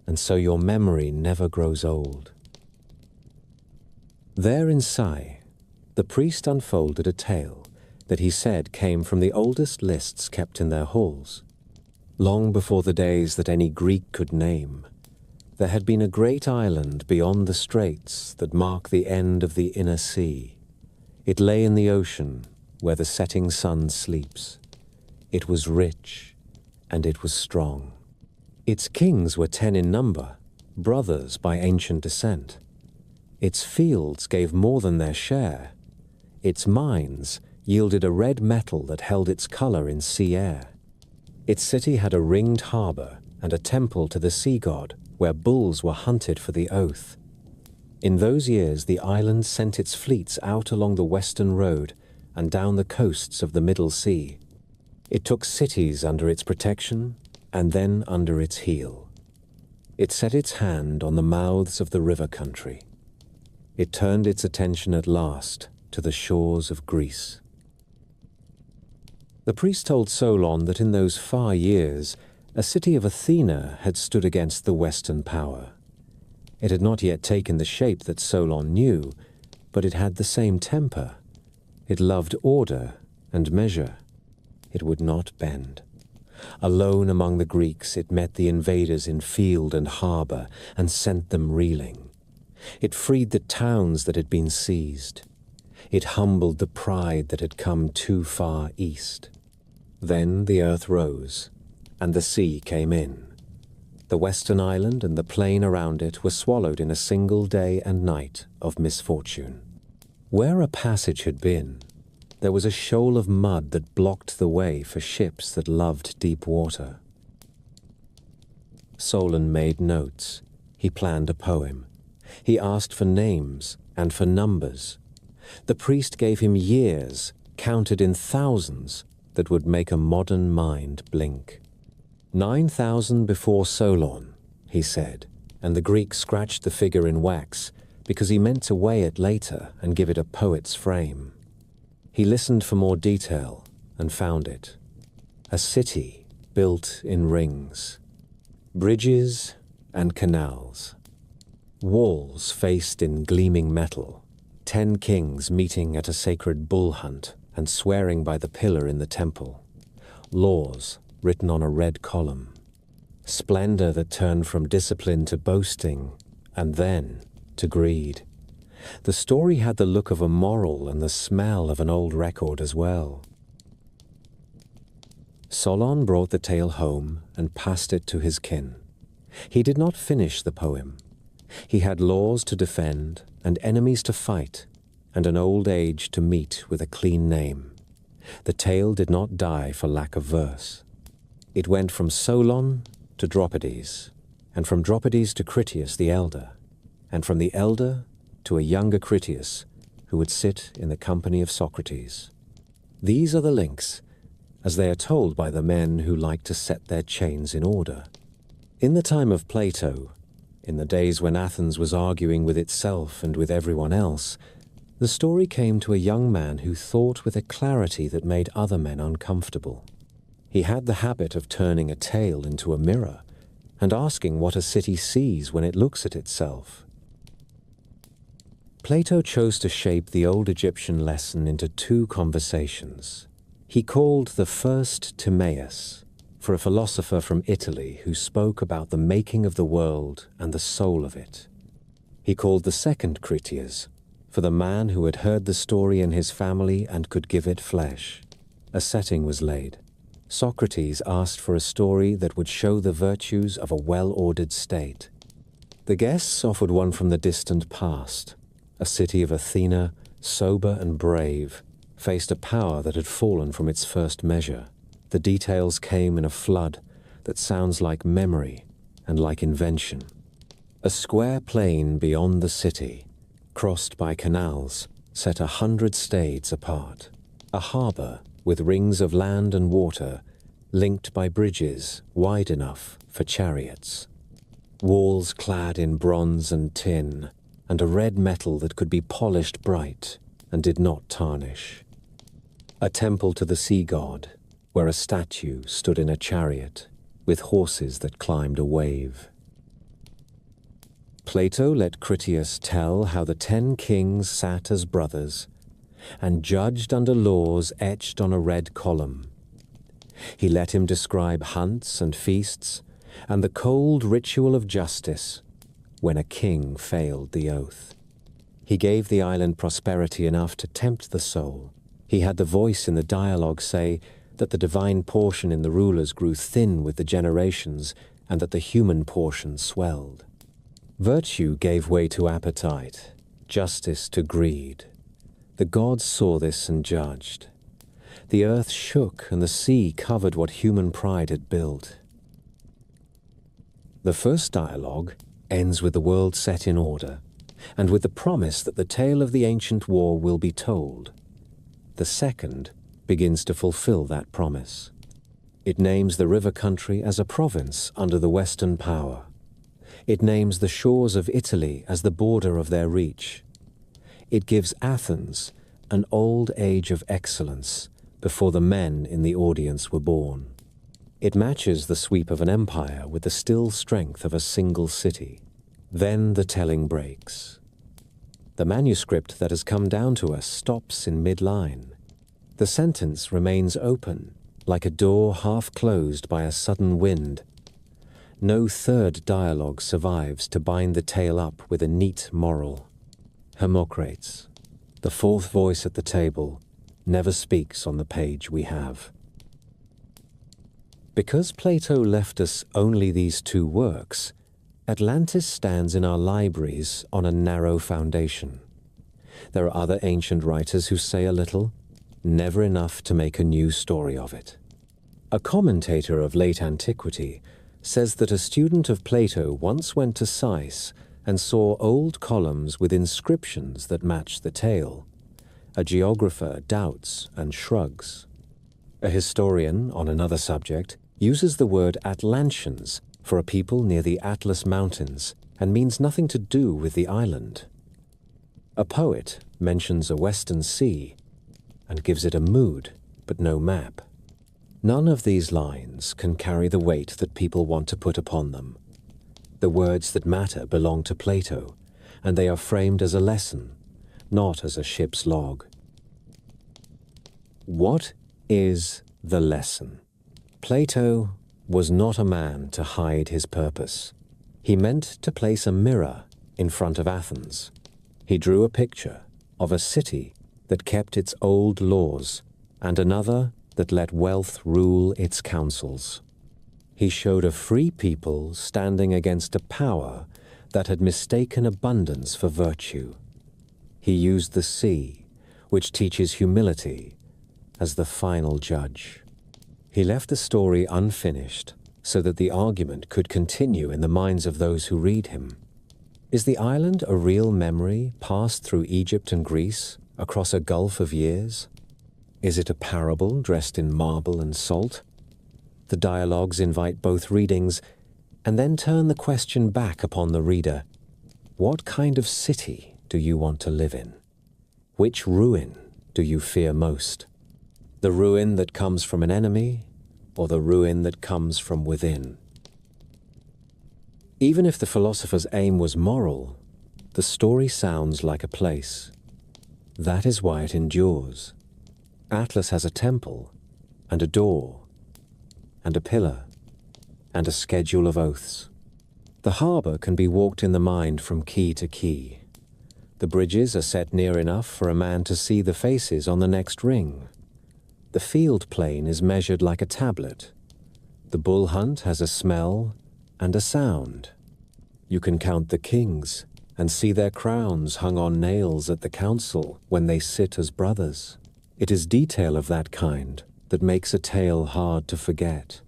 and so your memory never grows old." There in Sai, the priest unfolded a tale that he said came from the oldest lists kept in their halls. Long before the days that any Greek could name, there had been a great island beyond the straits that mark the end of the inner sea. It lay in the ocean where the setting sun sleeps. It was rich and it was strong. Its kings were 10 in number, brothers by ancient descent. Its fields gave more than their share. Its mines yielded a red metal that held its color in sea air. Its city had a ringed harbor and a temple to the sea god where bulls were hunted for the oath. In those years, the island sent its fleets out along the western road and down the coasts of the Middle Sea. It took cities under its protection and then under its heel. It set its hand on the mouths of the river country. It turned its attention at last to the shores of Greece. The priest told Solon that in those far years, a city of Athena had stood against the Western power. It had not yet taken the shape that Solon knew, but it had the same temper. It loved order and measure. It would not bend. Alone among the Greeks, it met the invaders in field and harbor and sent them reeling. It freed the towns that had been seized. It humbled the pride that had come too far east. Then the earth rose, and the sea came in. The western island and the plain around it were swallowed in a single day and night of misfortune. Where a passage had been, there was a shoal of mud that blocked the way for ships that loved deep water. Solon made notes. He planned a poem. He asked for names and for numbers. The priest gave him years, counted in thousands, that would make a modern mind blink. 9,000 before Solon, he said, and the Greek scratched the figure in wax, because he meant to weigh it later and give it a poet's frame. He listened for more detail and found it. A city built in rings, bridges and canals, walls faced in gleaming metal, 10 kings meeting at a sacred bull hunt and swearing by the pillar in the temple, laws written on a red column, splendor that turned from discipline to boasting and then to greed. The story had the look of a moral and the smell of an old record as well. Solon brought the tale home and passed it to his kin. He did not finish the poem. He had laws to defend and enemies to fight and an old age to meet with a clean name. The tale did not die for lack of verse. It went from Solon to Dropides, and from Dropides to Critias the elder, and from the elder to a younger Critias who would sit in the company of Socrates. These are the links, as they are told by the men who like to set their chains in order. In the time of Plato, in the days when Athens was arguing with itself and with everyone else, the story came to a young man who thought with a clarity that made other men uncomfortable. He had the habit of turning a tale into a mirror and asking what a city sees when it looks at itself. Plato chose to shape the old Egyptian lesson into 2 conversations. He called the first Timaeus, for a philosopher from Italy who spoke about the making of the world and the soul of it. He called the second Critias, for the man who had heard the story in his family and could give it flesh. A setting was laid. Socrates asked for a story that would show the virtues of a well-ordered state. The guests offered one from the distant past. A city of Athena, sober and brave, faced a power that had fallen from its first measure. The details came in a flood that sounds like memory and like invention. A square plain beyond the city, crossed by canals, set 100 stades apart. A harbor with rings of land and water, linked by bridges wide enough for chariots. Walls clad in bronze and tin, and a red metal that could be polished bright and did not tarnish. A temple to the sea god, where a statue stood in a chariot with horses that climbed a wave. Plato let Critias tell how the 10 kings sat as brothers and judged under laws etched on a red column. He let him describe hunts and feasts and the cold ritual of justice when a king failed the oath. He gave the island prosperity enough to tempt the soul. He had the voice in the dialogue say that the divine portion in the rulers grew thin with the generations and that the human portion swelled. Virtue gave way to appetite, justice to greed. The gods saw this and judged. The earth shook and the sea covered what human pride had built. The first dialogue ends with the world set in order, and with the promise that the tale of the ancient war will be told. The second begins to fulfill that promise. It names the river country as a province under the Western power. It names the shores of Italy as the border of their reach. It gives Athens an old age of excellence before the men in the audience were born. It matches the sweep of an empire with the still strength of a single city. Then the telling breaks. The manuscript that has come down to us stops in mid-line. The sentence remains open, like a door half closed by a sudden wind. No third dialogue survives to bind the tale up with a neat moral. Hermocrates, the fourth voice at the table, never speaks on the page we have. Because Plato left us only these 2 works, Atlantis stands in our libraries on a narrow foundation. There are other ancient writers who say a little, never enough to make a new story of it. A commentator of late antiquity says that a student of Plato once went to Sais and saw old columns with inscriptions that match the tale. A geographer doubts and shrugs. A historian, on another subject, uses the word Atlantians for a people near the Atlas Mountains and means nothing to do with the island. A poet mentions a western sea and gives it a mood, but no map. None of these lines can carry the weight that people want to put upon them. The words that matter belong to Plato, and they are framed as a lesson, not as a ship's log. What is the lesson? Plato was not a man to hide his purpose. He meant to place a mirror in front of Athens. He drew a picture of a city that kept its old laws and another that let wealth rule its councils. He showed a free people standing against a power that had mistaken abundance for virtue. He used the sea, which teaches humility, as the final judge. He left the story unfinished so that the argument could continue in the minds of those who read him. Is the island a real memory passed through Egypt and Greece across a gulf of years? Is it a parable dressed in marble and salt? The dialogues invite both readings and then turn the question back upon the reader. What kind of city do you want to live in? Which ruin do you fear most? The ruin that comes from an enemy, or the ruin that comes from within? Even if the philosopher's aim was moral, the story sounds like a place. That is why it endures. Atlas has a temple, and a door, and a pillar, and a schedule of oaths. The harbor can be walked in the mind from quay to quay. The bridges are set near enough for a man to see the faces on the next ring. The field plain is measured like a tablet. The bull hunt has a smell and a sound. You can count the kings and see their crowns hung on nails at the council when they sit as brothers. It is detail of that kind that makes a tale hard to forget.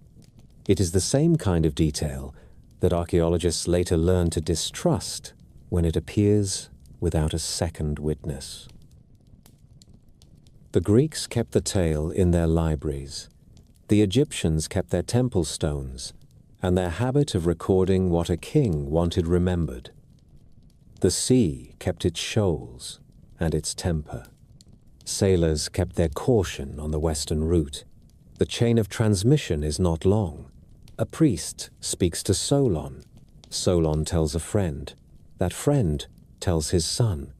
It is the same kind of detail that archaeologists later learn to distrust when it appears without a second witness. The Greeks kept the tale in their libraries. The Egyptians kept their temple stones and their habit of recording what a king wanted remembered. The sea kept its shoals and its temper. Sailors kept their caution on the western route. The chain of transmission is not long. A priest speaks to Solon. Solon tells a friend. That friend tells his son.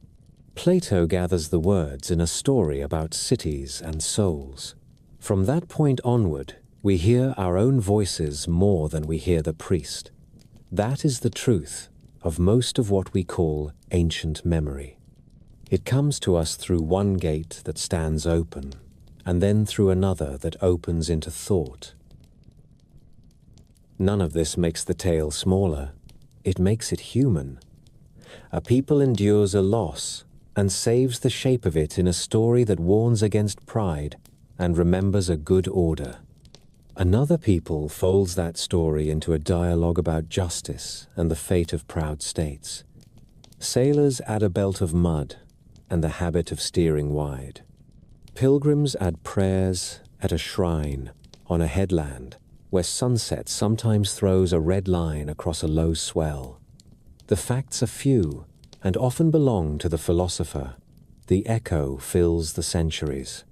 Plato gathers the words in a story about cities and souls. From that point onward, we hear our own voices more than we hear the priest. That is the truth of most of what we call ancient memory. It comes to us through one gate that stands open, and then through another that opens into thought. None of this makes the tale smaller. It makes it human. A people endures a loss and saves the shape of it in a story that warns against pride and remembers a good order. Another people folds that story into a dialogue about justice and the fate of proud states. Sailors add a belt of mud and the habit of steering wide. Pilgrims add prayers at a shrine on a headland where sunset sometimes throws a red line across a low swell. The facts are few and often belong to the philosopher. The echo fills the centuries.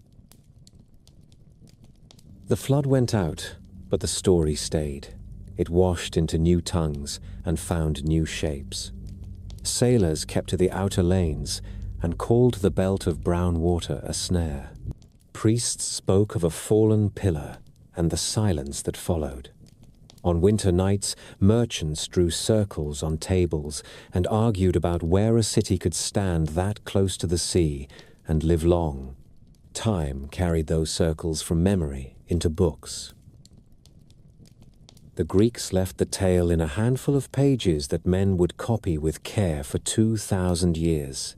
The flood went out, but the story stayed. It washed into new tongues and found new shapes. Sailors kept to the outer lanes and called the belt of brown water a snare. Priests spoke of a fallen pillar and the silence that followed. On winter nights, merchants drew circles on tables and argued about where a city could stand that close to the sea and live long. Time carried those circles from memory into books. The Greeks left the tale in a handful of pages that men would copy with care for 2,000 years.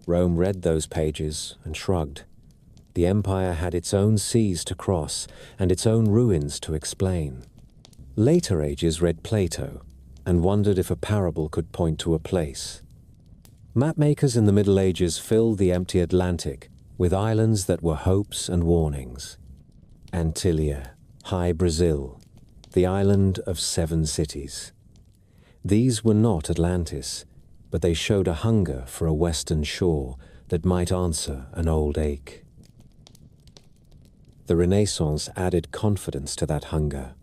Rome read those pages and shrugged. The empire had its own seas to cross and its own ruins to explain. Later ages read Plato and wondered if a parable could point to a place. Mapmakers in the Middle Ages filled the empty Atlantic with islands that were hopes and warnings. Antillia, High Brazil, the island of 7 cities. These were not Atlantis. but they showed a hunger for a western shore that might answer an old ache. The Renaissance added confidence to that hunger.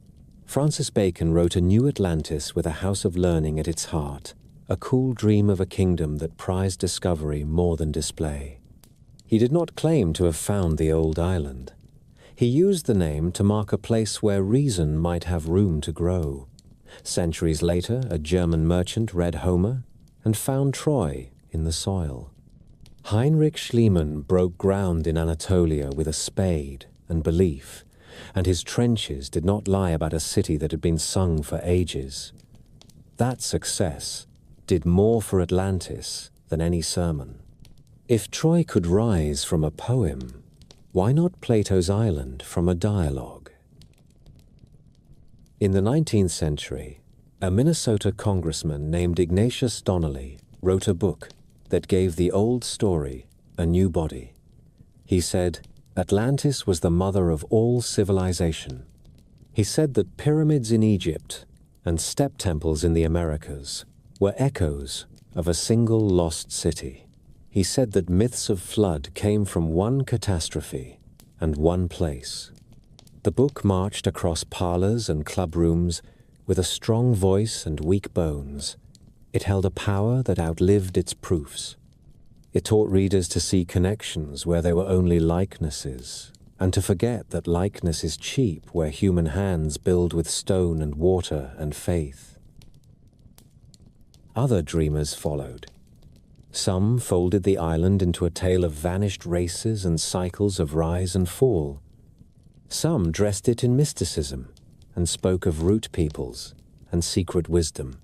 Francis Bacon wrote a new Atlantis with a house of learning at its heart, a cool dream of a kingdom that prized discovery more than display. He did not claim to have found the old island. He used the name to mark a place where reason might have room to grow. Centuries later, a German merchant read Homer and found Troy in the soil. Heinrich Schliemann broke ground in Anatolia with a spade and belief, and his trenches did not lie about a city that had been sung for ages. That success did more for Atlantis than any sermon. If Troy could rise from a poem, why not Plato's island from a dialogue? In the 19th century, a Minnesota congressman named Ignatius Donnelly wrote a book that gave the old story a new body. He said, Atlantis was the mother of all civilization. He said that pyramids in Egypt and step temples in the Americas were echoes of a single lost city. He said that myths of flood came from one catastrophe and one place. The book marched across parlors and club rooms with a strong voice and weak bones. It held a power that outlived its proofs. It taught readers to see connections where there were only likenesses, and to forget that likeness is cheap where human hands build with stone and water and faith. Other dreamers followed. Some folded the island into a tale of vanished races and cycles of rise and fall. Some dressed it in mysticism and spoke of root peoples and secret wisdom.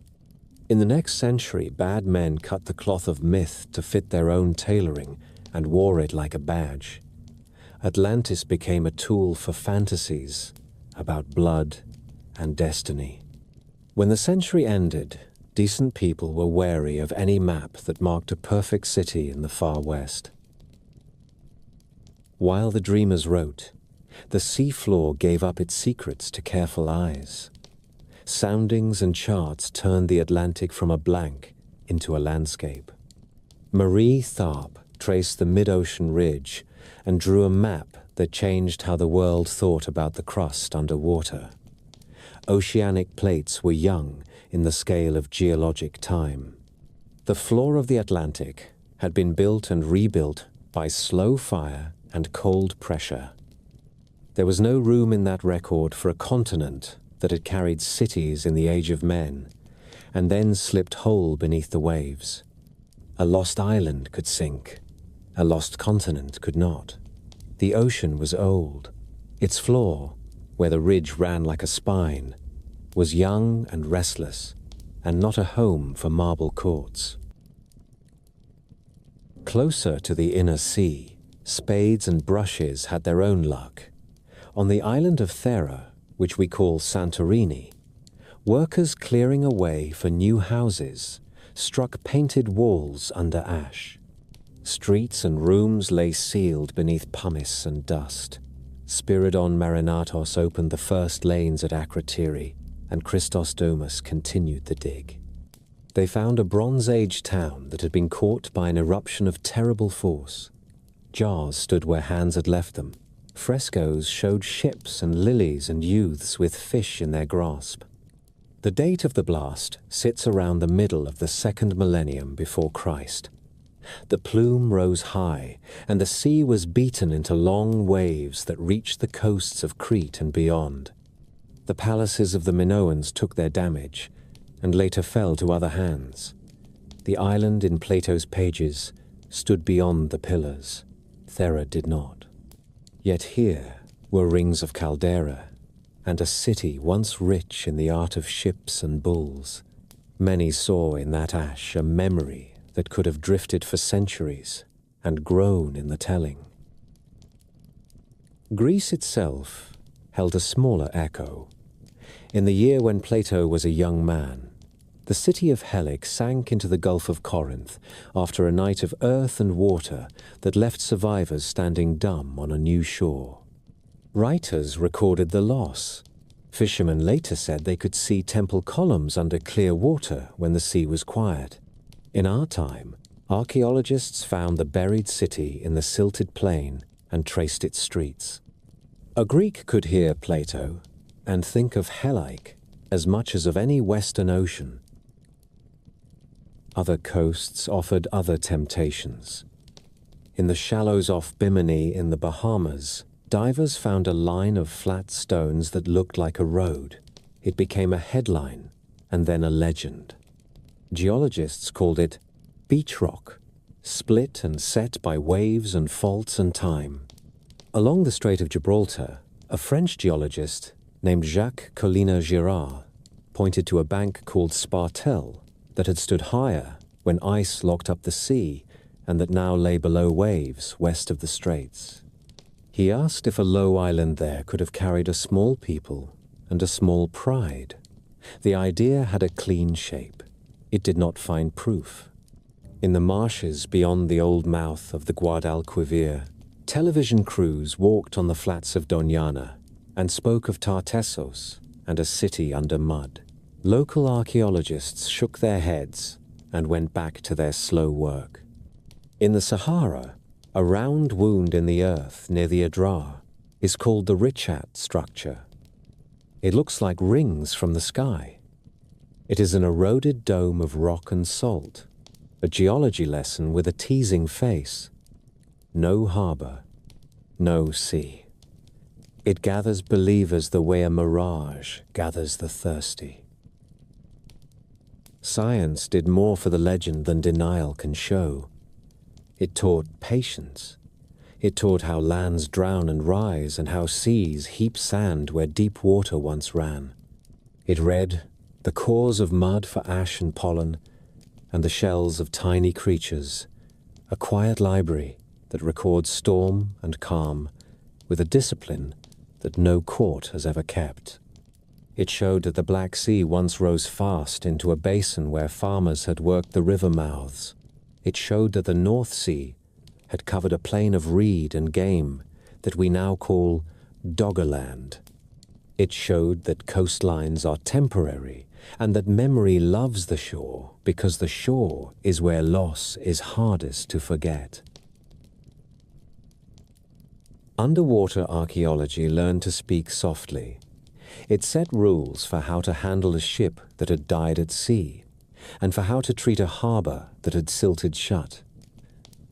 In the next century, bad men cut the cloth of myth to fit their own tailoring and wore it like a badge. Atlantis became a tool for fantasies about blood and destiny. When the century ended, decent people were wary of any map that marked a perfect city in the far west. While the dreamers wrote, the seafloor gave up its secrets to careful eyes. Soundings and charts turned the Atlantic from a blank into a landscape. Marie Tharp traced the mid-ocean ridge and drew a map that changed how the world thought about the crust underwater. Oceanic plates were young in the scale of geologic time. The floor of the Atlantic had been built and rebuilt by slow fire and cold pressure. There was no room in that record for a continent that had carried cities in the age of men, and then slipped whole beneath the waves. A lost island could sink, a lost continent could not. The ocean was old. Its floor, where the ridge ran like a spine, was young and restless, and not a home for marble courts. Closer to the inner sea, spades and brushes had their own luck. On the island of Thera, which we call Santorini, workers clearing a way for new houses struck painted walls under ash. Streets and rooms lay sealed beneath pumice and dust. Spiridon Marinatos opened the first lanes at Akrotiri, and Christos Domus continued the dig. They found a Bronze Age town that had been caught by an eruption of terrible force. Jars stood where hands had left them. Frescoes showed ships and lilies and youths with fish in their grasp. The date of the blast sits around the middle of the 2nd millennium before Christ. The plume rose high, and the sea was beaten into long waves that reached the coasts of Crete and beyond. The palaces of the Minoans took their damage, and later fell to other hands. The island in Plato's pages stood beyond the pillars. Thera did not. Yet here were rings of Caldera, and a city once rich in the art of ships and bulls. Many saw in that ash a memory that could have drifted for centuries and grown in the telling. Greece itself held a smaller echo. In the year when Plato was a young man, the city of Helic sank into the Gulf of Corinth after a night of earth and water that left survivors standing dumb on a new shore. Writers recorded the loss. Fishermen later said they could see temple columns under clear water when the sea was quiet. In our time, archaeologists found the buried city in the silted plain and traced its streets. A Greek could hear Plato and think of Hellike as much as of any western ocean. Other coasts offered other temptations. In the shallows off Bimini in the Bahamas, divers found a line of flat stones that looked like a road. It became a headline and then a legend. Geologists called it beach rock, split and set by waves and faults and time. Along the Strait of Gibraltar, a French geologist named Jacques Collina-Girard pointed to a bank called Spartel that had stood higher when ice locked up the sea and that now lay below waves west of the straits. He asked if a low island there could have carried a small people and a small pride. The idea had a clean shape. It did not find proof. In the marshes beyond the old mouth of the Guadalquivir, television crews walked on the flats of Doñana and spoke of Tartessos and a city under mud. Local archaeologists shook their heads and went back to their slow work. In the Sahara, a round wound in the earth near the Adrar is called the Richat structure. It looks like rings from the sky. It is an eroded dome of rock and salt, a geology lesson with a teasing face. No harbor, no sea. It gathers believers the way a mirage gathers the thirsty. Science did more for the legend than denial can show. It taught patience. It taught how lands drown and rise and how seas heap sand where deep water once ran. It read the cores of mud for ash and pollen and the shells of tiny creatures, a quiet library that records storm and calm with a discipline that no court has ever kept. It showed that the Black Sea once rose fast into a basin where farmers had worked the river mouths. It showed that the North Sea had covered a plain of reed and game that we now call Doggerland. It showed that coastlines are temporary and that memory loves the shore because the shore is where loss is hardest to forget. Underwater archaeology learned to speak softly. It set rules for how to handle a ship that had died at sea, and for how to treat a harbor that had silted shut.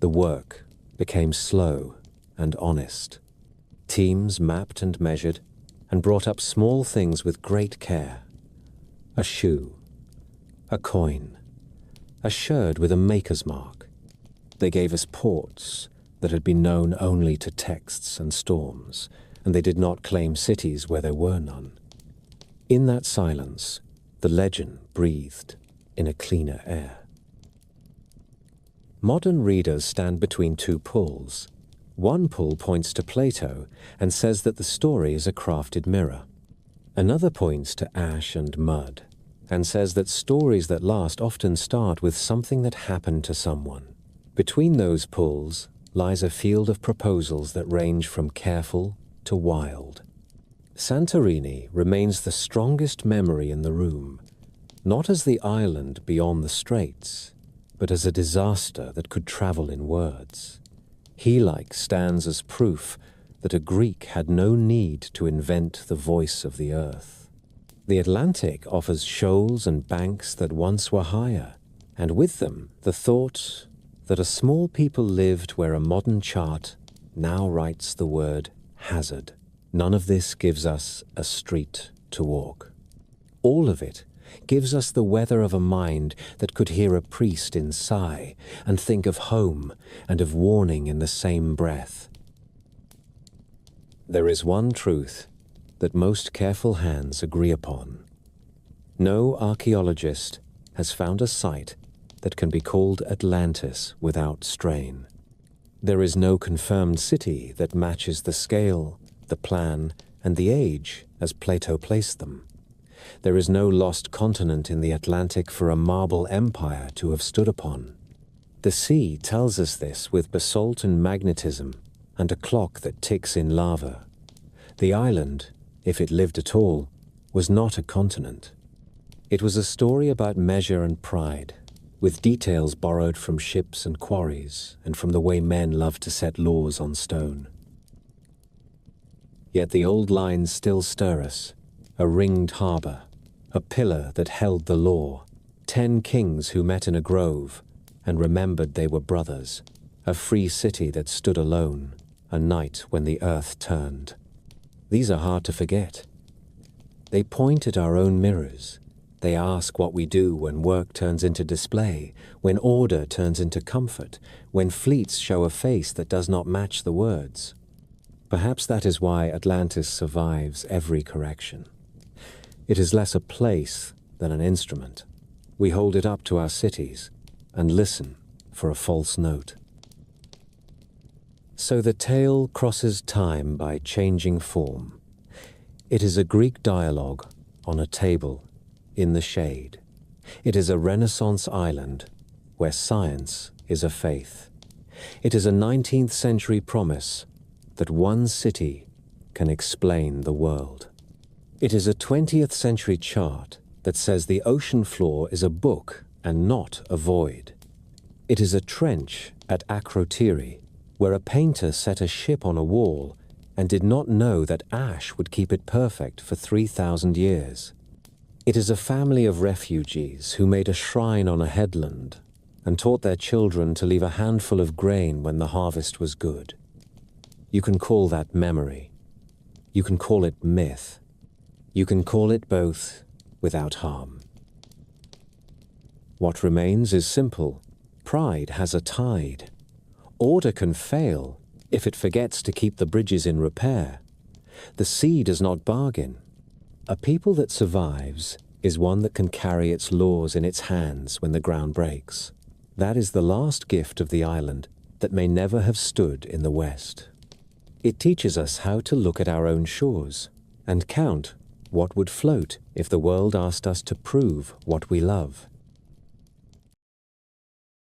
The work became slow and honest. Teams mapped and measured, and brought up small things with great care. A shoe, a coin, a sherd with a maker's mark. They gave us ports that had been known only to texts and storms, and they did not claim cities where there were none. In that silence, the legend breathed in a cleaner air. Modern readers stand between two pulls. One pull points to Plato and says that the story is a crafted mirror. Another points to ash and mud and says that stories that last often start with something that happened to someone. Between those pulls lies a field of proposals that range from careful to wild. Santorini remains the strongest memory in the room, not as the island beyond the straits, but as a disaster that could travel in words. Hellike stands as proof that a Greek had no need to invent the voice of the earth. The Atlantic offers shoals and banks that once were higher, and with them the thought that a small people lived where a modern chart now writes the word hazard. None of this gives us a street to walk. All of it gives us the weather of a mind that could hear a priest in sigh and think of home and of warning in the same breath. There is one truth that most careful hands agree upon. No archaeologist has found a site that can be called Atlantis without strain. There is no confirmed city that matches the scale, the plan, and the age as Plato placed them. There is no lost continent in the Atlantic for a marble empire to have stood upon. The sea tells us this with basalt and magnetism and a clock that ticks in lava. The island, if it lived at all, was not a continent. It was a story about measure and pride, with details borrowed from ships and quarries and from the way men love to set laws on stone. Yet the old lines still stir us, a ringed harbour, a pillar that held the law, 10 kings who met in a grove and remembered they were brothers, a free city that stood alone, a night when the earth turned. These are hard to forget. They point at our own mirrors. They ask what we do when work turns into display, when order turns into comfort, when fleets show a face that does not match the words. Perhaps that is why Atlantis survives every correction. It is less a place than an instrument. We hold it up to our cities and listen for a false note. So the tale crosses time by changing form. It is a Greek dialogue on a table in the shade. It is a Renaissance island where science is a faith. It is a 19th century promise that one city can explain the world. It is a 20th century chart that says the ocean floor is a book and not a void. It is a trench at Akrotiri where a painter set a ship on a wall and did not know that ash would keep it perfect for 3,000 years. It is a family of refugees who made a shrine on a headland and taught their children to leave a handful of grain when the harvest was good. You can call that memory. You can call it myth. You can call it both without harm. What remains is simple. Pride has a tide. Order can fail if it forgets to keep the bridges in repair. The sea does not bargain. A people that survives is one that can carry its laws in its hands when the ground breaks. That is the last gift of the island that may never have stood in the West. It teaches us how to look at our own shores and count what would float if the world asked us to prove what we love.